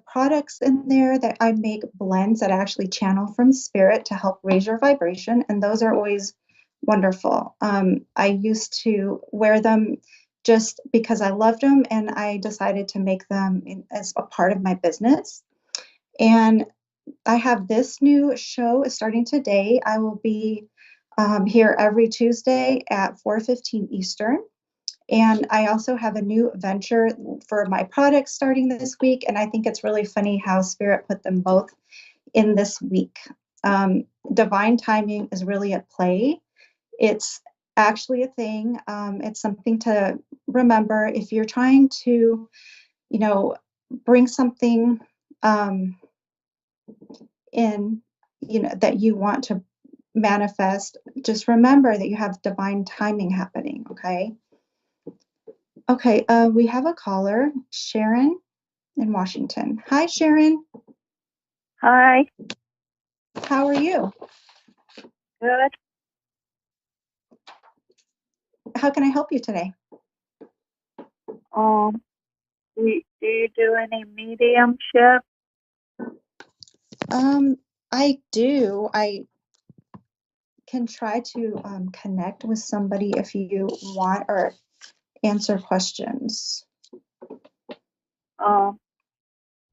products in there that I make blends that actually channel from spirit to help raise your vibration, and those are always wonderful. I used to wear them just because I loved them, and I decided to make them as a part of my business. And I have this new show starting today. I will be here every Tuesday at 4:15 Eastern. And I also have a new venture for my products starting this week. And I think it's really funny how Spirit put them both in this week. Divine timing is really at play. It's actually a thing. It's something to remember if you're trying to, bring something in, that you want to manifest. Just remember that you have divine timing happening. Okay. Okay. We have a caller, Sharon in Washington. Hi, Sharon. Hi. How are you? Good. How can I help you today? Do you do any mediumship? I do. I can try to connect with somebody if you want, or answer questions. Well,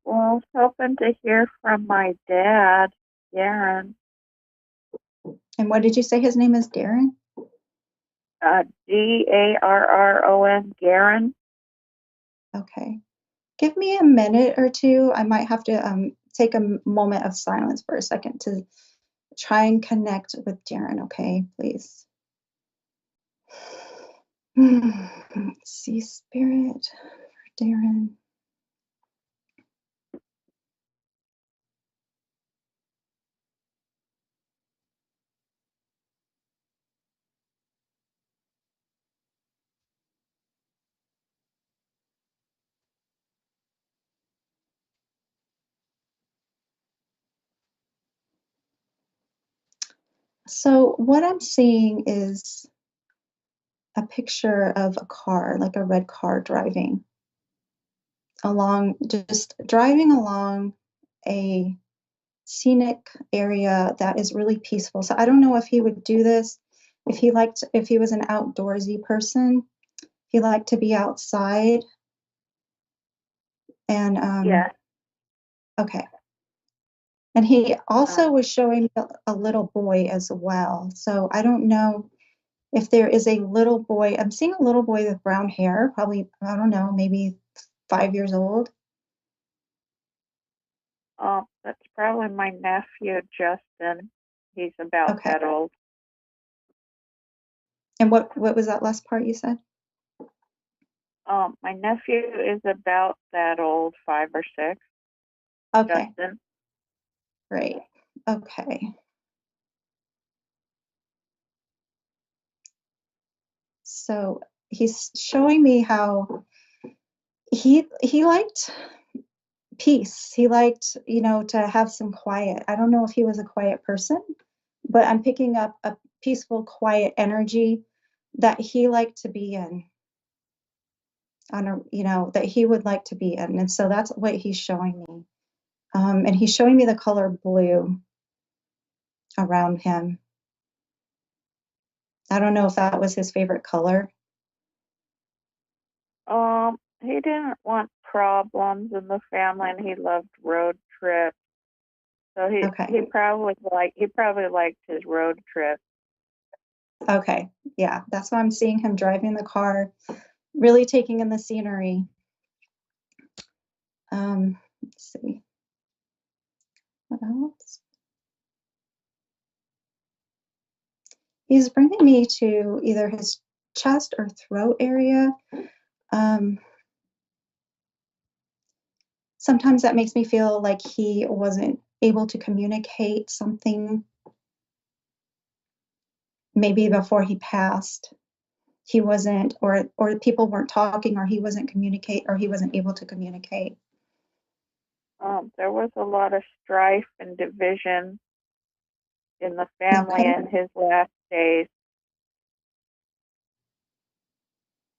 I was hoping to hear from my dad, Darren. And what did you say his name is, Darren? Garron, Garron. Okay. Give me a minute or two. I might have to take a moment of silence for a second to try and connect with Darren, okay, please. Let's see, Spirit for Darren. So what I'm seeing is a picture of a car, like a red car driving along a scenic area that is really peaceful. So I don't know if he would do this if he was an outdoorsy person. He liked to be outside. And yeah. Okay. And he also was showing a little boy as well. So I don't know if there is a little boy. I'm seeing a little boy with brown hair, probably, I don't know, maybe 5 years old. That's probably my nephew, Justin. He's about that old. And what was that last part you said? My nephew is about that old, 5 or 6. Okay. Justin. Great. Okay. So he's showing me how he liked peace. He liked, to have some quiet. I don't know if he was a quiet person, but I'm picking up a peaceful, quiet energy that he liked to be in, that he would like to be in. And so that's what he's showing me. And he's showing me the color blue around him. I don't know if that was his favorite color. He didn't want problems in the family, and he loved road trips. So he probably liked his road trip. Okay, yeah, that's why I'm seeing him driving the car, really taking in the scenery. Let's see. What else? He's bringing me to either his chest or throat area. Sometimes that makes me feel like he wasn't able to communicate something. Maybe before he passed, he wasn't, or people weren't talking, or he wasn't able to communicate. There was a lot of strife and division in the family in his last days.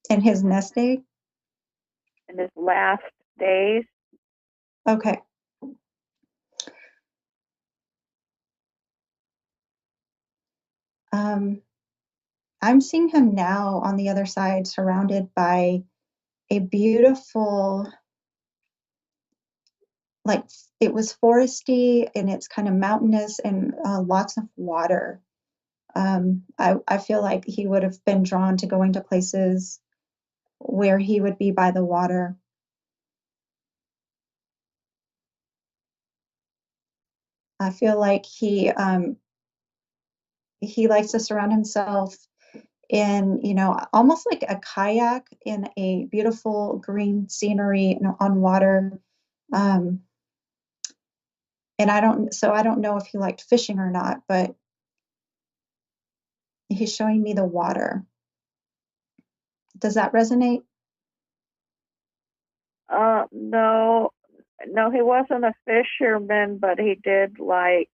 In his nest egg? In his last days. Okay. I'm seeing him now on the other side, surrounded by a beautiful, like it was foresty and it's kind of mountainous and lots of water. I feel like he would have been drawn to going to places where he would be by the water. I feel like he likes to surround himself in, almost like a kayak in a beautiful green scenery on water. And I don't know if he liked fishing or not, but he's showing me the water. Does that resonate? No, he wasn't a fisherman, but he did like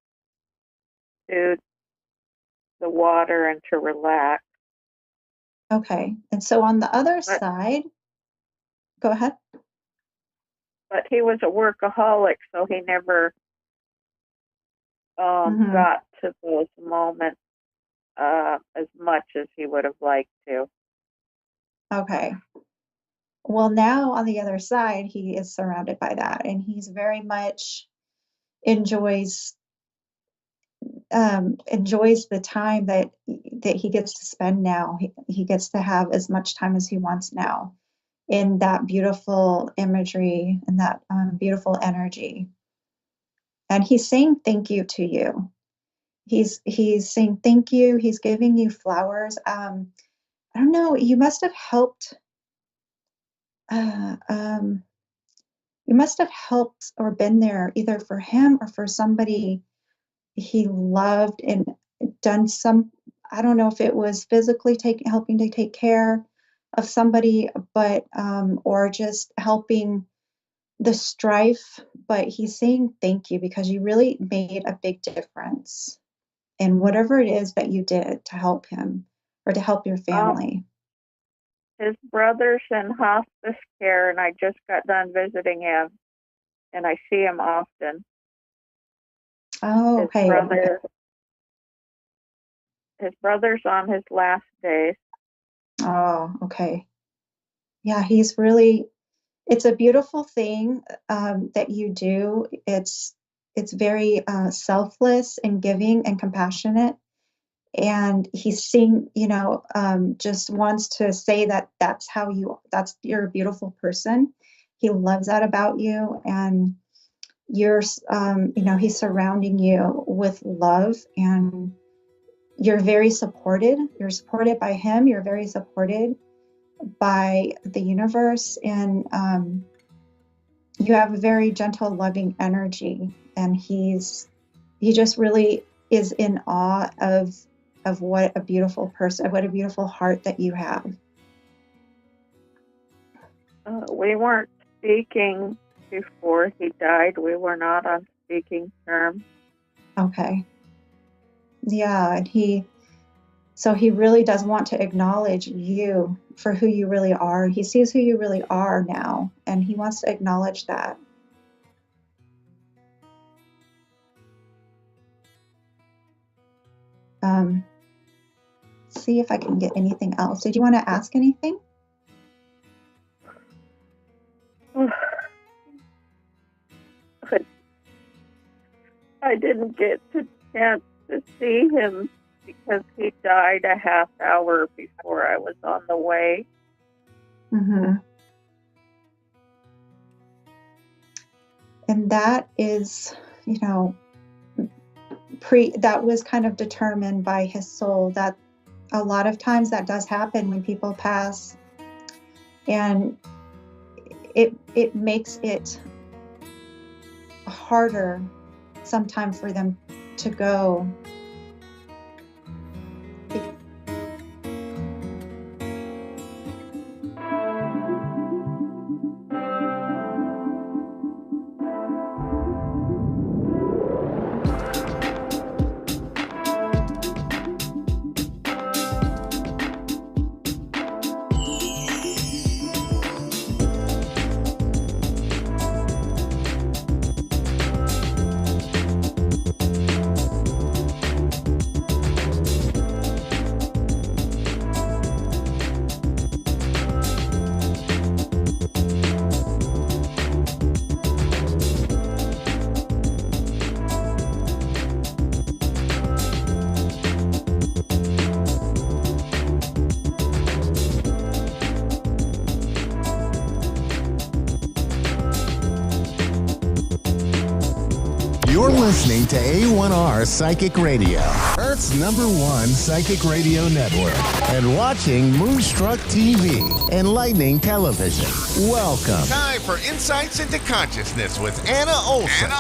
to the water and to relax. Okay. And so on the other side, go ahead. But he was a workaholic, so he never got to those moments as much as he would have liked to. Okay. Well, now on the other side, he is surrounded by that, and he's very much enjoys the time that he gets to spend now. He gets to have as much time as he wants now in that beautiful imagery and that beautiful energy. And he's saying thank you to you. He's saying thank you. He's giving you flowers. I don't know. You must have helped. You must have helped or been there either for him or for somebody he loved and done some. I don't know if it was physically helping to take care of somebody, but or just helping the strife. But he's saying thank you because you really made a big difference in whatever it is that you did to help him or to help your family. His brother's in hospice care, and I just got done visiting him, and I see him often. Oh, okay. His brother's on his last days. Oh, okay. Yeah, he's really. It's a beautiful thing that you do. It's very selfless and giving and compassionate. And he's seeing, just wants to say that you're a beautiful person. He loves that about you. And you're, he's surrounding you with love, and you're very supported. You're supported by him. You're very supported by the universe. And you have a very gentle, loving energy. And he just really is in awe of what a beautiful person, what a beautiful heart that you have. We weren't speaking before he died. We were not on speaking terms. Okay. Yeah, and so he really does want to acknowledge you for who you really are. He sees who you really are now, and he wants to acknowledge that. See if I can get anything else. Did you want to ask anything? I didn't get the chance to see him because he died a half hour before I was on the way. Mm-hmm. And that is, that was kind of determined by his soul. That a lot of times that does happen when people pass, and it makes it harder sometimes for them to go. You're listening to A1R Psychic Radio, Earth's #1 psychic radio network, and watching Moonstruck TV, enlightening television. Welcome. Time for Insights into Consciousness with Anna Olson.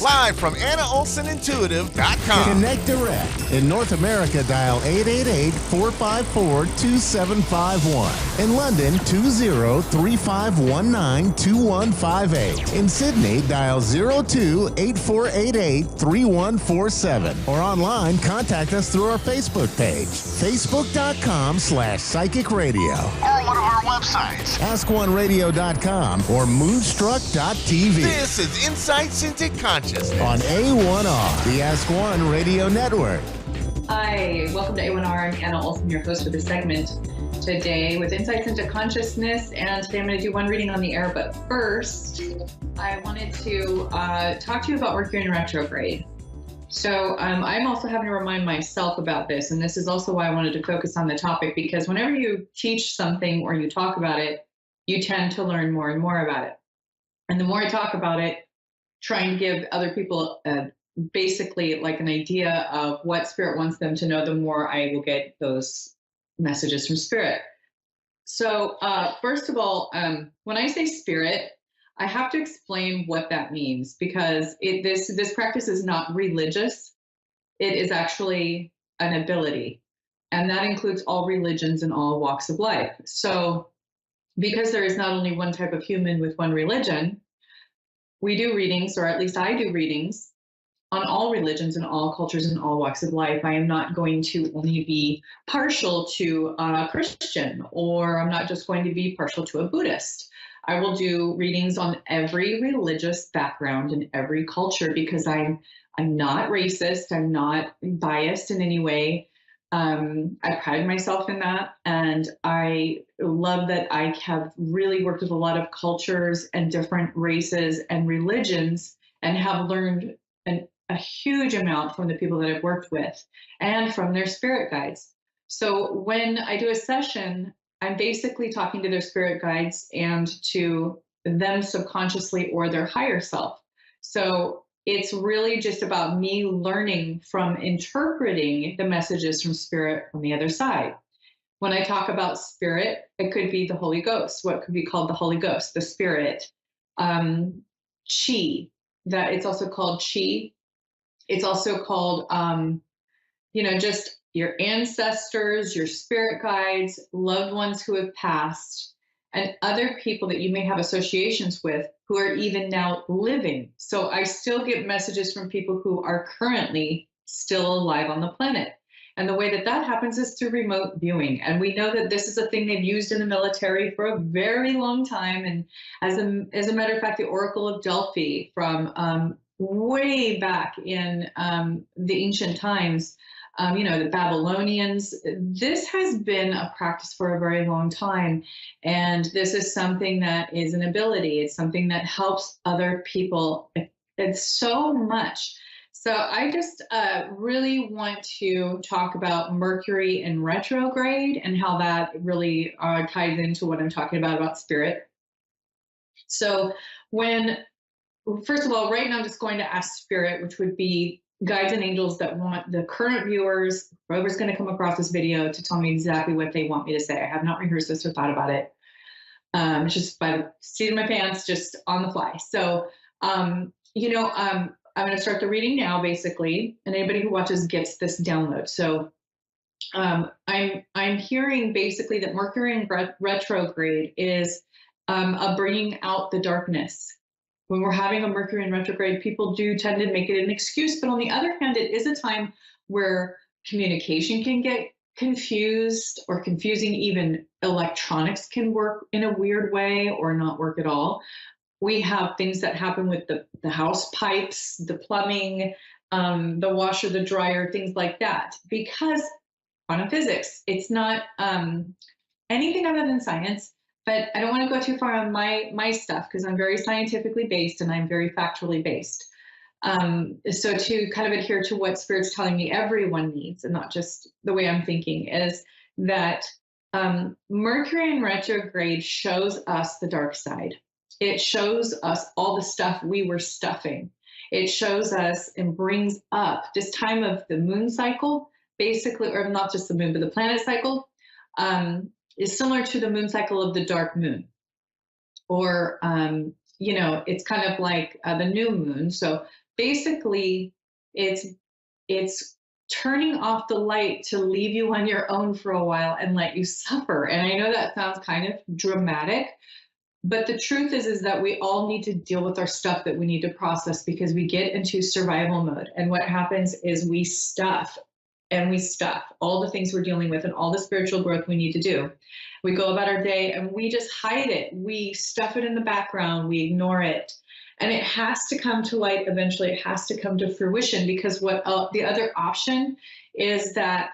Live from AnnaOlsonIntuitive.com. Connect direct. In North America, dial 888-454-2751. In London, 20-3519-2158. In Sydney, dial 02-8488-3147. Or online, contact us through our Facebook page, facebook.com/psychic radio. Or one of our websites, AskOneRadio.com or Moonstruck.tv. This is Insights into Consciousness on A1R, the Ask One Radio Network. Hi, welcome to A1R. I'm Anna Olson, your host for this segment today with Insights into Consciousness. And today I'm going to do one reading on the air. But first, I wanted to talk to you about Mercury in retrograde. So I'm also having to remind myself about this. And this is also why I wanted to focus on the topic, because whenever you teach something or you talk about it, you tend to learn more and more about it. And the more I talk about it, trying to give other people basically like an idea of what Spirit wants them to know, the more I will get those messages from Spirit. So first of all, when I say Spirit, I have to explain what that means, because this practice is not religious. It is actually an ability, and that includes all religions and all walks of life. So because there is not only one type of human with one religion, we do readings, or at least I do readings, on all religions and all cultures and all walks of life. I am not going to only be partial to a Christian, or I'm not just going to be partial to a Buddhist. I will do readings on every religious background and every culture, because I'm not racist. I'm not biased in any way. I pride myself in that, and I love that I have really worked with a lot of cultures and different races and religions, and have learned a huge amount from the people that I've worked with and from their spirit guides. So when I do a session, I'm basically talking to their spirit guides and to them subconsciously or their higher self. So it's really just about me learning from interpreting the messages from Spirit on the other side. When I talk about Spirit, it could be the Holy Ghost, what could be called the Holy Ghost, the Spirit, Chi, that it's also called Chi. It's also called, just your ancestors, your spirit guides, loved ones who have passed. and other people that you may have associations with who are even now living. So I still get messages from people who are currently still alive on the planet. And the way that that happens is through remote viewing. And we know that this is a thing they've used in the military for a very long time. And as a matter of fact, the Oracle of Delphi from way back in the ancient times, the Babylonians, this has been a practice for a very long time. And this is something that is an ability. It's something that helps other people. It's so much. So I just really want to talk about Mercury in retrograde and how that really ties into what I'm talking about spirit. So first of all, right now I'm just going to ask spirit, which would be guides and angels that want the current viewers, whoever's going to come across this video, to tell me exactly what they want me to say. I have not rehearsed this or thought about it. Just by the seat of my pants, just on the fly. So, I'm going to start the reading now, basically, and anybody who watches gets this download. So I'm hearing basically that Mercury in retrograde is bringing out the darkness. When we're having a Mercury in retrograde, people do tend to make it an excuse, but on the other hand, it is a time where communication can get confused or confusing. Even electronics can work in a weird way or not work at all. We have things that happen with the house pipes, the plumbing, the washer, the dryer, things like that. Because quantum physics, it's not anything other than science. But I don't want to go too far on my stuff because I'm very scientifically based and I'm very factually based. So to kind of adhere to what Spirit's telling me everyone needs, and not just the way I'm thinking, is that Mercury in retrograde shows us the dark side. It shows us all the stuff we were stuffing. It shows us and brings up this time of the moon cycle, basically, or not just the moon, but the planet cycle, is similar to the moon cycle of the dark moon. Or, it's kind of like the new moon. So basically, it's turning off the light to leave you on your own for a while and let you suffer. And I know that sounds kind of dramatic, but the truth is that we all need to deal with our stuff that we need to process because we get into survival mode. And what happens is we stuff all the things we're dealing with and all the spiritual growth we need to do. We go about our day and we just hide it. We stuff it in the background. We ignore it. And it has to come to light eventually. It has to come to fruition because what the other option is that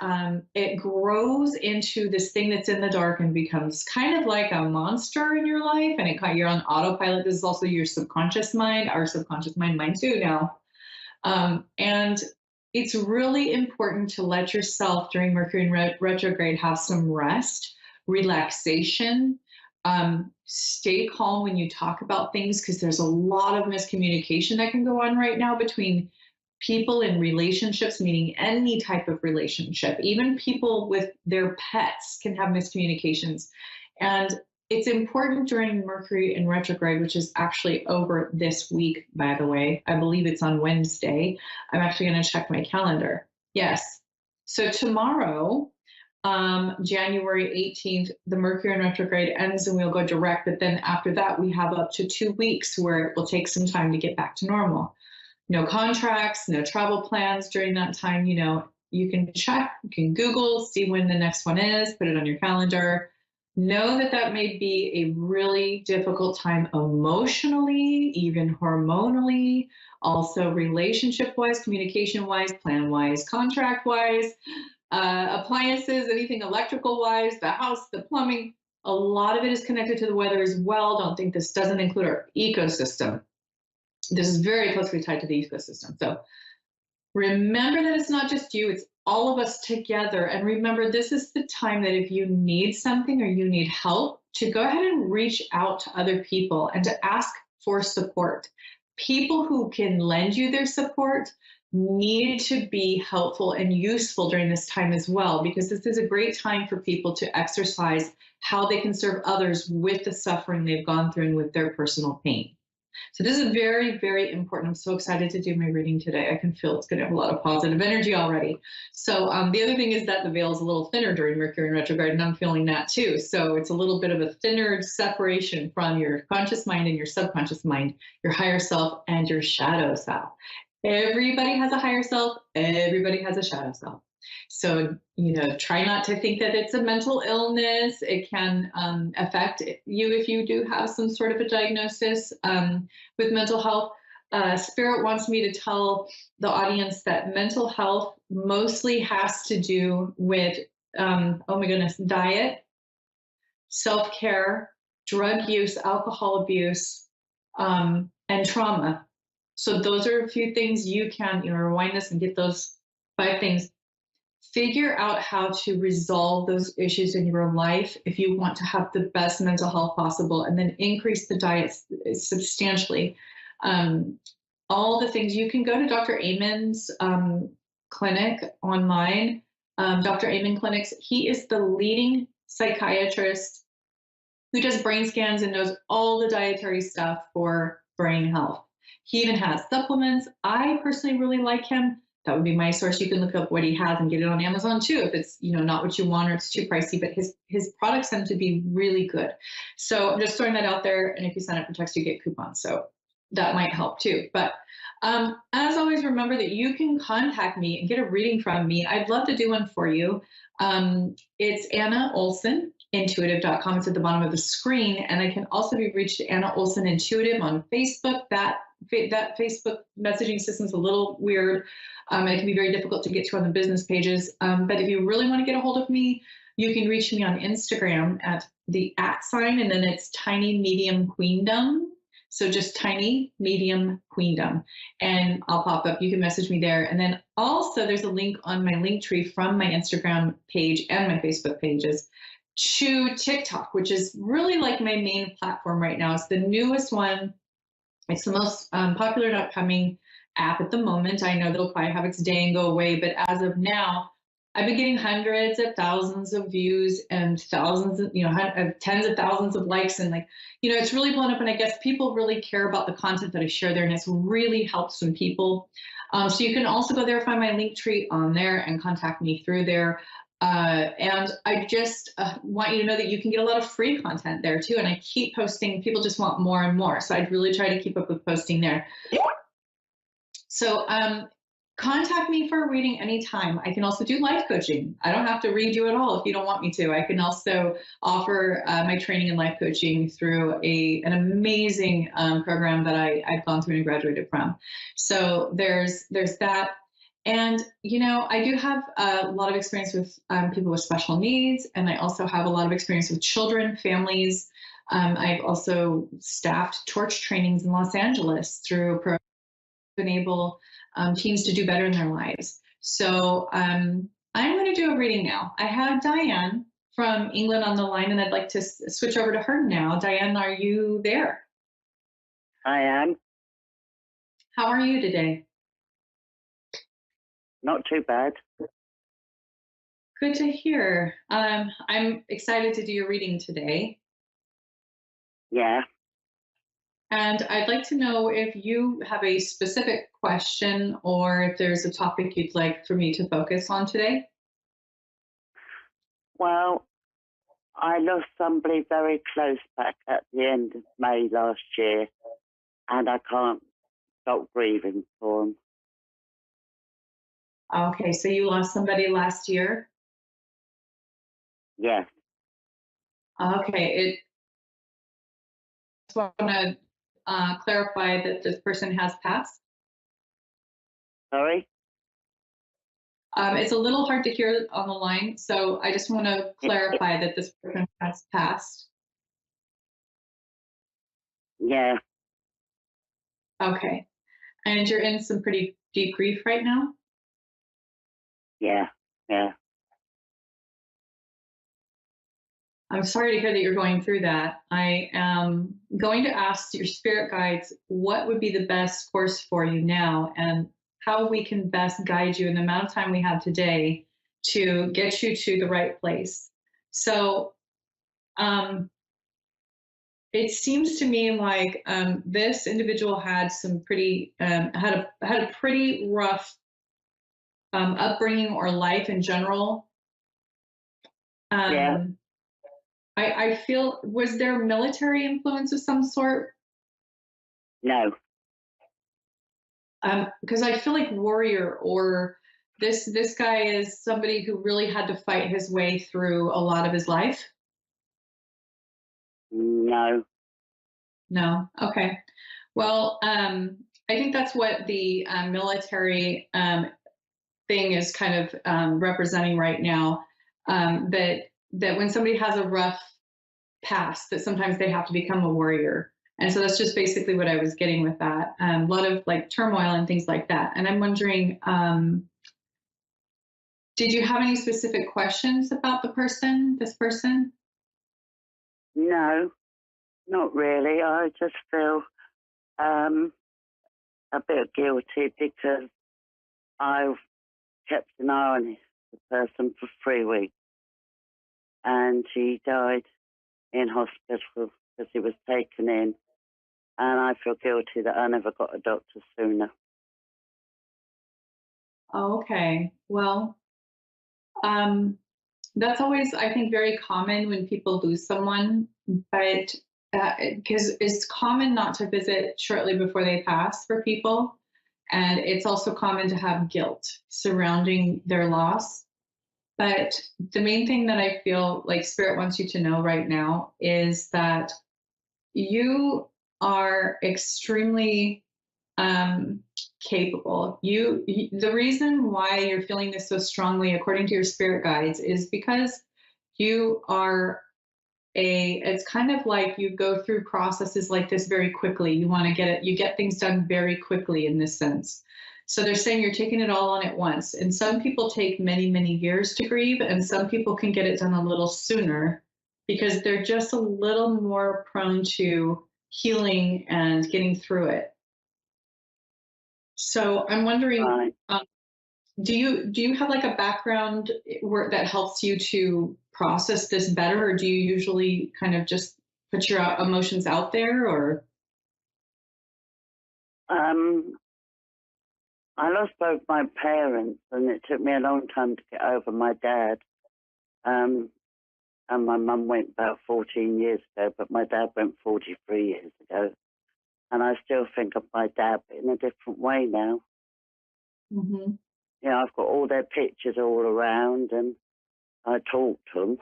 it grows into this thing that's in the dark and becomes kind of like a monster in your life. And you're on autopilot. This is also your subconscious mind, our subconscious mind, mine too now. And it's really important to let yourself during Mercury in retrograde have some rest, relaxation, stay calm when you talk about things because there's a lot of miscommunication that can go on right now between people in relationships, meaning any type of relationship. Even people with their pets can have miscommunications. And it's important during Mercury in retrograde, which is actually over this week, by the way. I believe it's on Wednesday. I'm actually going to check my calendar. Yes. So tomorrow, January 18th, the Mercury in retrograde ends and we'll go direct. But then after that, we have up to 2 weeks where it will take some time to get back to normal. No contracts, no travel plans during that time. You can check, you can Google, see when the next one is, put it on your calendar. Know that may be a really difficult time emotionally, even hormonally, also relationship-wise, communication-wise, plan-wise, contract-wise, appliances, anything electrical-wise, the house, the plumbing. A lot of it is connected to the weather as well. Don't think this doesn't include our ecosystem. This is very closely tied to the ecosystem. So remember that it's not just you, it's all of us together. And remember, this is the time that if you need something or you need help, to go ahead and reach out to other people and to ask for support. People who can lend you their support need to be helpful and useful during this time as well, because this is a great time for people to exercise how they can serve others with the suffering they've gone through and with their personal pain. So this is very, very important. I'm so excited to do my reading today. I can feel it's going to have a lot of positive energy already. So the other thing is that the veil is a little thinner during Mercury in retrograde, and I'm feeling that too. So it's a little bit of a thinner separation from your conscious mind and your subconscious mind, your higher self and your shadow self. Everybody has a higher self. Everybody has a shadow self. So, try not to think that it's a mental illness. It can affect you if you do have some sort of a diagnosis with mental health. Spirit wants me to tell the audience that mental health mostly has to do with, diet, self-care, drug use, alcohol abuse, and trauma. So those are a few things you can, rewind this and get those 5 things. Figure out how to resolve those issues in your life if you want to have the best mental health possible, and then increase the diet substantially. All the things, you can go to Dr. Amen's clinic online, Dr. Amen Clinics. He is the leading psychiatrist who does brain scans and knows all the dietary stuff for brain health. He even has supplements. I personally really like him. That would be my source. You can look up what he has and get it on Amazon too, if it's not what you want or it's too pricey. But his products tend to be really good. So I'm just throwing that out there. And if you sign up for text, you get coupons. So that might help too. But as always, remember that you can contact me and get a reading from me. I'd love to do one for you. It's Anna Olson, intuitive.com. It's at the bottom of the screen. And I can also be reached at Anna Olson Intuitive on Facebook. That Facebook messaging system is a little weird. And it can be very difficult to get to on the business pages. But if you really want to get a hold of me, you can reach me on Instagram at the @ and then it's Tiny Medium Queendom. So just Tiny Medium Queendom, and I'll pop up. You can message me there. And then also there's a link on my link tree from my Instagram page and my Facebook pages to TikTok, which is really like my main platform right now. It's the newest one. It's the most popular and upcoming app at the moment. I know that it'll probably have its day and go away, but as of now, I've been getting hundreds of thousands of views and thousands of, tens of thousands of likes. And it's really blown up. And I guess people really care about the content that I share there. And it's really helped some people. So you can also go there, find my link tree on there and contact me through there. And I just want you to know that you can get a lot of free content there too. And I keep posting. People just want more and more. So I'd really try to keep up with posting there. So, contact me for a reading anytime. I can also do life coaching. I don't have to read you at all if you don't want me to. I can also offer my training and life coaching through an amazing program that I've gone through and graduated from. So there's that. And, I do have a lot of experience with people with special needs, and I also have a lot of experience with children, families. I've also staffed torch trainings in Los Angeles through a program to enable teens to do better in their lives. So I'm going to do a reading now. I have Diane from England on the line, and I'd like to switch over to her now. Diane, are you there? I am. How are you today? Not too bad. Good to hear. I'm excited to do your reading today. Yeah. And I'd like to know if you have a specific question or if there's a topic you'd like for me to focus on today. Well, I lost somebody very close back at the end of May last year, and I can't stop grieving for them. Okay, so you lost somebody last year? Yes. Okay, I just want to clarify that this person has passed. Sorry? It's a little hard to hear on the line, so I just want to clarify that this person has passed. Yeah. Okay, and you're in some pretty deep grief right now? Yeah, yeah. I'm sorry to hear that you're going through that. I am going to ask your spirit guides what would be the best course for you now and how we can best guide you in the amount of time we have today to get you to the right place. So it seems to me like this individual had some pretty had a pretty rough upbringing or life in general. Yeah. I feel, was there military influence of some sort? No. Because I feel like warrior, or this guy is somebody who really had to fight his way through a lot of his life. No. No. Okay. Well, I think that's what the military thing is kind of representing right now. That when somebody has a rough past, that sometimes they have to become a warrior. And so that's just basically what I was getting with that. A lot of like turmoil and things like that. And I'm wondering, did you have any specific questions about this person? No, not really. I just feel a bit guilty because I've kept an eye on the person for 3 weeks, and he died in hospital because he was taken in, and I feel guilty that I never got a doctor sooner. Oh, okay. Well, that's always, I think, very common when people lose someone, but because it's common not to visit shortly before they pass for people. And it's also common to have guilt surrounding their loss. But the main thing that I feel like Spirit wants you to know right now is that you are extremely capable. The reason why you're feeling this so strongly, according to your spirit guides, is because you are it's kind of like you go through processes like this very quickly. You want to you get things done very quickly in this sense. So they're saying you're taking it all on at once. And some people take many, many years to grieve, and some people can get it done a little sooner because they're just a little more prone to healing and getting through it. So I'm wondering, do you have like a background work that helps you to process this better, or do you usually kind of just put your emotions out there, or? I lost both my parents, and it took me a long time to get over my dad. And my mum went about 14 years ago, but my dad went 43 years ago. And I still think of my dad, but in a different way now. Mm-hmm. You know, I've got all their pictures all around, and I talk to them.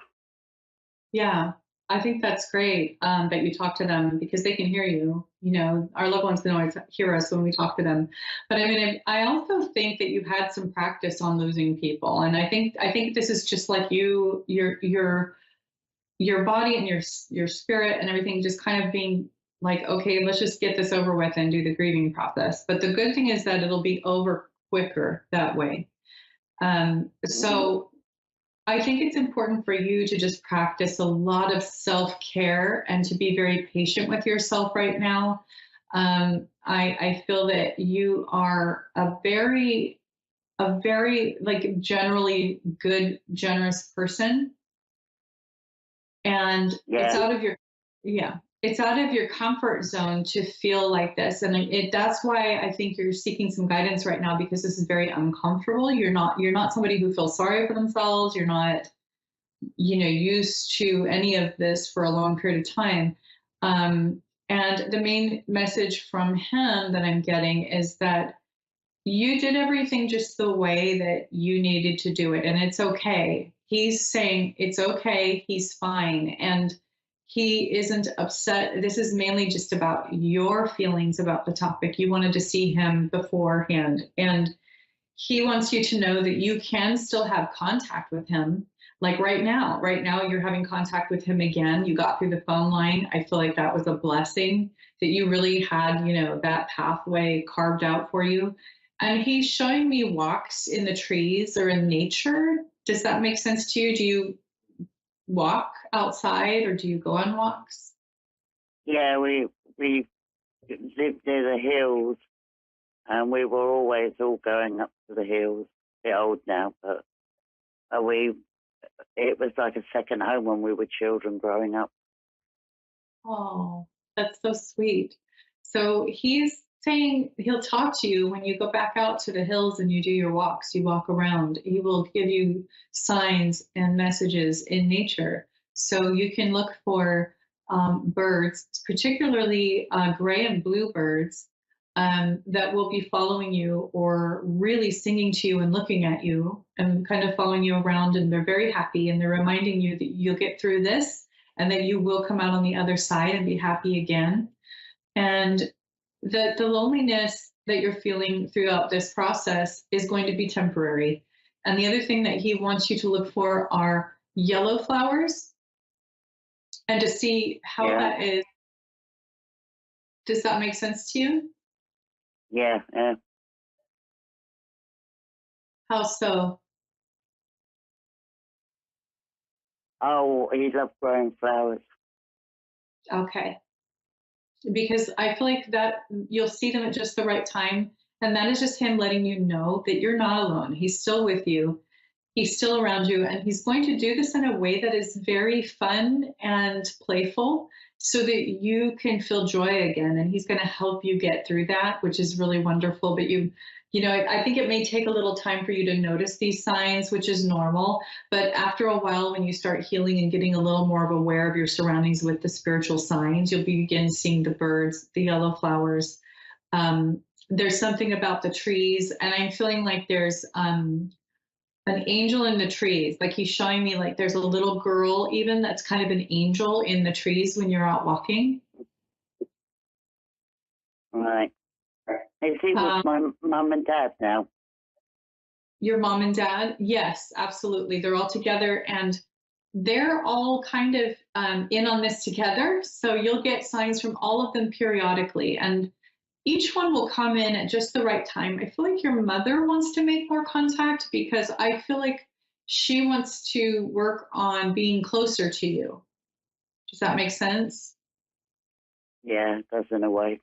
Yeah, I think that's great that you talk to them, because they can hear you. You know, our loved ones can always hear us when we talk to them. But I mean, I also think that you've had some practice on losing people, and I think this is just like your body and your spirit and everything just kind of being like, okay, let's just get this over with and do the grieving process. But the good thing is that it'll be over quicker that way. So I think it's important for you to just practice a lot of self-care and to be very patient with yourself right now. I feel that you are a very like generally good, generous person. And it's out of your comfort zone to feel like this. And that's why I think you're seeking some guidance right now, because this is very uncomfortable. You're not somebody who feels sorry for themselves. You're not, used to any of this for a long period of time. And the main message from him that I'm getting is that you did everything just the way that you needed to do it, and it's okay. He's saying it's okay, he's fine, and he isn't upset. This is mainly just about your feelings about the topic. You wanted to see him beforehand, and he wants you to know that you can still have contact with him. Like right now you're having contact with him again. You got through the phone line. I feel like that was a blessing, that you really had, that pathway carved out for you. And he's showing me walks in the trees or in nature. Does that make sense to you? Do you walk outside, or do you go on walks? Yeah, we lived near the hills, and we were always all going up to the hills. A bit old now, but it was like a second home when we were children growing up. Oh, that's so sweet. So he's saying he'll talk to you when you go back out to the hills and you do your walks, you walk around. He will give you signs and messages in nature. So you can look for birds, particularly gray and blue birds, that will be following you or really singing to you and looking at you and kind of following you around. And they're very happy and they're reminding you that you'll get through this and that you will come out on the other side and be happy again. And that the loneliness that you're feeling throughout this process is going to be temporary. And the other thing that he wants you to look for are yellow flowers and to see how that is. Does that make sense to you? Yeah. How so? Oh, he loves growing flowers. Okay. Because I feel like that you'll see them at just the right time. And that is just him letting you know that you're not alone. He's still with you. He's still around you. And he's going to do this in a way that is very fun and playful so that you can feel joy again. And he's going to help you get through that, which is really wonderful. But I think it may take a little time for you to notice these signs, which is normal. But after a while, when you start healing and getting a little more of aware of your surroundings with the spiritual signs, you'll begin seeing the birds, the yellow flowers. There's something about the trees, and I'm feeling like there's an angel in the trees. Like he's showing me like there's a little girl even that's kind of an angel in the trees when you're out walking. Right. Is he with my mum and dad now? Your mom and dad? Yes, absolutely. They're all together and they're all kind of in on this together. So you'll get signs from all of them periodically. And each one will come in at just the right time. I feel like your mother wants to make more contact because I feel like she wants to work on being closer to you. Does that make sense? Yeah, it does in a way.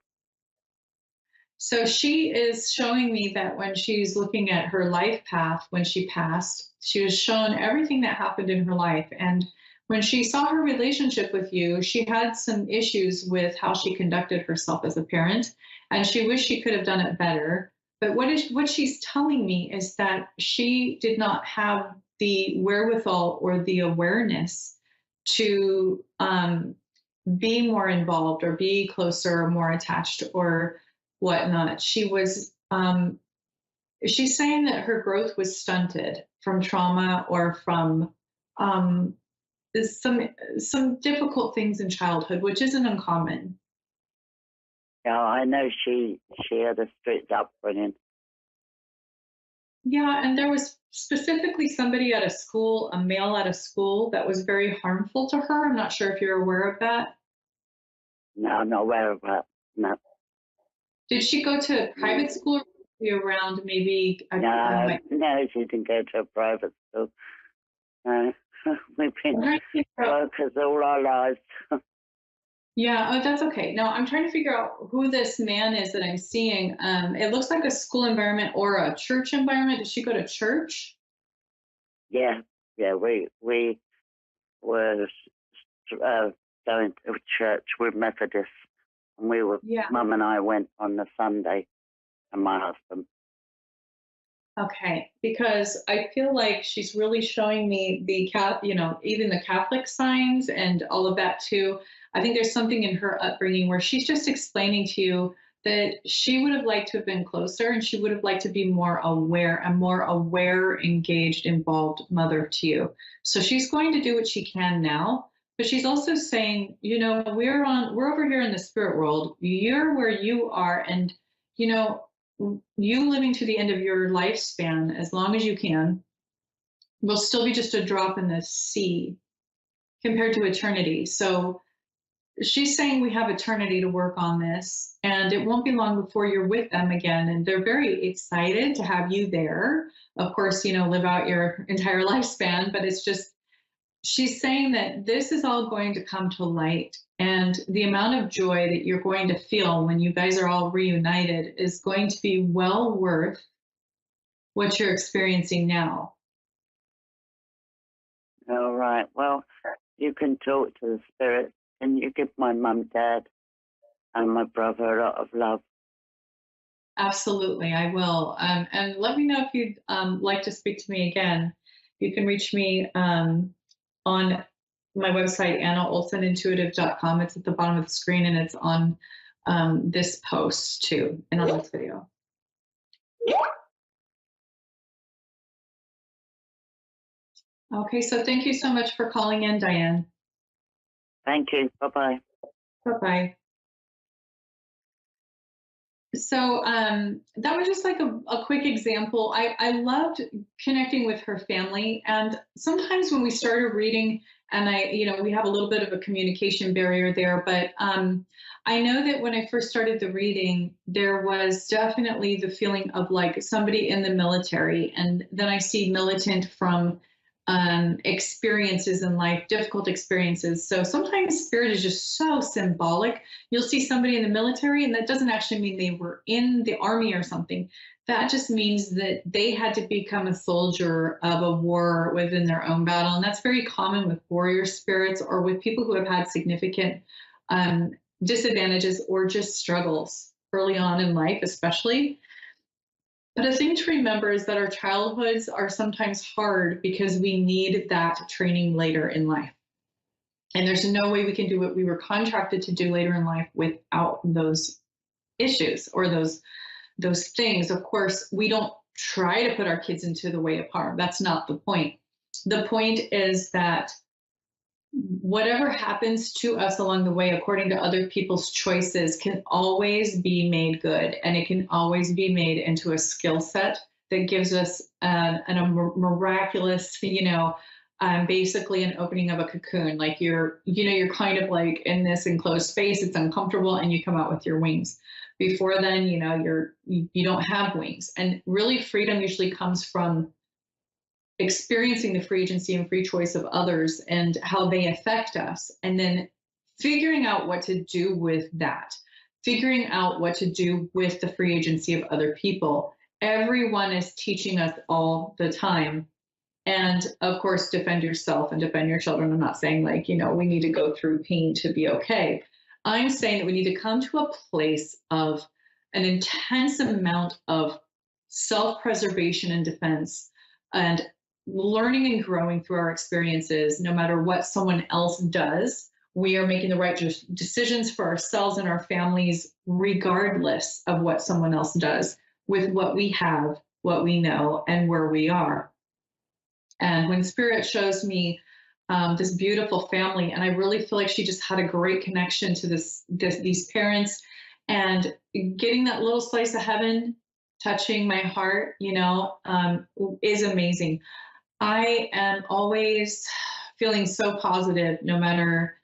So she is showing me that when she's looking at her life path, when she passed, she was shown everything that happened in her life. And when she saw her relationship with you, she had some issues with how she conducted herself as a parent, and she wished she could have done it better. But what she's telling me is that she did not have the wherewithal or the awareness to be more involved or be closer or more attached or whatnot. She's saying that her growth was stunted from trauma or from some difficult things in childhood, which isn't uncommon. Yeah, I know she had a strict upbringing. Yeah, and there was specifically somebody at a school, a male at a school, that was very harmful to her. I'm not sure if you're aware of that. No, I'm not aware of that. No. Did she go to a private school or be around maybe? No, she didn't go to a private school. No, we've been workers all our lives. Yeah, that's okay. No, I'm trying to figure out who this man is that I'm seeing. It looks like a school environment or a church environment. Did she go to church? Yeah, we were going to church. We're Methodists, and Mum and I went on the Sunday, and my husband. Okay, because I feel like she's really showing me even the Catholic signs and all of that too. I think there's something in her upbringing where she's just explaining to you that she would have liked to have been closer and she would have liked to be more aware, engaged, involved mother to you. So she's going to do what she can now, but she's also saying, we're over here in the spirit world. You're where you are, and you living to the end of your lifespan as long as you can will still be just a drop in the sea compared to eternity. So she's saying we have eternity to work on this, and it won't be long before you're with them again. And they're very excited to have you there. Of course, live out your entire lifespan, but it's just, she's saying that this is all going to come to light. And the amount of joy that you're going to feel when you guys are all reunited is going to be well worth what you're experiencing now. All right. Well, you can talk to the spirit Can you give my mum, dad, and my brother a lot of love? Absolutely, I will. And let me know if you'd like to speak to me again. You can reach me on my website, AnnaOlsonIntuitive.com. It's at the bottom of the screen, and it's on this post too, and on this video. Okay, so thank you so much for calling in, Diane. Thank you. Bye-bye. Bye-bye. So that was just like a quick example. I loved connecting with her family. And sometimes when we started reading, and we have a little bit of a communication barrier there, but I know that when I first started the reading, there was definitely the feeling of like somebody in the military. And then I see militant from experiences in life, difficult experiences. So sometimes spirit is just so symbolic. You'll see somebody in the military, and that doesn't actually mean they were in the army or something. That just means that they had to become a soldier of a war within their own battle. And that's very common with warrior spirits or with people who have had significant disadvantages or just struggles early on in life, especially. But a thing to remember is that our childhoods are sometimes hard because we need that training later in life. And there's no way we can do what we were contracted to do later in life without those issues or those things. Of course, we don't try to put our kids into the way of harm. That's not the point. The point is that whatever happens to us along the way, according to other people's choices, can always be made good, and it can always be made into a skill set that gives us a miraculous, basically an opening of a cocoon. Like you're kind of like in this enclosed space, it's uncomfortable, and you come out with your wings. Before then, you don't have wings. And really freedom usually comes from experiencing the free agency and free choice of others and how they affect us, and then figuring out what to do with that, figuring out what to do with the free agency of other people. Everyone is teaching us all the time. And of course, defend yourself and defend your children. I'm not saying we need to go through pain to be okay. I'm saying that we need to come to a place of an intense amount of self-preservation and defense, and learning and growing through our experiences. No matter what someone else does, we are making the right decisions for ourselves and our families, regardless of what someone else does, with what we have, what we know, and where we are. And when Spirit shows me this beautiful family, and I really feel like she just had a great connection to these parents, and getting that little slice of heaven touching my heart, is amazing. I am always feeling so positive, no matter,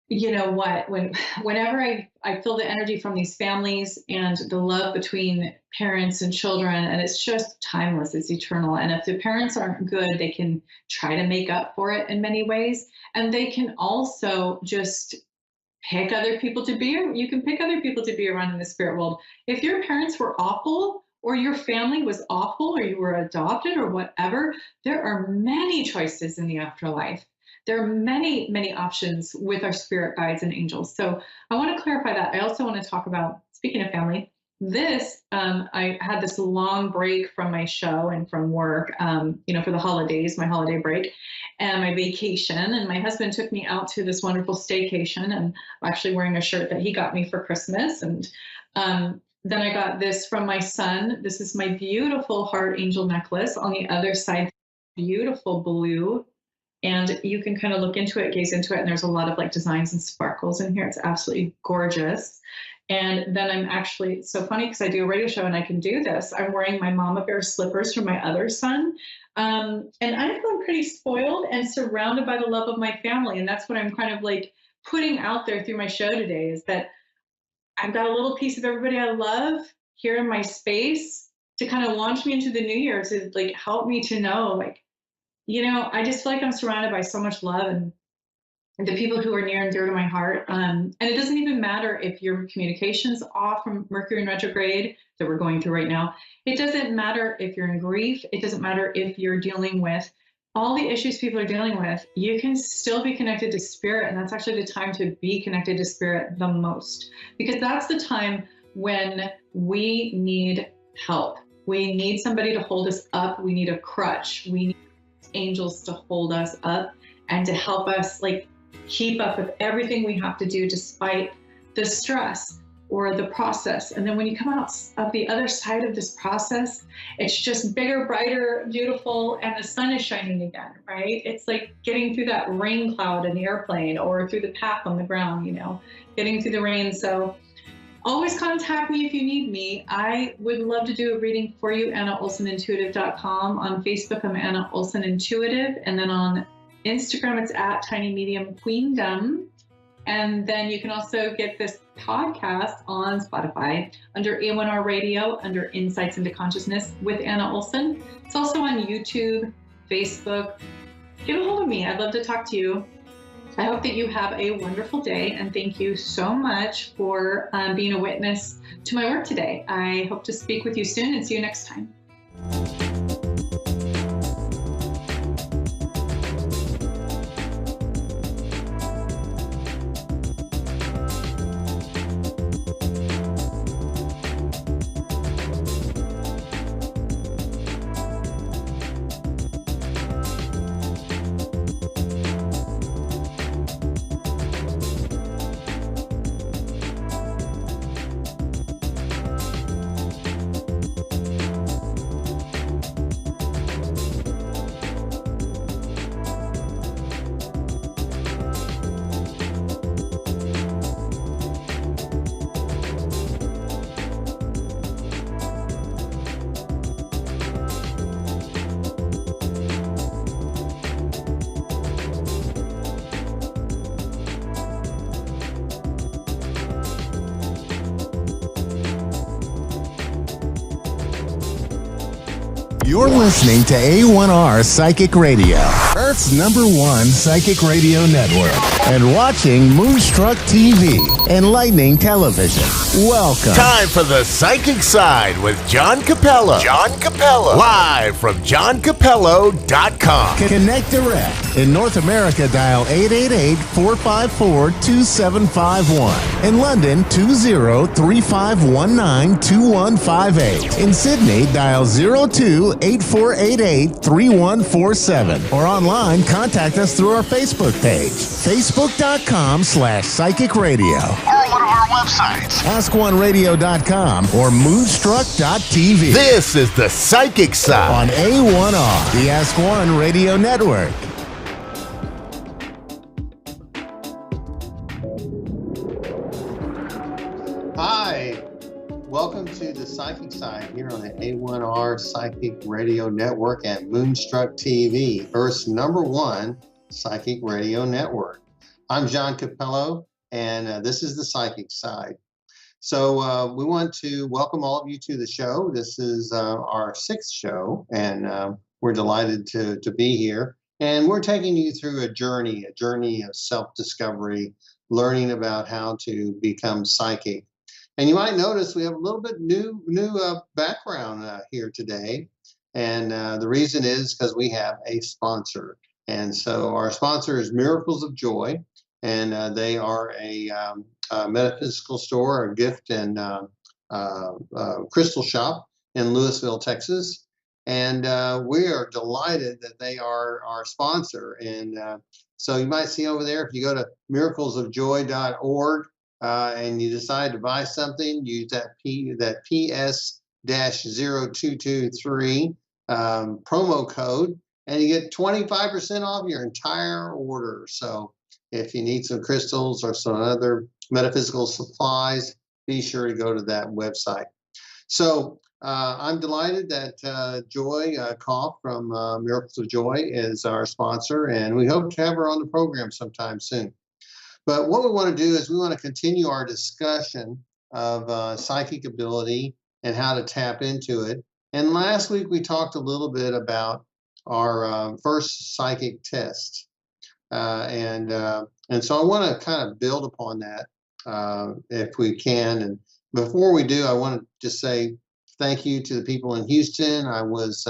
what, whenever I feel the energy from these families and the love between parents and children, and it's just timeless, it's eternal. And if the parents aren't good, they can try to make up for it in many ways. And they can also just pick other people to be, you can pick other people to be around in the spirit world. If your parents were awful, or your family was awful, or you were adopted, or whatever, there are many choices in the afterlife. There are many, many options with our spirit guides and angels. So I want to clarify that. I also want to talk about, speaking of family, I had this long break from my show and from work, for the holidays, my holiday break and my vacation. And my husband took me out to this wonderful staycation, and I'm actually wearing a shirt that he got me for Christmas. And then I got this from my son. This is my beautiful heart angel necklace. On the other side, beautiful blue. And you can kind of look into it, gaze into it, and there's a lot of designs and sparkles in here. It's absolutely gorgeous. And then I'm actually, it's so funny because I do a radio show and I can do this. I'm wearing my mama bear slippers from my other son. And I'm feeling pretty spoiled and surrounded by the love of my family. And that's what I'm kind of putting out there through my show today, is that I've got a little piece of everybody I love here in my space to kind of launch me into the new year, to help me to know, I just feel like I'm surrounded by so much love and the people who are near and dear to my heart. And it doesn't even matter if your communication's off from Mercury in retrograde that we're going through right now. It doesn't matter if you're in grief. It doesn't matter if you're dealing with all the issues people are dealing with, you can still be connected to spirit. And that's actually the time to be connected to spirit the most, because that's the time when we need help. We need somebody to hold us up. We need a crutch. We need angels to hold us up and to help us like keep up with everything we have to do despite the stress or the process. And then when you come out of the other side of this process, it's just bigger, brighter, beautiful, and the sun is shining again, right? It's like getting through that rain cloud in the airplane or through the path on the ground, you know, getting through the rain. So always contact me if you need me. I would love to do a reading for you. AnnaOlsonIntuitive.com. On Facebook, I'm Anna Olson Intuitive. And then on Instagram, it's at Tiny Medium Queendom. And then you can also get this podcast on Spotify under A1R Radio, under Insights into Consciousness with Anna Olson. It's also on YouTube, Facebook. Get a hold of me. I'd love to talk to you. I hope that you have a wonderful day, and thank you so much for being a witness to my work today. I hope to speak with you soon and see you next time. You're listening to A1R Psychic Radio, Earth's #1 psychic radio network, and watching Moonstruck TV, enlightening television. Welcome. Time for the Psychic Side with John Capello. John Capello. Live from JohnCapello.com. Connect direct. In North America, dial 888-454-2751. In London, 20-3519-2158. In Sydney, dial 02-8488-3147. Or online, contact us through our Facebook page, facebook.com/psychic radio. Or one of our websites, AskOneRadio.com or Moonstruck.tv. This is the Psychic Side on A1R, the Ask One Radio Network. Hi, welcome to the Psychic Side here on the A1R Psychic Radio Network and Moonstruck TV, Earth's #1 psychic radio network. I'm John Capello, and this is the Psychic Side. So we want to welcome all of you to the show. This is our 6th show, and we're delighted to be here. And we're taking you through a journey of self-discovery, learning about how to become psychic. And you might notice we have a little bit new background here today. And the reason is because we have a sponsor. And so our sponsor is Miracles of Joy. And they are a metaphysical store, a gift and crystal shop in Louisville, Texas. And we are delighted that they are our sponsor. And so you might see over there, if you go to miraclesofjoy.org, and you decide to buy something, use that PS-0223 promo code, and you get 25% off your entire order. So if you need some crystals or some other metaphysical supplies, be sure to go to that website. So I'm delighted that Joy Koff from Miracles of Joy is our sponsor, and we hope to have her on the program sometime soon. But what we want to do is we want to continue our discussion of psychic ability and how to tap into it. And last week we talked a little bit about our first psychic test. And so I want to kind of build upon that if we can. And before we do, I want to just say thank you to the people in Houston. I was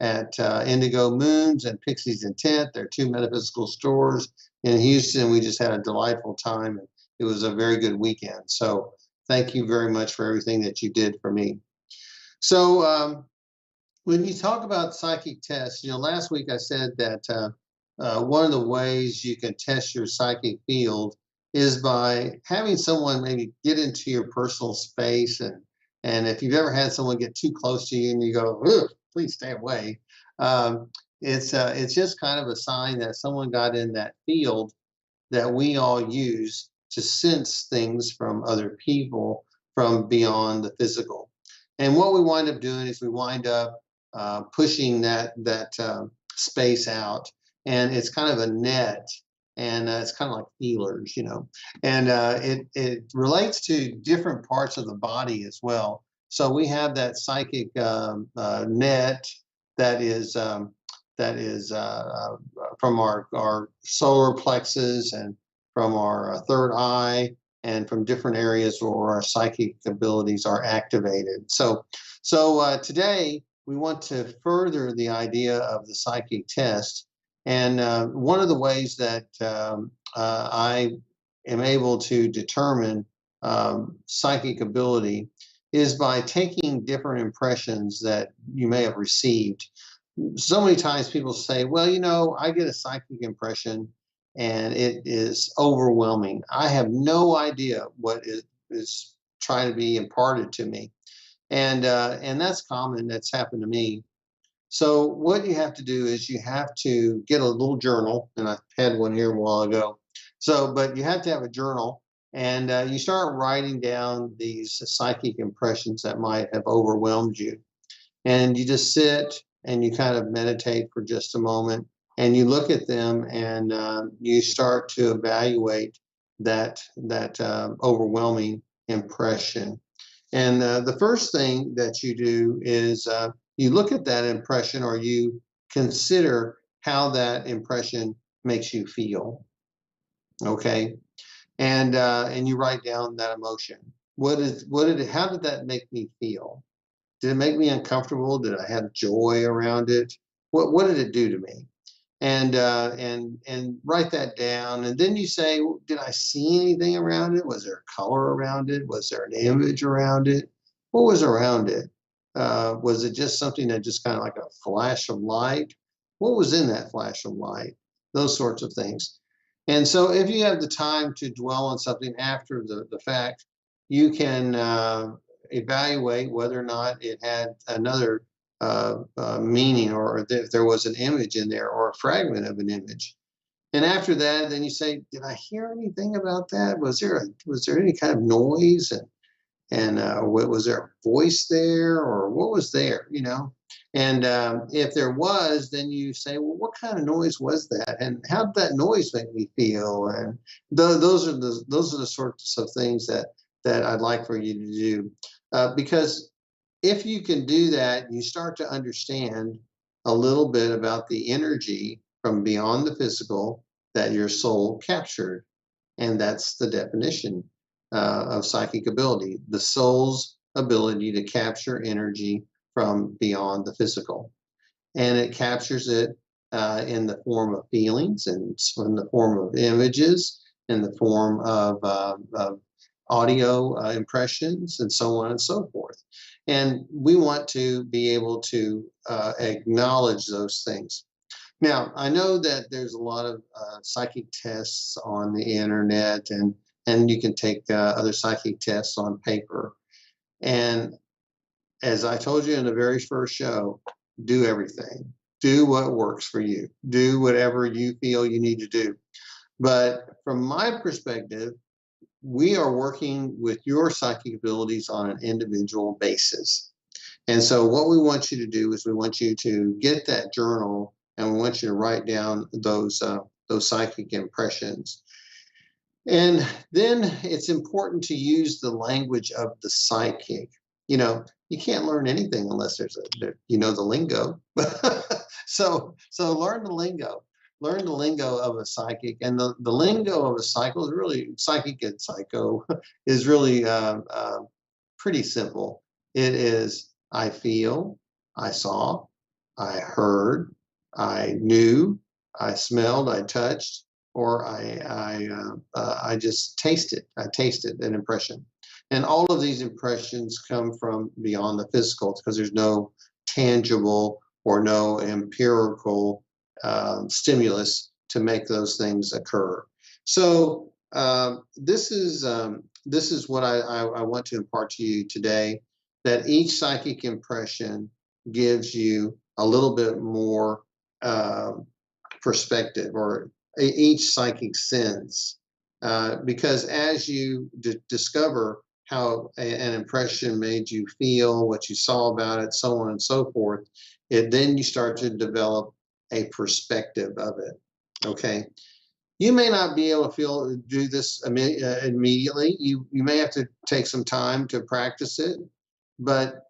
at Indigo Moons and Pixie's Intent. They're two metaphysical stores in Houston. We just had a delightful time, and it was a very good weekend. So thank you very much for everything that you did for me. So when you talk about psychic tests, last week I said that one of the ways you can test your psychic field is by having someone maybe get into your personal space, and if you've ever had someone get too close to you and you go, ugh, please stay away, it's just kind of a sign that someone got in that field that we all use to sense things from other people from beyond the physical. And what we wind up doing is we wind up pushing that space out, and it's kind of a net, and it's kind of like feelers, and it relates to different parts of the body as well. So we have that psychic net that is from our solar plexus and from our third eye and from different areas where our psychic abilities are activated. So today we want to further the idea of the psychic test. And one of the ways that I am able to determine psychic ability is by taking different impressions that you may have received. So many times people say, well, I get a psychic impression and it is overwhelming. I have no idea what is trying to be imparted to me. And that's common. That's happened to me. So what you have to do is you have to get a little journal, and I had one here a while ago. But you have to have a journal, and you start writing down these psychic impressions that might have overwhelmed you. And you just sit and you kind of meditate for just a moment, and you look at them, and you start to evaluate that overwhelming impression. And the first thing that you do is you look at that impression, or you consider how that impression makes you feel. Okay, and you write down that emotion. How did that make me feel? Did it make me uncomfortable? Did I have joy around it? What did it do to me? And write that down. And then you say, did I see anything around it? Was there a color around it? Was there an image around it? What was around it? Was it just something that just kind of like a flash of light? What was in that flash of light? Those sorts of things. And so if you have the time to dwell on something after the fact, you can evaluate whether or not it had another meaning, or if there was an image in there or a fragment of an image. And after that, then you say, did I hear anything about that? Was there any kind of noise? And was there a voice there, or what was there, And if there was, then you say, well, what kind of noise was that? And how did that noise make me feel? And those are the sorts of things that I'd like for you to do. Because if you can do that, you start to understand a little bit about the energy from beyond the physical that your soul captured. And that's the definition of psychic ability, the soul's ability to capture energy from beyond the physical. And it captures it in the form of feelings, and in the form of images, in the form of audio impressions, and so on and so forth. And we want to be able to acknowledge those things. Now, I know that there's a lot of psychic tests on the internet, and you can take other psychic tests on paper. And as I told you in the very first show, do everything. Do what works for you. Do whatever you feel you need to do. But from my perspective, we are working with your psychic abilities on an individual basis. And so what we want you to do is we want you to get that journal, and we want you to write down those psychic impressions. And then it's important to use the language of the psychic. You can't learn anything unless the lingo. So learn the lingo. Learn the lingo of a psychic, and the lingo of a psycho is really psychic and psycho is really pretty simple. It is I feel, I saw, I heard, I knew, I smelled, I touched, or I just tasted. I tasted an impression. And all of these impressions come from beyond the physical because there's no tangible or no empirical stimulus to make those things occur. So this is what I want to impart to you today, that each psychic impression gives you a little bit more perspective, or each psychic sense, because as you discover how an impression made you feel, what you saw about it, so on and so forth, then you start to develop a perspective of it. Okay. You may not be able to do this immediately. You may have to take some time to practice it, but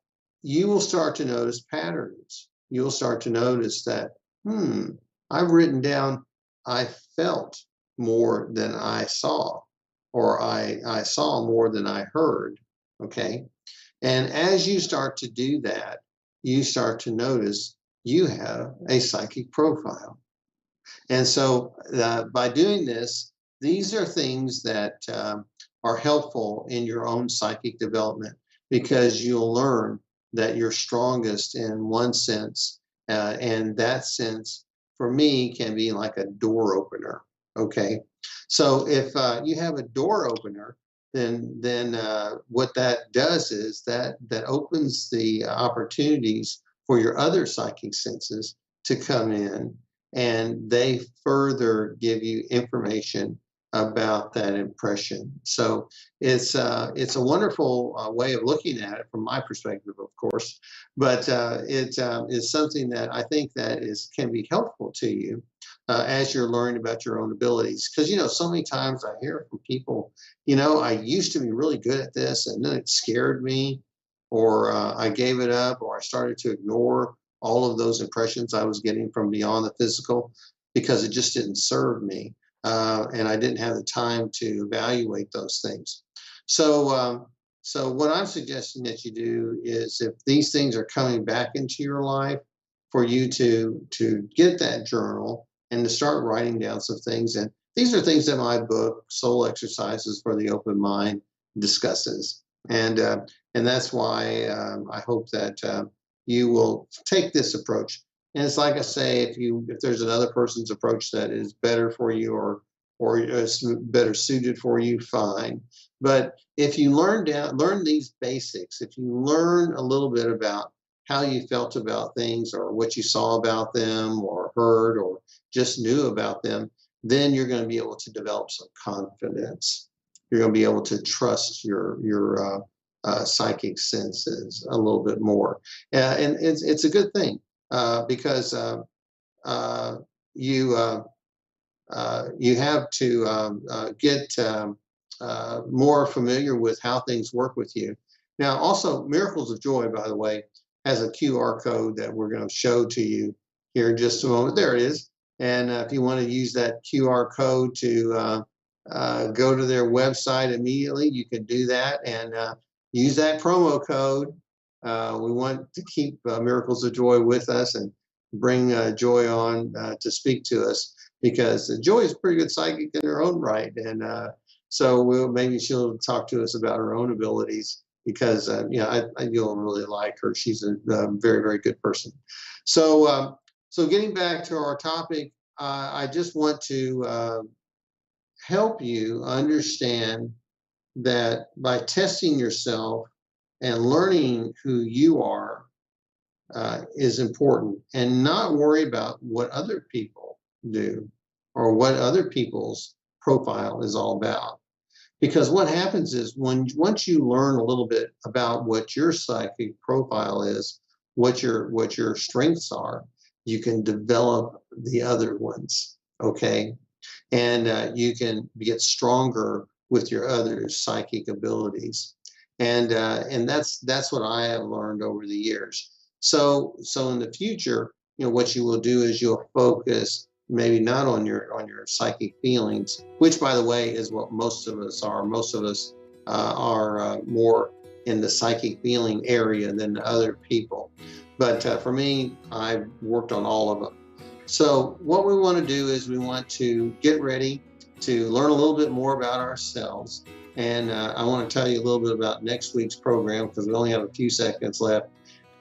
you will start to notice patterns. You'll start to notice that, I've written down, I felt more than I saw, or I saw more than I heard. Okay. And as you start to do that, you start to notice you have a psychic profile. And so by doing this, these are things that are helpful in your own psychic development, because you'll learn that you're strongest in one sense, and that sense for me can be like a door opener. Okay, so if you have a door opener, then what that does is that opens the opportunities for your other psychic senses to come in, and they further give you information about that impression. So it's a wonderful way of looking at it from my perspective, of course, but it is something that I think that can be helpful to you as you're learning about your own abilities. Because, so many times I hear from people, I used to be really good at this, and then it scared me, or I gave it up, or I started to ignore all of those impressions I was getting from beyond the physical because it just didn't serve me. And I didn't have the time to evaluate those things. So what I'm suggesting that you do is, if these things are coming back into your life, for you to get that journal and to start writing down some things. And these are things that my book, Soul Exercises for the Open Mind, discusses. And that's why I hope that you will take this approach. And it's like I say, if there's another person's approach that is better for you, or is better suited for you, fine. But if you learn these basics, if you learn a little bit about how you felt about things, or what you saw about them, or heard, or just knew about them, then you're going to be able to develop some confidence. You're going to be able to trust your psychic senses a little bit more. And it's a good thing, because you have to get more familiar with how things work with you. Now, also, Miracles of Joy, by the way, has a QR code that we're going to show to you here in just a moment. There it is. And if you want to use that QR code to go to their website immediately, you can do that, and use that promo code. We want to keep Miracles of Joy with us and bring Joy on to speak to us, because Joy is a pretty good psychic in her own right. And so maybe she'll talk to us about her own abilities, because you'll really like her. She's a very, very good person. So getting back to our topic, I just want to help you understand that by testing yourself and learning who you are is important, and not worry about what other people do or what other people's profile is all about. Because what happens is, once you learn a little bit about what your psychic profile is, what your strengths are, you can develop the other ones, okay? And you can get stronger with your other psychic abilities. And that's what I have learned over the years. So in the future, what you will do is you'll focus maybe not on your psychic feelings, which, by the way, is what most of us are. Most of us are more in the psychic feeling area than other people. But for me, I've worked on all of them. So what we want to do is we want to get ready to learn a little bit more about ourselves. And I want to tell you a little bit about next week's program because we only have a few seconds left.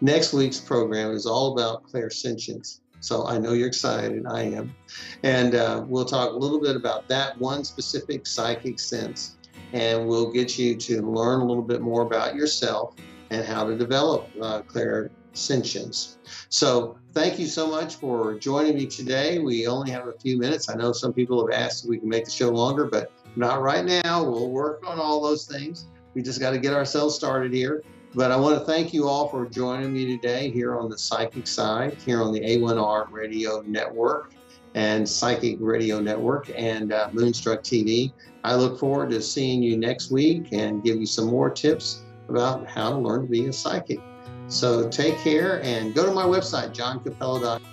Next week's program is all about clairsentience. So I know you're excited, I am. And we'll talk a little bit about that one specific psychic sense. And we'll get you to learn a little bit more about yourself and how to develop clairsentience. So thank you so much for joining me today. We only have a few minutes. I know some people have asked if we can make the show longer, but not right now. We'll work on all those things. We just got to get ourselves started here. But I want to thank you all for joining me today here on the Psychic Side, here on the A1R Radio Network and Psychic Radio Network and Moonstruck TV. I look forward to seeing you next week and give you some more tips about how to learn to be a psychic. So take care and go to my website, johncapello.com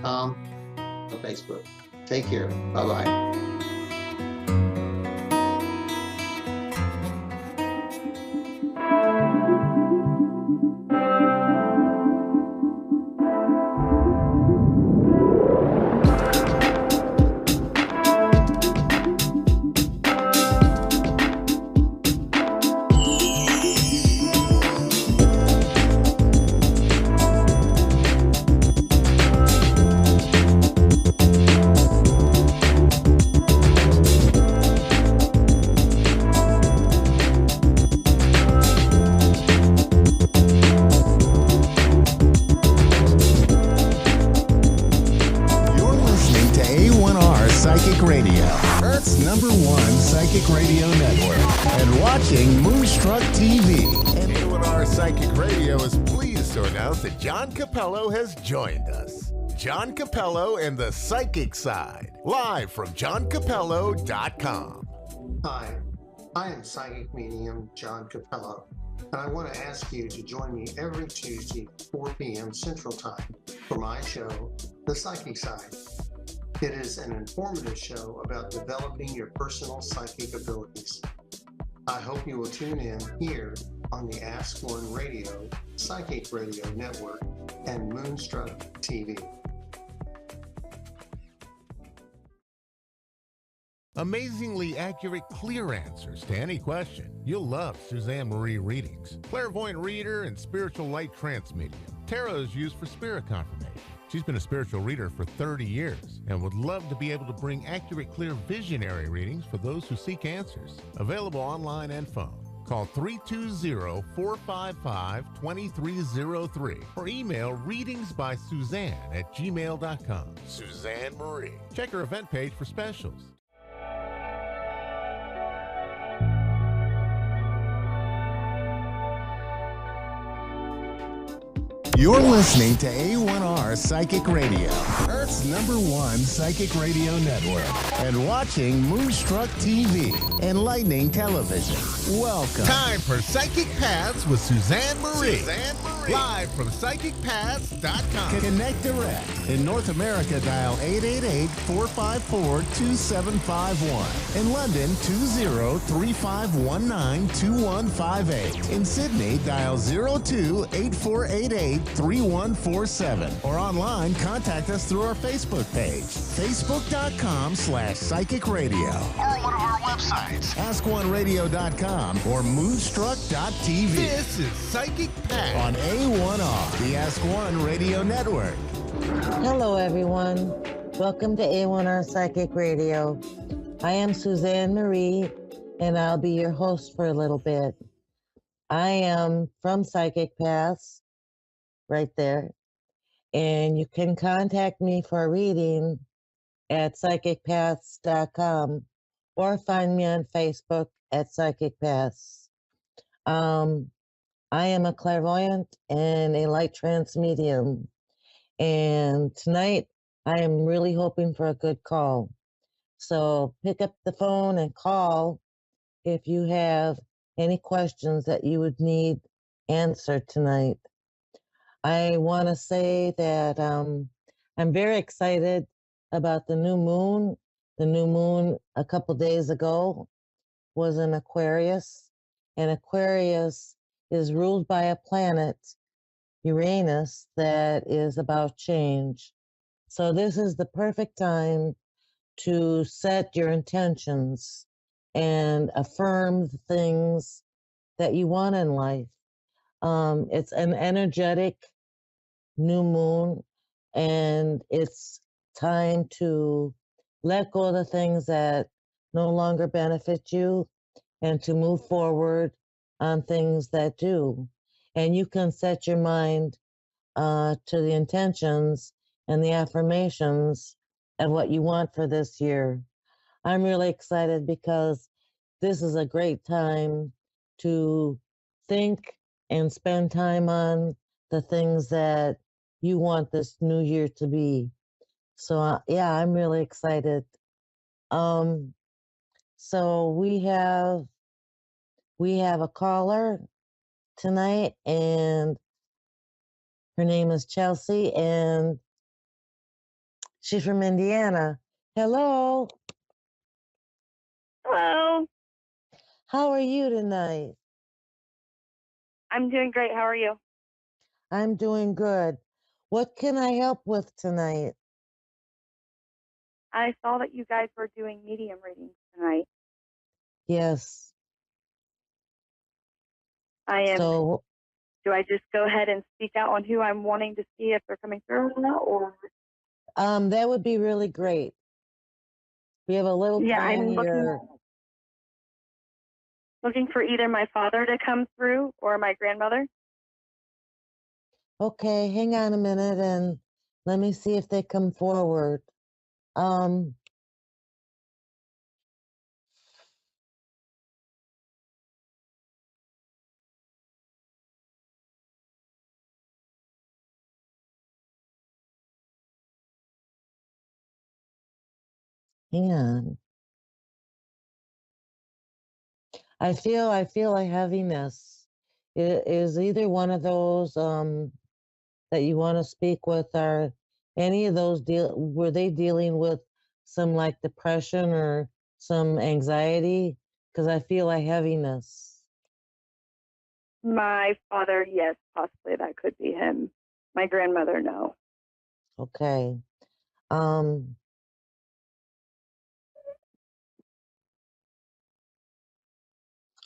on Facebook. Take care. Bye-bye. Moonstruck TV. And A1R Psychic Radio is pleased to announce that John Capello has joined us. John Capello and the Psychic Side, live from johncapello.com. Hi, I am psychic medium John Capello, and I want to ask you to join me every Tuesday, 4 p.m. Central Time, for my show, The Psychic Side. It is an informative show about developing your personal psychic abilities. I hope you will tune in here on the Ask One Radio, Psychic Radio Network, and Moonstruck TV. Amazingly accurate, clear answers to any question. You'll love Suzanne Marie readings. Clairvoyant reader and spiritual light trance medium. Tarot is used for spirit confirmation. She's been a spiritual reader for 30 years and would love to be able to bring accurate, clear, visionary readings for those who seek answers. Available online and phone. Call 320-455-2303 or email readingsbysuzanne@gmail.com. Suzanne Marie. Check her event page for specials. You're listening to A1R Psychic Radio, Earth's #1 psychic radio network, and watching Moonstruck TV, enlightening television. Welcome. Time for Psychic Paths with Suzanne Marie. Live from psychicpaths.com. Connect direct. In North America, dial 888-454-2751. In London, 20-3519-2158. In Sydney, dial 02-8488-3147. Or online, contact us through our Facebook page, facebook.com/psychic radio. Or one of our websites, askoneradio.com or moonstruck.tv. This is Psychic Paths on A1R, the Ask One Radio Network. Hello, everyone. Welcome to A1R Psychic Radio. I am Suzanne Marie, and I'll be your host for a little bit. I am from Psychic Paths, right there. And you can contact me for a reading at psychicpaths.com or find me on Facebook at Psychic Paths. I am a clairvoyant and a light trance medium. And tonight, I am really hoping for a good call. So pick up the phone and call if you have any questions that you would need answered tonight. I want to say that I'm very excited about the new moon. The new moon a couple days ago was in Aquarius, and Aquarius is ruled by a planet Uranus that is about change. So this is the perfect time to set your intentions and affirm the things that you want in life. It's an energetic new moon, and it's time to let go of the things that no longer benefit you and to move forward on things that do. And you can set your mind to the intentions and the affirmations of what you want for this year. I'm really excited because this is a great time to think and spend time on the things that you want this new year to be. So yeah, I'm really excited. Um, so we have a caller tonight, and her name is Chelsea, and she's from Indiana. Hello. Hello. How are you tonight? I'm doing great. How are you? I'm doing good. What can I help with tonight? I saw that you guys were doing medium readings tonight. Yes. I am. So, do I just go ahead and speak out on who I'm wanting to see if they're coming through or not, or? that would be really great. We have a little Yeah, time I'm here. looking for either my father to come through or my grandmother. Okay, hang on a minute and let me see if they come forward. Um, hang on. I feel a heaviness. It is either one of those that you want to speak with, or any of those were they dealing with some like depression or some anxiety? Because I feel a heaviness. My father, yes, possibly that could be him. My grandmother, no. Okay. Um,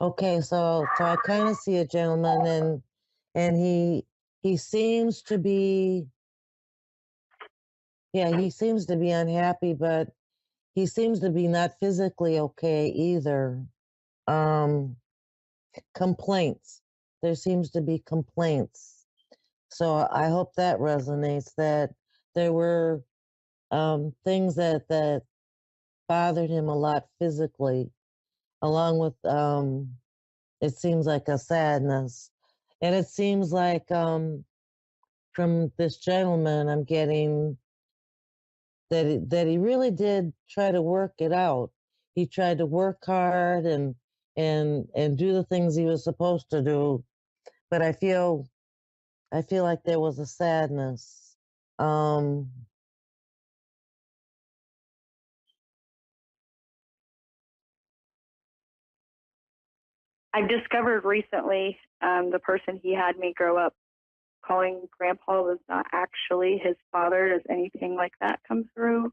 okay, so I kind of see a gentleman, and he seems to be, yeah, he seems to be unhappy, but he seems to be not physically okay either. Um, complaints. There seems to be complaints. So I hope that resonates, that there were things that bothered him a lot physically, along with it seems like a sadness. And it seems like from this gentleman, I'm getting that he really did try to work it out. He tried to work hard and do the things he was supposed to do. But I feel like there was a sadness. Um, I've discovered recently the person he had me grow up calling grandpa was not actually his father. Does anything like that come through?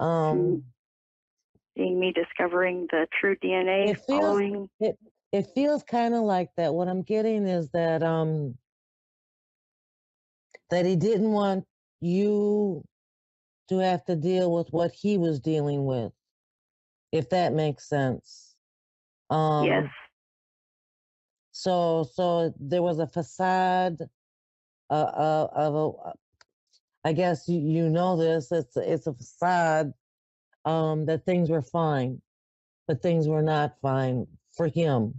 Seeing me discovering the true DNA it feels following. it feels kind of like that. What I'm getting is that that he didn't want you to have to deal with what he was dealing with, if that makes sense. Yes. So there was a facade of a. I guess you know this. It's a facade that things were fine, but things were not fine for him.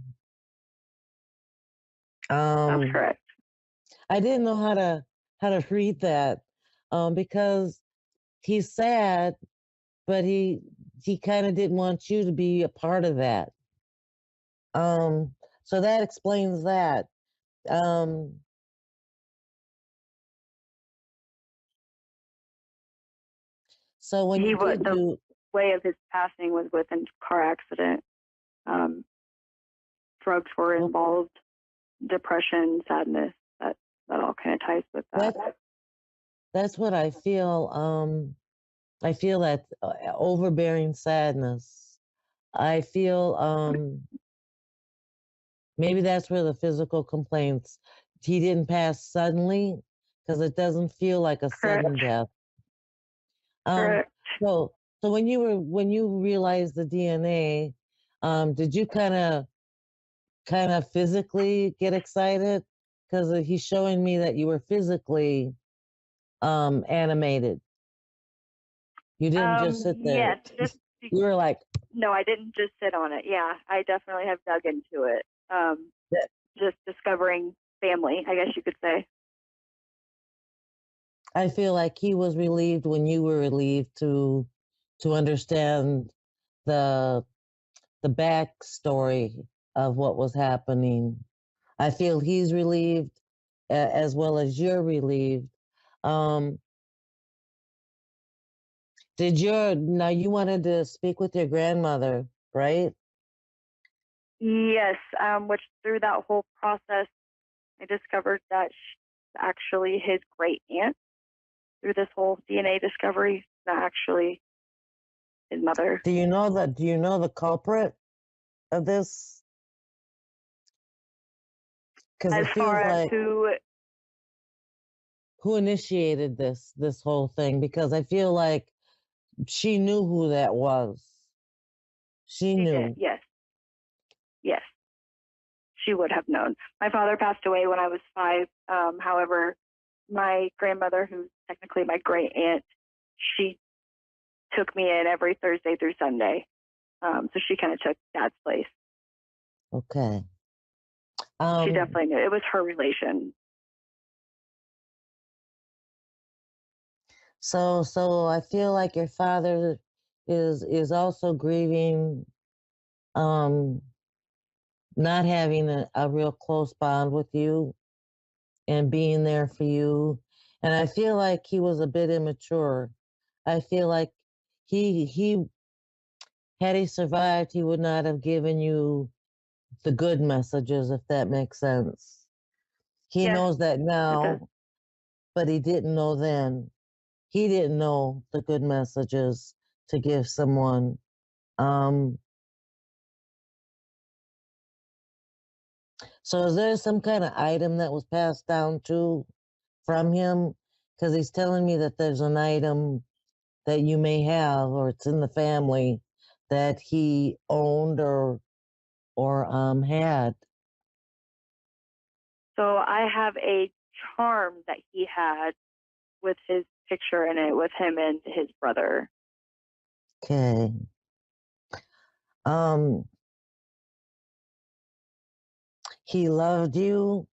That's correct. I didn't know how to read that because he's sad, but he kind of didn't want you to be a part of that. So that explains that. So when you did the way of his passing was with a car accident. Drugs were involved. depression, sadness. That all kind of ties with that. That's what I feel. I feel that overbearing sadness. I feel maybe that's where the physical complaints. He didn't pass suddenly because it doesn't feel like a sudden death. Correct. So when you realized the DNA, did you kind of physically get excited? Because he's showing me that you were physically animated. You didn't just sit there. Yes, You were like, no, I didn't just sit on it. Yeah, I definitely have dug into it. Just discovering family, I guess you could say. I feel like he was relieved when you were relieved to understand the backstory of what was happening. I feel he's relieved as well as you're relieved. Now you wanted to speak with your grandmother, right? Yes, which through that whole process, I discovered that she's actually his great aunt. Through this whole DNA discovery, not actually his mother. Do you know the culprit of this? Because it feels like who initiated this whole thing, because I feel like she knew who that was. She knew. Yes, she would have known. My father passed away when I was 5. However, my grandmother, who's technically my great aunt, she took me in every Thursday through Sunday. So she kind of took Dad's place. Okay. She definitely knew. It was her relation. So I feel like your father is also grieving not having a real close bond with you and being there for you. And I feel like he was a bit immature. I feel like he had he survived, he would not have given you the good messages, if that makes sense. He knows that now, but he didn't know then. He didn't know the good messages to give someone. So is there some kind of item that was passed down from him? Because he's telling me that there's an item that you may have, or it's in the family, that he owned or had. So I have a charm that he had with his picture in it, with him and his brother. Okay. He loved you,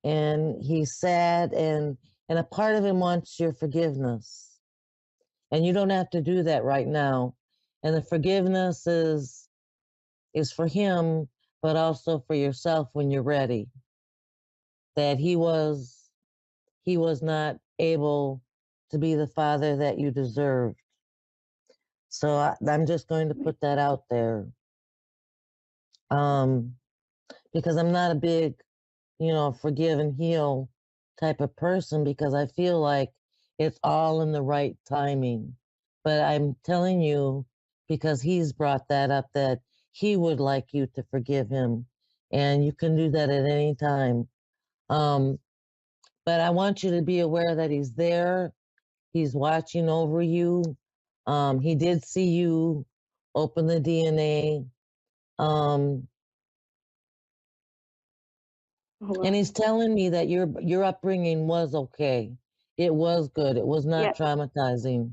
and he's sad, and a part of him wants your forgiveness. And you don't have to do that right now. And the forgiveness is for him, but also for yourself when you're ready. That he was not able to be the father that you deserved. So I'm just going to put that out there. Because I'm not a big, forgive and heal type of person, because I feel like it's all in the right timing. But I'm telling you, because he's brought that up, that he would like you to forgive him, and you can do that at any time. But I want you to be aware that he's there. He's watching over you. He did see you open the DNA. And he's telling me that your upbringing was okay. It was good. It was not traumatizing.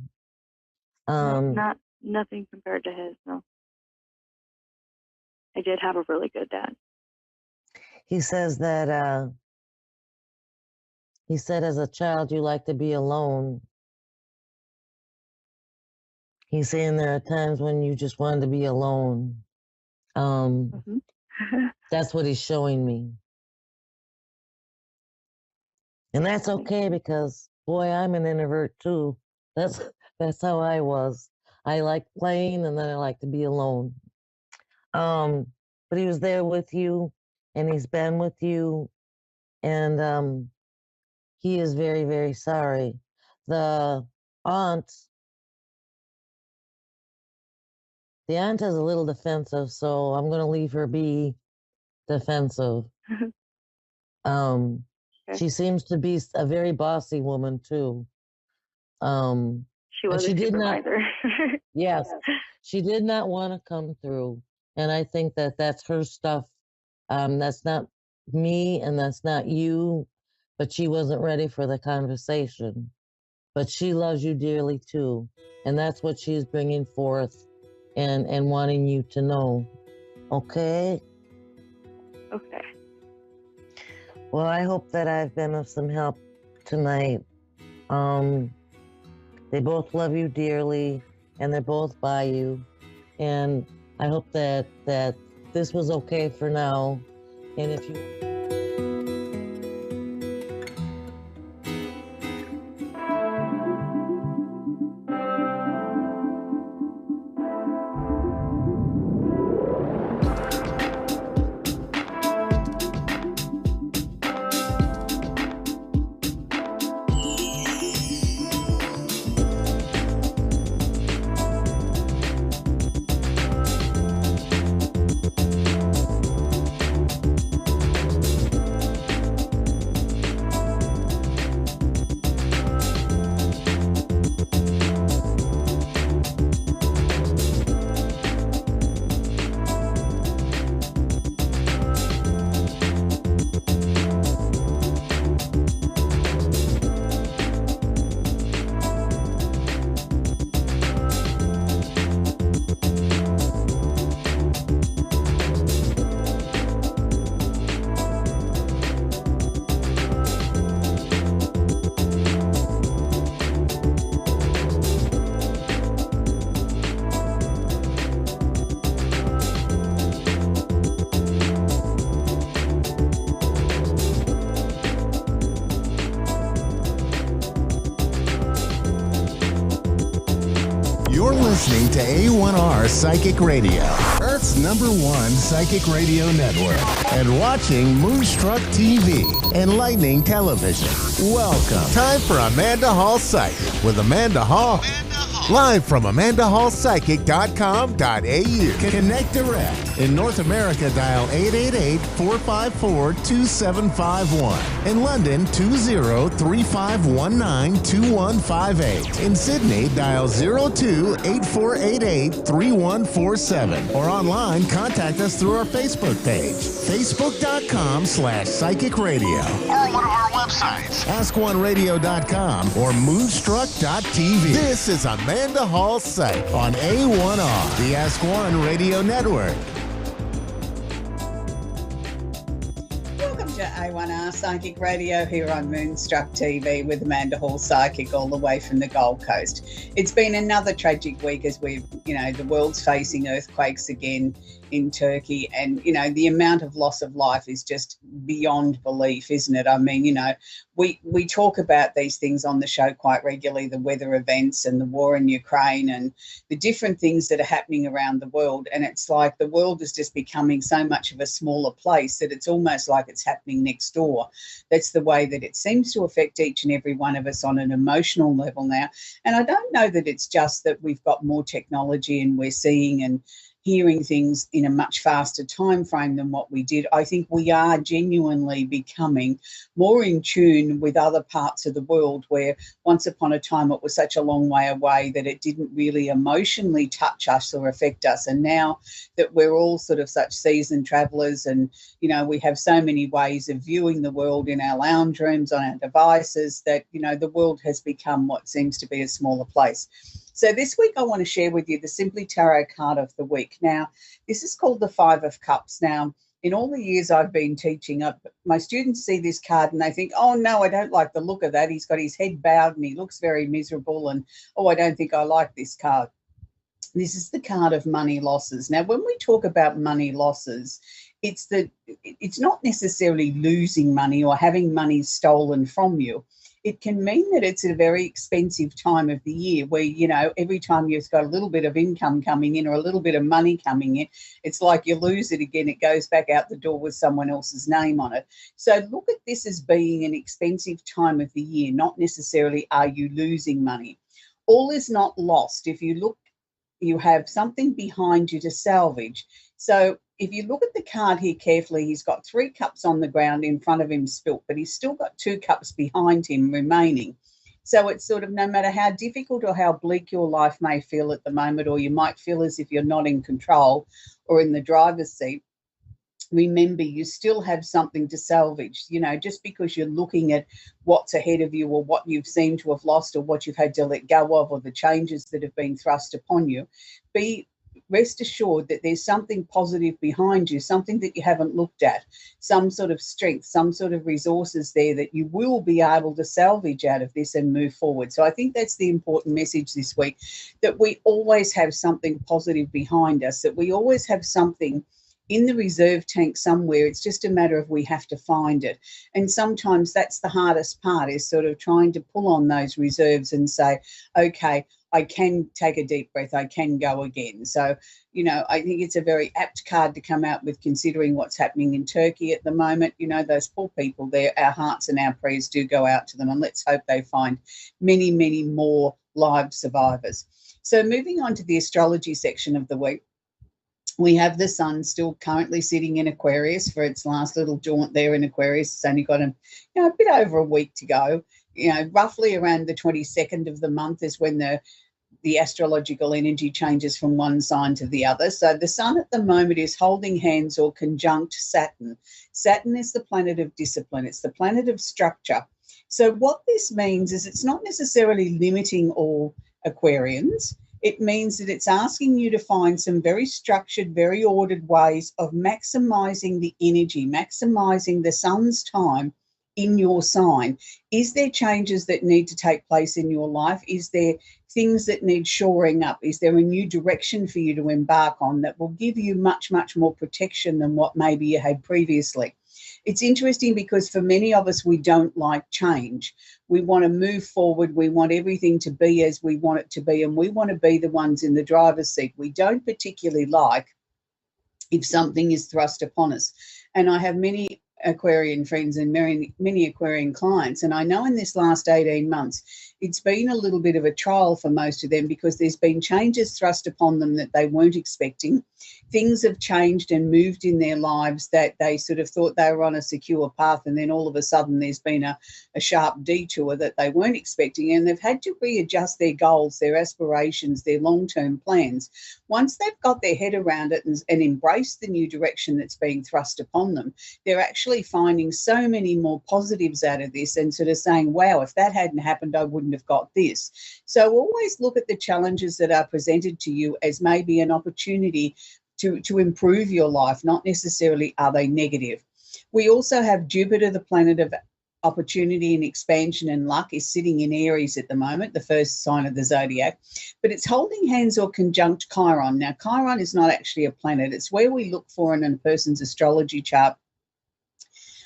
Not nothing compared to his. No, I did have a really good dad. He says that he said as a child you like to be alone. He's saying there are times when you just wanted to be alone. That's what he's showing me. And that's okay, because boy, I'm an introvert too. That's how I was. I like playing, and then I like to be alone. But he was there with you. and he's been with you, and he is very, very sorry. The aunt is a little defensive, so I'm going to leave her be defensive. She seems to be a very bossy woman too. She was a supervisor. Yes, she did not want to come through, and I think that that's her stuff. That's not me, and that's not you, but she wasn't ready for the conversation. But she loves you dearly too, and that's what she's bringing forth, and wanting you to know. Okay. Okay. Well, I hope that I've been of some help tonight. They both love you dearly, and they're both by you. And I hope that this was okay for now. And if you... You're listening to A1R Psychic Radio, Earth's #1 psychic radio network, and watching Moonstruck TV, Enlightening Television. Welcome. Time for Amanda Hall Psychic with Amanda Hall. Live from AmandaHallPsychic.com.au. Connect direct. In North America, dial 888-454-2751. In London, 20-3519-2158. In Sydney, dial 02-8488-3147. Or online, contact us through our Facebook page, facebook.com/psychic radio. Or one of our websites, AskOneRadio.com or Moonstruck.tv. This is Amanda Hall Psych on A1R, the Ask One Radio Network. Welcome to A1R Psychic Radio here on Moonstruck TV with Amanda Hall Psychic all the way from the Gold Coast. It's been another tragic week as we've, the world's facing earthquakes again in Turkey, and the amount of loss of life is just beyond belief, isn't it? I mean, we talk about these things on the show quite regularly, the weather events and the war in Ukraine and the different things that are happening around the world, and it's like the world is just becoming so much of a smaller place that it's almost like it's happening next door. That's the way that it seems to affect each and every one of us on an emotional level now. And I don't know that it's just that we've got more technology and we're seeing and hearing things in a much faster time frame than what we did. I think we are genuinely becoming more in tune with other parts of the world where once upon a time it was such a long way away that it didn't really emotionally touch us or affect us. And now that we're all sort of such seasoned travellers and, we have so many ways of viewing the world in our lounge rooms, on our devices, that, the world has become what seems to be a smaller place. So this week I want to share with you the Simply Tarot card of the week. Now, this is called the Five of Cups. Now, in all the years I've been teaching, my students see this card and they think, oh, no, I don't like the look of that. He's got his head bowed and he looks very miserable, and, oh, I don't think I like this card. This is the card of money losses. Now, when we talk about money losses, it's not necessarily losing money or having money stolen from you. it can mean that it's a very expensive time of the year where, you know, every time you've got a little bit of income coming in or a little bit of money coming in, it's like you lose it again. It goes back out the door with someone else's name on it. So look at this as being an expensive time of the year, not necessarily are you losing money. All is not lost. If you look, you have something behind you to salvage. So if you look at the card here carefully, he's got 3 cups on the ground in front of him spilt, but he's still got 2 cups behind him remaining. So it's sort of no matter how difficult or how bleak your life may feel at the moment, or you might feel as if you're not in control or in the driver's seat, remember you still have something to salvage. You know, just because you're looking at what's ahead of you or what you've seemed to have lost or what you've had to let go of or the changes that have been thrust upon you, rest assured that there's something positive behind you, something that you haven't looked at, some sort of strength, some sort of resources there that you will be able to salvage out of this and move forward. So I think that's the important message this week, that we always have something positive behind us, that we always have something in the reserve tank somewhere. It's just a matter of we have to find it. And sometimes that's the hardest part, is sort of trying to pull on those reserves and say, okay, I can take a deep breath, I can go again. So, you know, I think it's a very apt card to come out with, considering what's happening in Turkey at the moment. You know, those poor people there, our hearts and our prayers do go out to them, and let's hope they find many, many more live survivors. So moving on to the astrology section of the week, we have the sun still currently sitting in Aquarius for its last little jaunt there in Aquarius. It's only got a bit over a week to go. You know, roughly around the 22nd of the month is when the astrological energy changes from one sign to the other. So the sun at the moment is holding hands or conjunct Saturn. Saturn is the planet of discipline. It's the planet of structure. So what this means is it's not necessarily limiting all Aquarians. It means that it's asking you to find some very structured, very ordered ways of maximizing the energy, maximizing the sun's time in your sign. Is there changes that need to take place in your life? Is there things that need shoring up? Is there a new direction for you to embark on that will give you much, much more protection than what maybe you had previously? It's interesting because for many of us, we don't like change. We want to move forward. We want everything to be as we want it to be, and we want to be the ones in the driver's seat. We don't particularly like if something is thrust upon us. And I have many Aquarian friends and many Aquarian clients, and I know in this last 18 months it's been a little bit of a trial for most of them, because there's been changes thrust upon them that they weren't expecting. Things have changed and moved in their lives that they sort of thought they were on a secure path, and then all of a sudden there's been a sharp detour that they weren't expecting, and they've had to readjust their goals, their aspirations, their long-term plans. Once they've got their head around it and embraced the new direction that's being thrust upon them, they're actually finding so many more positives out of this, and sort of saying, wow, if that hadn't happened, I wouldn't have got this. So always look at the challenges that are presented to you as maybe an opportunity to improve your life, not necessarily are they negative. We also have Jupiter, the planet of opportunity and expansion and luck, is sitting in Aries at the moment, the first sign of the zodiac, but it's holding hands or conjunct Chiron. Now, Chiron is not actually a planet. It's where we look for in a person's astrology chart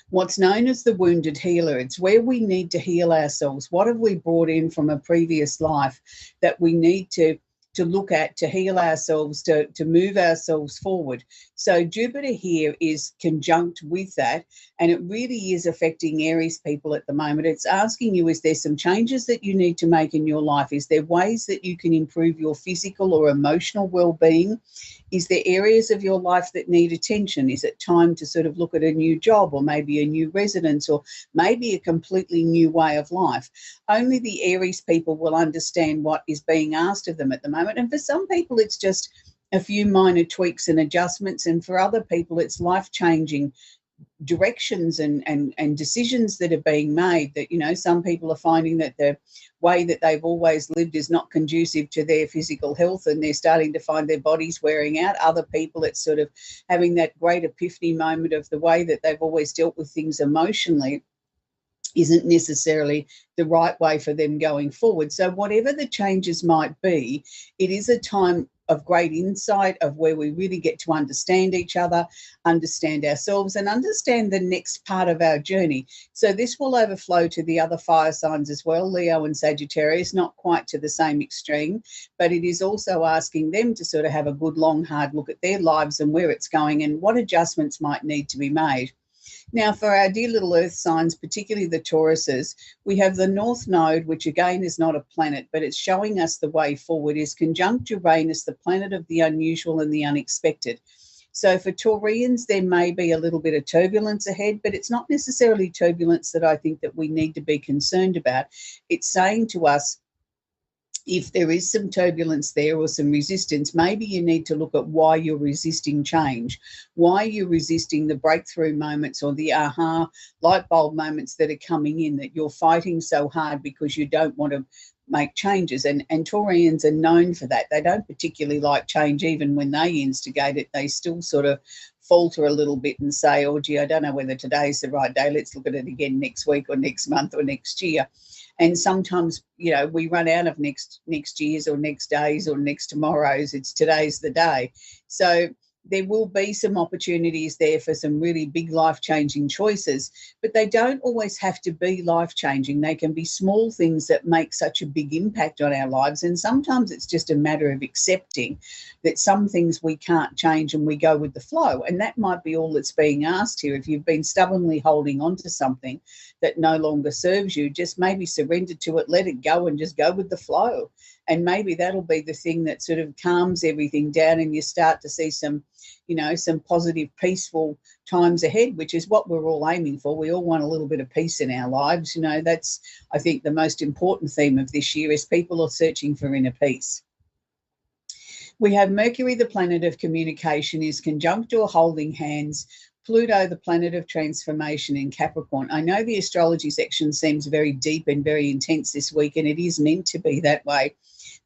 what's known as the wounded healer. It's where we need to heal ourselves. What have we brought in from a previous life that we need to look at, to heal ourselves, to move ourselves forward? So Jupiter here is conjunct with that, and it really is affecting Aries people at the moment. It's asking you, is there some changes that you need to make in your life? Is there ways that you can improve your physical or emotional well-being? Is there areas of your life that need attention? Is it time to sort of look at a new job, or maybe a new residence, or maybe a completely new way of life? Only the Aries people will understand what is being asked of them at the moment. And for some people, it's just a few minor tweaks and adjustments. And for other people, it's life-changing directions and decisions that are being made, that, you know, some people are finding that the way that they've always lived is not conducive to their physical health, and they're starting to find their bodies wearing out. Other people, it's sort of having that great epiphany moment of the way that they've always dealt with things emotionally isn't necessarily the right way for them going forward. So whatever the changes might be, it is a time of great insight, of where we really get to understand each other, understand ourselves, and understand the next part of our journey. So this will overflow to the other fire signs as well, Leo and Sagittarius, not quite to the same extreme, but it is also asking them to sort of have a good, long, hard look at their lives and where it's going and what adjustments might need to be made. Now, for our dear little earth signs, particularly the Tauruses, we have the North Node, which again is not a planet, but it's showing us the way forward, is conjunct Uranus, the planet of the unusual and the unexpected. So for Taurians, there may be a little bit of turbulence ahead, but it's not necessarily turbulence that I think that we need to be concerned about. It's saying to us, if there is some turbulence there or some resistance, maybe you need to look at why you're resisting change, why you're resisting the breakthrough moments or the aha light bulb moments that are coming in, that you're fighting so hard because you don't want to make changes. And Taurians are known for that. They don't particularly like change. Even when they instigate it, they still sort of falter a little bit and say, oh, gee, I don't know whether today's the right day. Let's look at it again next week or next month or next year. And sometimes, you know, we run out of next year's or next days or next tomorrow's. It's today's the day. So there will be some opportunities there for some really big life-changing choices, but they don't always have to be life-changing. They can be small things that make such a big impact on our lives. And sometimes it's just a matter of accepting that some things we can't change and we go with the flow. And that might be all that's being asked here. If you've been stubbornly holding on to something that no longer serves you, just maybe surrender to it, let it go and just go with the flow. And maybe that'll be the thing that sort of calms everything down and you start to see some, you know, some positive, peaceful times ahead, which is what we're all aiming for. We all want a little bit of peace in our lives. You know, that's, I think, the most important theme of this year is people are searching for inner peace. We have Mercury, the planet of communication, is conjunct or holding hands. Pluto, the planet of transformation in Capricorn. I know the astrology section seems very deep and very intense this week, and it is meant to be that way,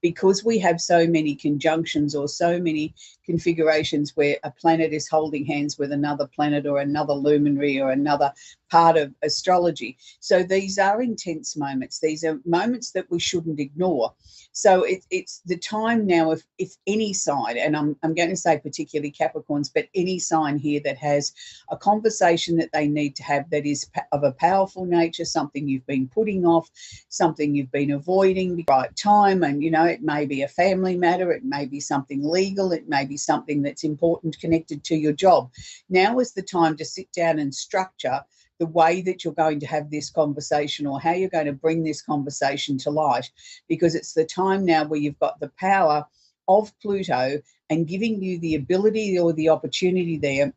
because we have so many conjunctions or so many configurations where a planet is holding hands with another planet or another luminary or another part of astrology. So these are intense moments. These are moments that we shouldn't ignore. So it's the time now, if any sign, and I'm going to say particularly Capricorns, but any sign here that has a conversation that they need to have that is of a powerful nature, something you've been putting off, something you've been avoiding the right time. And, you know, it may be a family matter, it may be something legal, it may be something that's important connected to your job. Now is the time to sit down and structure the way that you're going to have this conversation or how you're going to bring this conversation to light, because it's the time now where you've got the power of Pluto and giving you the ability or the opportunity there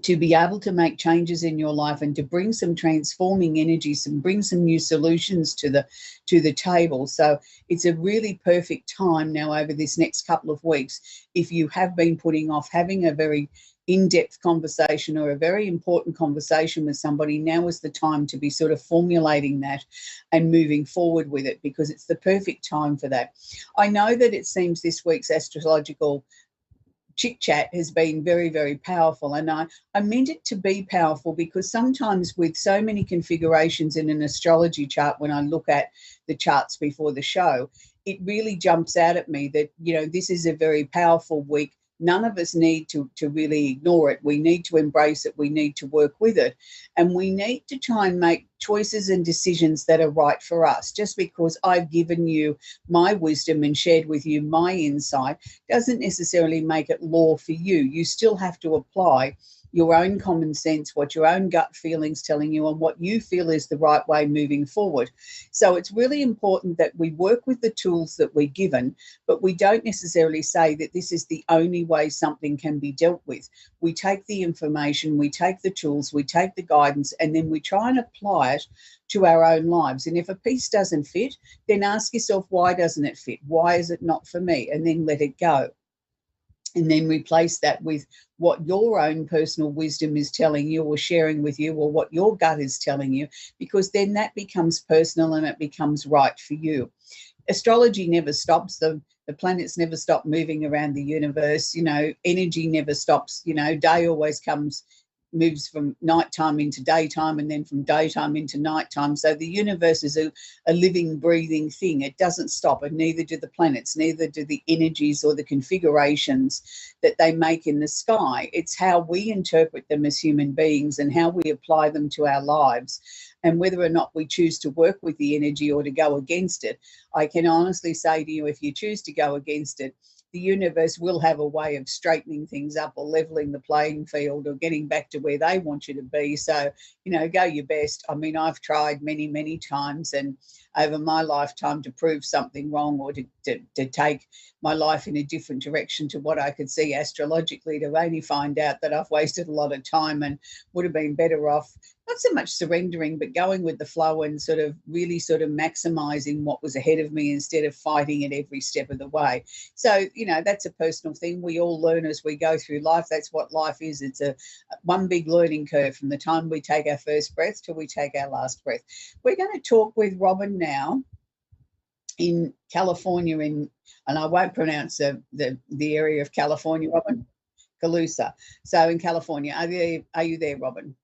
to be able to make changes in your life and to bring some transforming energies and bring some new solutions to the table. So it's a really perfect time now over this next couple of weeks. If you have been putting off having a very in-depth conversation or a very important conversation with somebody, now is the time to be sort of formulating that and moving forward with it, because it's the perfect time for that. I know that it seems this week's astrological chit chat has been very, very powerful. And I meant it to be powerful because sometimes with so many configurations in an astrology chart, when I look at the charts before the show, it really jumps out at me that, you know, this is a very powerful week. None of us need to really ignore it. We need to embrace it. We need to work with it. And we need to try and make choices and decisions that are right for us. Just because I've given you my wisdom and shared with you my insight doesn't necessarily make it law for you. You still have to apply your own common sense, what your own gut feelings telling you, and what you feel is the right way moving forward. So it's really important that we work with the tools that we're given, but we don't necessarily say that this is the only way something can be dealt with. We take the information, we take the tools, we take the guidance, and then we try and apply it to our own lives. And if a piece doesn't fit, then ask yourself, why doesn't it fit? Why is it not for me? And then let it go. And then replace that with what your own personal wisdom is telling you or sharing with you, or what your gut is telling you, because then that becomes personal and it becomes right for you. Astrology never stops. The planets never stop moving around the universe. You know, energy never stops. You know, day always comes moves from nighttime into daytime and then from daytime into nighttime. So the universe is a living, breathing thing. It doesn't stop, and neither do the planets, neither do the energies or the configurations that they make in the sky. It's how we interpret them as human beings and how we apply them to our lives, and whether or not we choose to work with the energy or to go against it. I can honestly say to you, if you choose to go against it, the universe will have a way of straightening things up or leveling the playing field or getting back to where they want you to be. So, go your best. I mean, I've tried many, many times and over my lifetime to prove something wrong or to take my life in a different direction to what I could see astrologically, to only find out that I've wasted a lot of time and would have been better off not so much surrendering, but going with the flow and really maximizing what was ahead of me instead of fighting it every step of the way. So, that's a personal thing. We all learn as we go through life. That's what life is. It's one big learning curve from the time we take our first breath till we take our last breath. We're going to talk with Robin now in California, and I won't pronounce the area of California, Robin. Calusa. So in California. Are you there, Robin?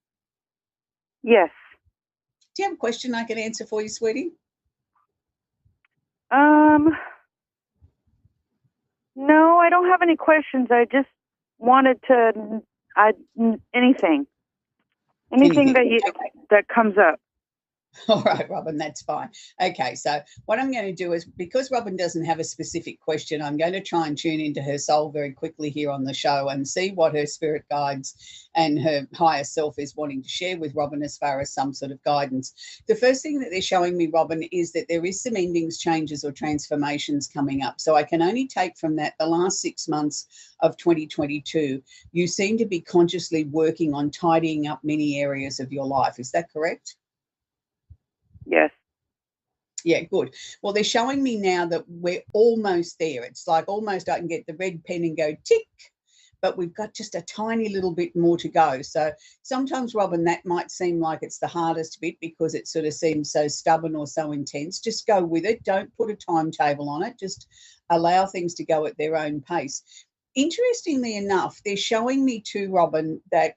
Yes. Do you have a question I can answer for you, sweetie? No, I don't have any questions. I just wanted to, anything that comes up. All right, Robin, that's fine. Okay, so what I'm going to do is, because Robin doesn't have a specific question, I'm going to try and tune into her soul very quickly here on the show and see what her spirit guides and her higher self is wanting to share with Robin as far as some sort of guidance. The first thing that they're showing me, Robin, is that there is some endings, changes or transformations coming up. So I can only take from that the last 6 months of 2022, you seem to be consciously working on tidying up many areas of your life. Is that correct? Yes. Yeah, good. Well, they're showing me now that we're almost there. It's like almost I can get the red pen and go tick, but we've got just a tiny little bit more to go. So sometimes, Robin, that might seem like it's the hardest bit because it sort of seems so stubborn or so intense. Just go with it. Don't put a timetable on it. Just allow things to go at their own pace. Interestingly enough, they're showing me too, Robin, that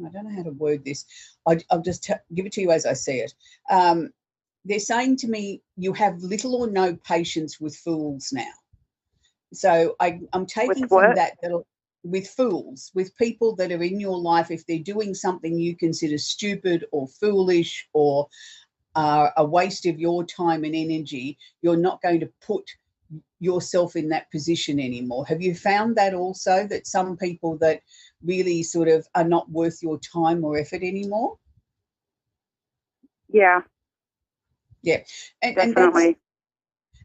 I don't know how to word this. I'll just give it to you as I see it. They're saying to me, you have little or no patience with fools now. So I'm taking from that with fools, with people that are in your life, if they're doing something you consider stupid or foolish or a waste of your time and energy, you're not going to put yourself in that position anymore. Have you found that also, that some people that really sort of are not worth your time or effort anymore? Yeah. Yeah. Definitely.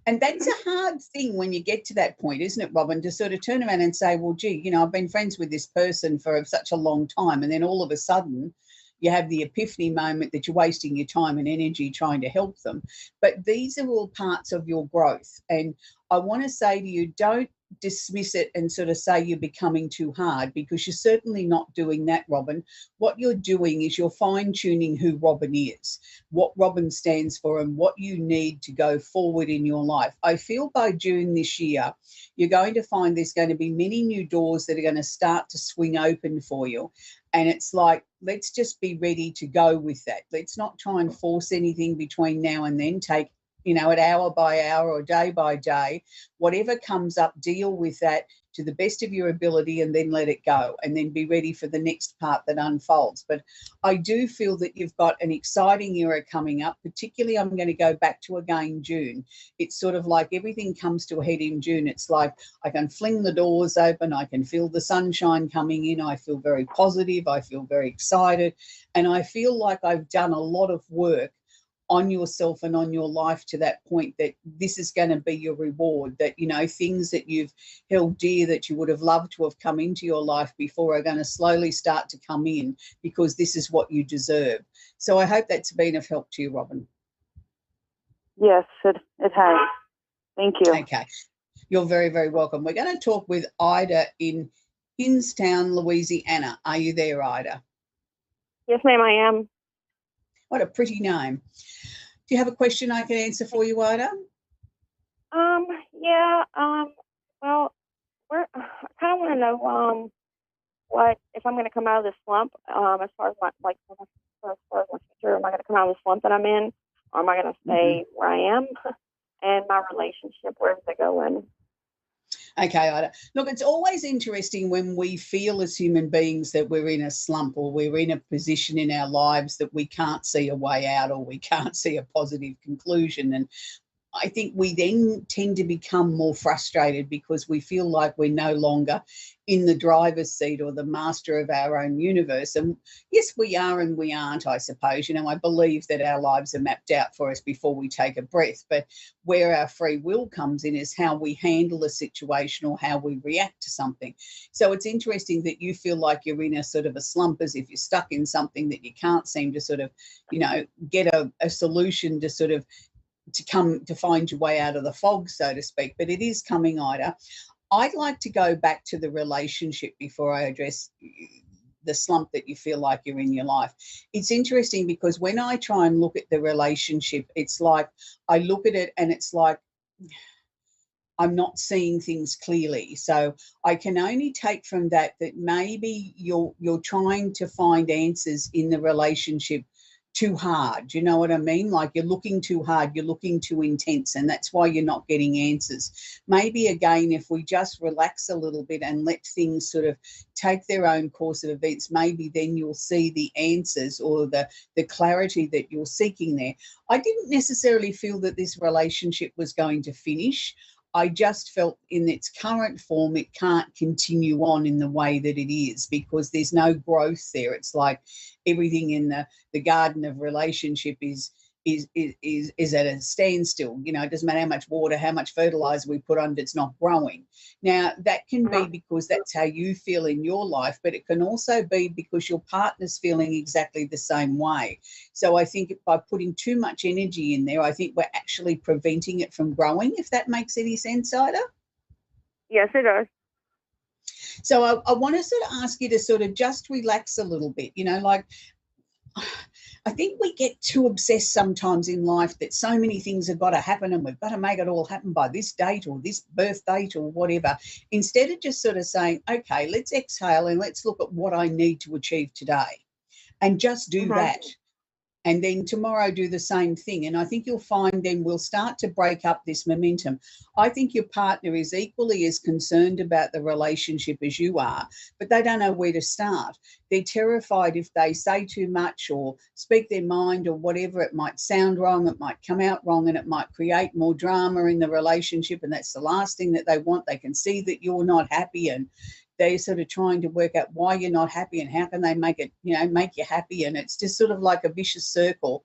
And that's a hard thing when you get to that point, isn't it, Robin, to sort of turn around and say, well, gee, I've been friends with this person for such a long time, and then all of a sudden you have the epiphany moment that you're wasting your time and energy trying to help them. But these are all parts of your growth. And I want to say to you, don't dismiss it and sort of say you're becoming too hard, because you're certainly not doing that, Robin. What you're doing is you're fine-tuning who Robin is, what Robin stands for, and what you need to go forward in your life. I feel by June this year, you're going to find there's going to be many new doors that are going to start to swing open for you. And it's like, let's just be ready to go with that. Let's not try and force anything between now and then. Take, it hour by hour or day by day, whatever comes up, deal with that to the best of your ability and then let it go, and then be ready for the next part that unfolds. But I do feel that you've got an exciting era coming up, particularly I'm going to go back to again June. It's sort of like everything comes to a head in June. It's like I can fling the doors open, I can feel the sunshine coming in, I feel very positive, I feel very excited, and I feel like I've done a lot of work on yourself and on your life to that point that this is going to be your reward, that, things that you've held dear that you would have loved to have come into your life before are going to slowly start to come in, because this is what you deserve. So I hope that's been of help to you, Robin. Yes, it has. Thank you. Okay. You're very, very welcome. We're going to talk with Ida in Hinstown, Louisiana. Are you there, Ida? Yes, ma'am, I am. What a pretty name. Do you have a question I can answer for you, Ida? Yeah. Well, I kind of want to know what if I'm going to come out of this slump? As far as my future, am I going to come out of the slump that I'm in, or am I going to stay where I am? And my relationship, where's it going? Okay, Ida. Look, it's always interesting when we feel as human beings that we're in a slump or we're in a position in our lives that we can't see a way out or we can't see a positive conclusion. And I think we then tend to become more frustrated because we feel like we're no longer in the driver's seat or the master of our own universe. And yes, we are and we aren't, I suppose. You know, I believe that our lives are mapped out for us before we take a breath. But where our free will comes in is how we handle a situation or how we react to something. So it's interesting that you feel like you're in a sort of a slump, as if you're stuck in something that you can't seem to sort of, you know, get a solution to sort of to come to find your way out of the fog, so to speak. But it is coming, Ida. I'd like to go back to the relationship before I address the slump that you feel like you're in your life. It's interesting because when I try and look at the relationship, it's like I look at it and it's like I'm not seeing things clearly. So I can only take from that maybe you're trying to find answers in the relationship too hard. You know what I mean? Like you're looking too hard, you're looking too intense, and that's why you're not getting answers. Maybe again, if we just relax a little bit and let things sort of take their own course of events, maybe then you'll see the answers or the clarity that you're seeking there. I didn't necessarily feel that this relationship was going to finish. I just felt in its current form, it can't continue on in the way that it is because there's no growth there. It's like everything in the garden of relationship is at a standstill. You know, it doesn't matter how much water, how much fertilizer we put on it, it's not growing. Now, that can be because that's how you feel in your life, but it can also be because your partner's feeling exactly the same way. So I think by putting too much energy in there, I think we're actually preventing it from growing, if that makes any sense, Ida? Yes, it does. So I want to sort of ask you to sort of just relax a little bit, you know, like I think we get too obsessed sometimes in life that so many things have got to happen and we've got to make it all happen by this date or this birth date or whatever, instead of just sort of saying, okay, let's exhale and let's look at what I need to achieve today and just do that. And then tomorrow do the same thing. And I think you'll find then we'll start to break up this momentum. I think your partner is equally as concerned about the relationship as you are, but they don't know where to start. They're terrified if they say too much or speak their mind or whatever, it might sound wrong, it might come out wrong, and it might create more drama in the relationship. And that's the last thing that they want. They can see that you're not happy and they're sort of trying to work out why you're not happy and how can they make it, you know, make you happy. And it's just sort of like a vicious circle.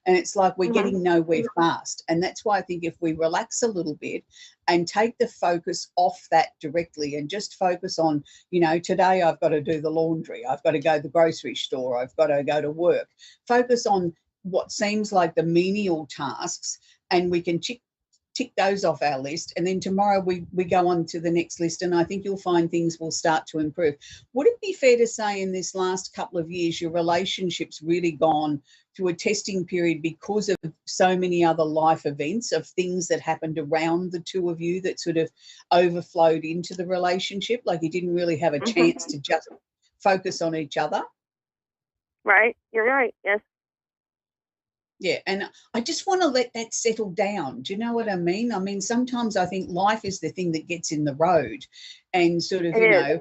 And it's like we're getting nowhere fast. And that's why I think if we relax a little bit and take the focus off that directly and just focus on, you know, today I've got to do the laundry, I've got to go to the grocery store, I've got to go to work. Focus on what seems like the menial tasks, and we can tick those off our list, and then tomorrow we go on to the next list, and I think you'll find things will start to improve. Would it be fair to say in this last couple of years your relationship's really gone through a testing period because of so many other life events, of things that happened around the two of you that sort of overflowed into the relationship, like you didn't really have a chance to just focus on each other? Right, you're right, yes. Yeah, and I just want to let that settle down. Do you know what I mean? I mean, sometimes I think life is the thing that gets in the road, and sort of, you know,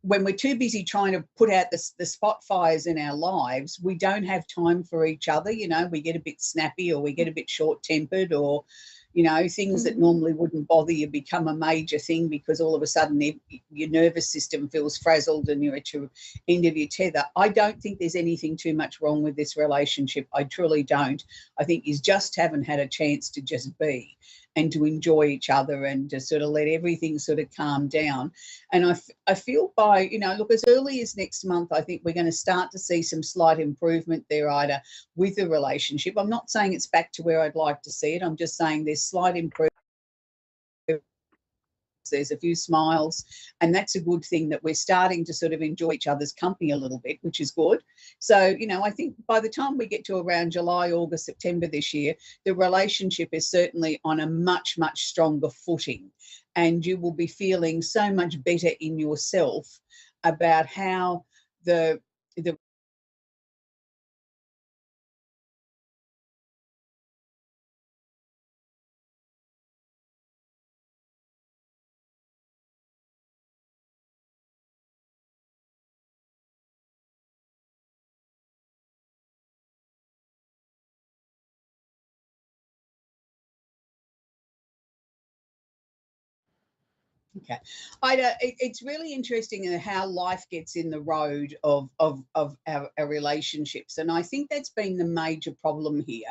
when we're too busy trying to put out the spot fires in our lives, we don't have time for each other. You know, we get a bit snappy or we get a bit short-tempered, or, you know, things that normally wouldn't bother you become a major thing because all of a sudden your nervous system feels frazzled and you're at your end of your tether. I don't think there's anything too much wrong with this relationship. I truly don't. I think you just haven't had a chance to just be and to enjoy each other and to sort of let everything sort of calm down. And I feel by, you know, look, as early as next month, I think we're going to start to see some slight improvement there, Ida, with the relationship. I'm not saying it's back to where I'd like to see it. I'm just saying there's slight improvement. There's a few smiles, and that's a good thing that we're starting to sort of enjoy each other's company a little bit, which is good. So, you know, I think by the time we get to around July, August, September this year, the relationship is certainly on a much, much stronger footing, and you will be feeling so much better in yourself about how the Okay, it's really interesting in how life gets in the road of our relationships, and I think that's been the major problem here,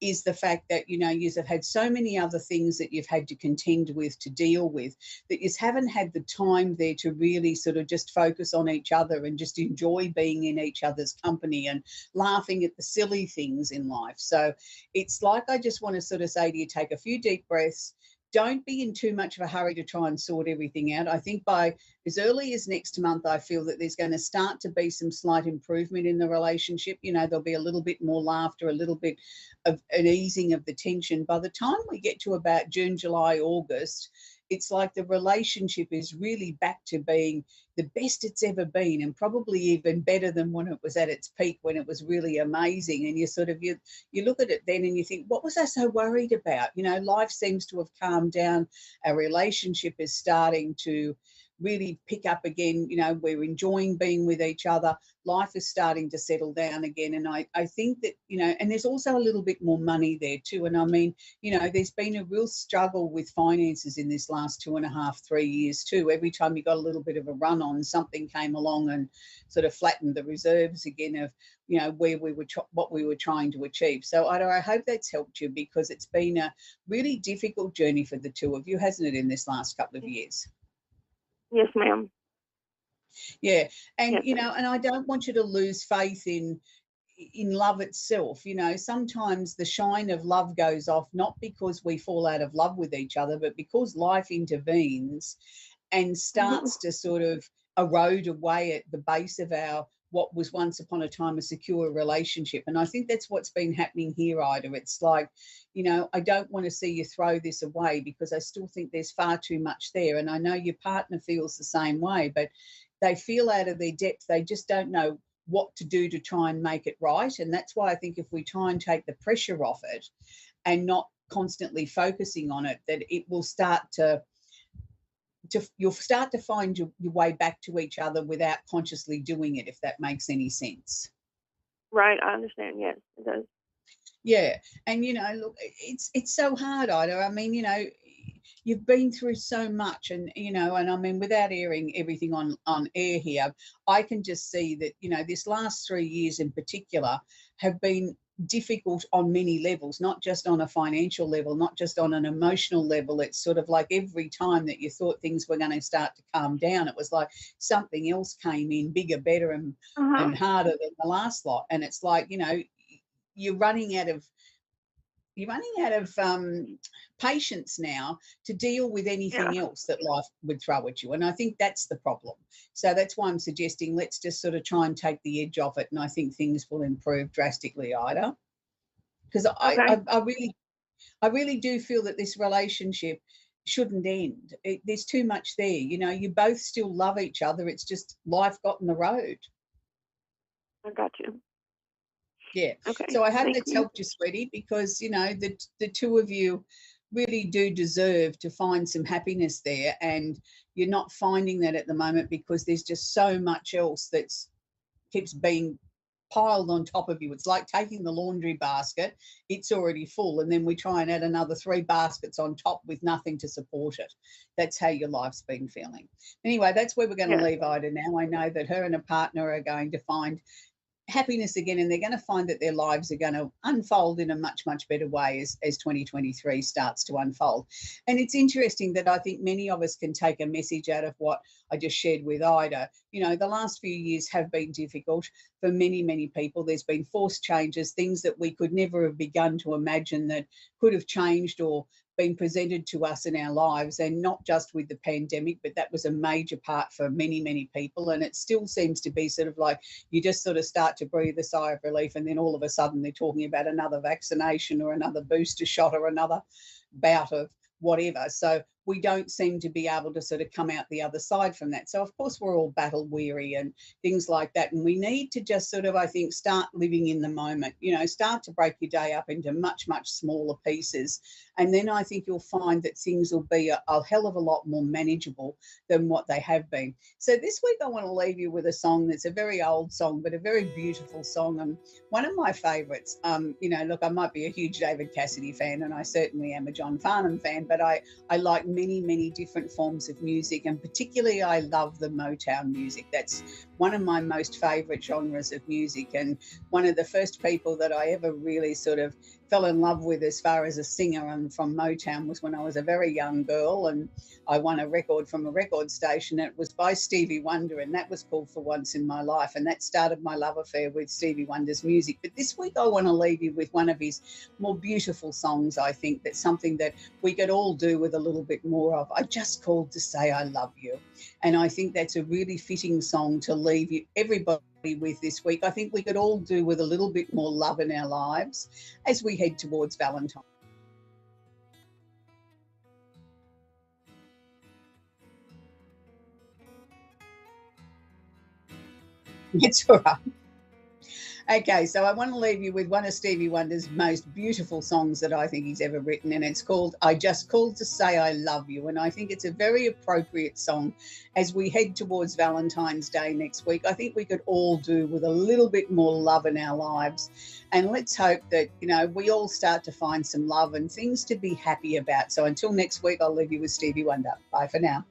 is the fact that you have had so many other things that you've had to contend with, to deal with, that you haven't had the time there to really sort of just focus on each other and just enjoy being in each other's company and laughing at the silly things in life. So it's like, I just want to sort of say to you, take a few deep breaths. Don't be in too much of a hurry to try and sort everything out. I think by as early as next month, I feel that there's going to start to be some slight improvement in the relationship. There'll be a little bit more laughter, a little bit of an easing of the tension. By the time we get to about June, July, August, it's like the relationship is really back to being the best it's ever been, and probably even better than when it was at its peak, when it was really amazing. And you sort of, you look at it then and you think, what was I so worried about? Life seems to have calmed down. Our relationship is starting to really pick up again. We're enjoying being with each other. Life is starting to settle down again. And I think that, and there's also a little bit more money there too. And I mean, there's been a real struggle with finances in this last 2.5, 3 years too. Every time you got a little bit of a run on, something came along and sort of flattened the reserves again of, where we were, what we were trying to achieve. So I hope that's helped you, because it's been a really difficult journey for the two of you, hasn't it, in this last couple of years? Yes, ma'am. Yeah. And, Yes, and I don't want you to lose faith in love itself. Sometimes the shine of love goes off, not because we fall out of love with each other, but because life intervenes and starts to sort of erode away at the base of what was once upon a time a secure relationship. And I think that's what's been happening here, Ida. It's like, I don't want to see you throw this away, because I still think there's far too much there. And I know your partner feels the same way, but they feel out of their depth. They just don't know what to do to try and make it right. And that's why I think if we try and take the pressure off it and not constantly focusing on it, that it will start you'll start to find your way back to each other without consciously doing it, if that makes any sense. Right, I understand. Yes, it does. Yeah. And look, it's so hard, Ida. I mean, you've been through so much, and and I mean, without airing everything on air here, I can just see that this last 3 years in particular have been difficult on many levels, not just on a financial level, not just on an emotional level. It's sort of like every time that you thought things were going to start to calm down, it was like something else came in bigger, better, and harder than the last lot. And it's like, you're running out of patience now to deal with anything else that life would throw at you. And I think that's the problem. So that's why I'm suggesting let's just sort of try and take the edge off it. And I think things will improve drastically, Ida. Because I really do feel that this relationship shouldn't end. There's too much there. You both still love each other. It's just life got in the road. I got you. Yeah. Okay. So I hope that's you. helped you, sweetie, because, the two of you really do deserve to find some happiness there. And you're not finding that at the moment because there's just so much else that's keeps being piled on top of you. It's like taking the laundry basket, it's already full, and then we try and add another 3 baskets on top with nothing to support it. That's how your life's been feeling. Anyway, that's where we're going to leave Ida now. I know that her and her partner are going to find happiness again, and they're going to find that their lives are going to unfold in a much, much better way as 2023 starts to unfold. And it's interesting that I think many of us can take a message out of what I just shared with Ida. The last few years have been difficult for many, many people. There's been forced changes, things that we could never have begun to imagine that could have changed or been presented to us in our lives, and not just with the pandemic, but that was a major part for many, many people. And it still seems to be sort of like you just sort of start to breathe a sigh of relief, and then all of a sudden they're talking about another vaccination or another booster shot or another bout of whatever. So we don't seem to be able to sort of come out the other side from that. So of course we're all battle weary and things like that, and we need to just sort of, I think, start living in the moment. You know, start to break your day up into much smaller pieces, and then I think you'll find that things will be a hell of a lot more manageable than what they have been. So this week I want to leave you with a song that's a very old song but a very beautiful song, and one of my favorites. You know, look, I might be a huge David Cassidy fan, and I certainly am a John Farnham fan, but I like many different forms of music, and particularly I love the Motown music. That's one of my most favorite genres of music, and one of the first people that I ever really sort of fell in love with as far as a singer and from Motown was when I was a very young girl, and I won a record from a record station. It was by Stevie Wonder, and that was called For Once in My Life, and that started my love affair with Stevie Wonder's music. But this week I want to leave you with one of his more beautiful songs. I think that's something that we could all do with a little bit more of. I Just Called to Say I Love You, and I think that's a really fitting song to leave you, everybody, with this week. I think we could all do with a little bit more love in our lives as we head towards Valentine's. It's all right. Okay, so I want to leave you with one of Stevie Wonder's most beautiful songs that I think he's ever written, and it's called I Just Called to Say I Love You, and I think it's a very appropriate song as we head towards Valentine's Day next week. I think we could all do with a little bit more love in our lives, and let's hope that, you know, we all start to find some love and things to be happy about. So until next week, I'll leave you with Stevie Wonder. Bye for now.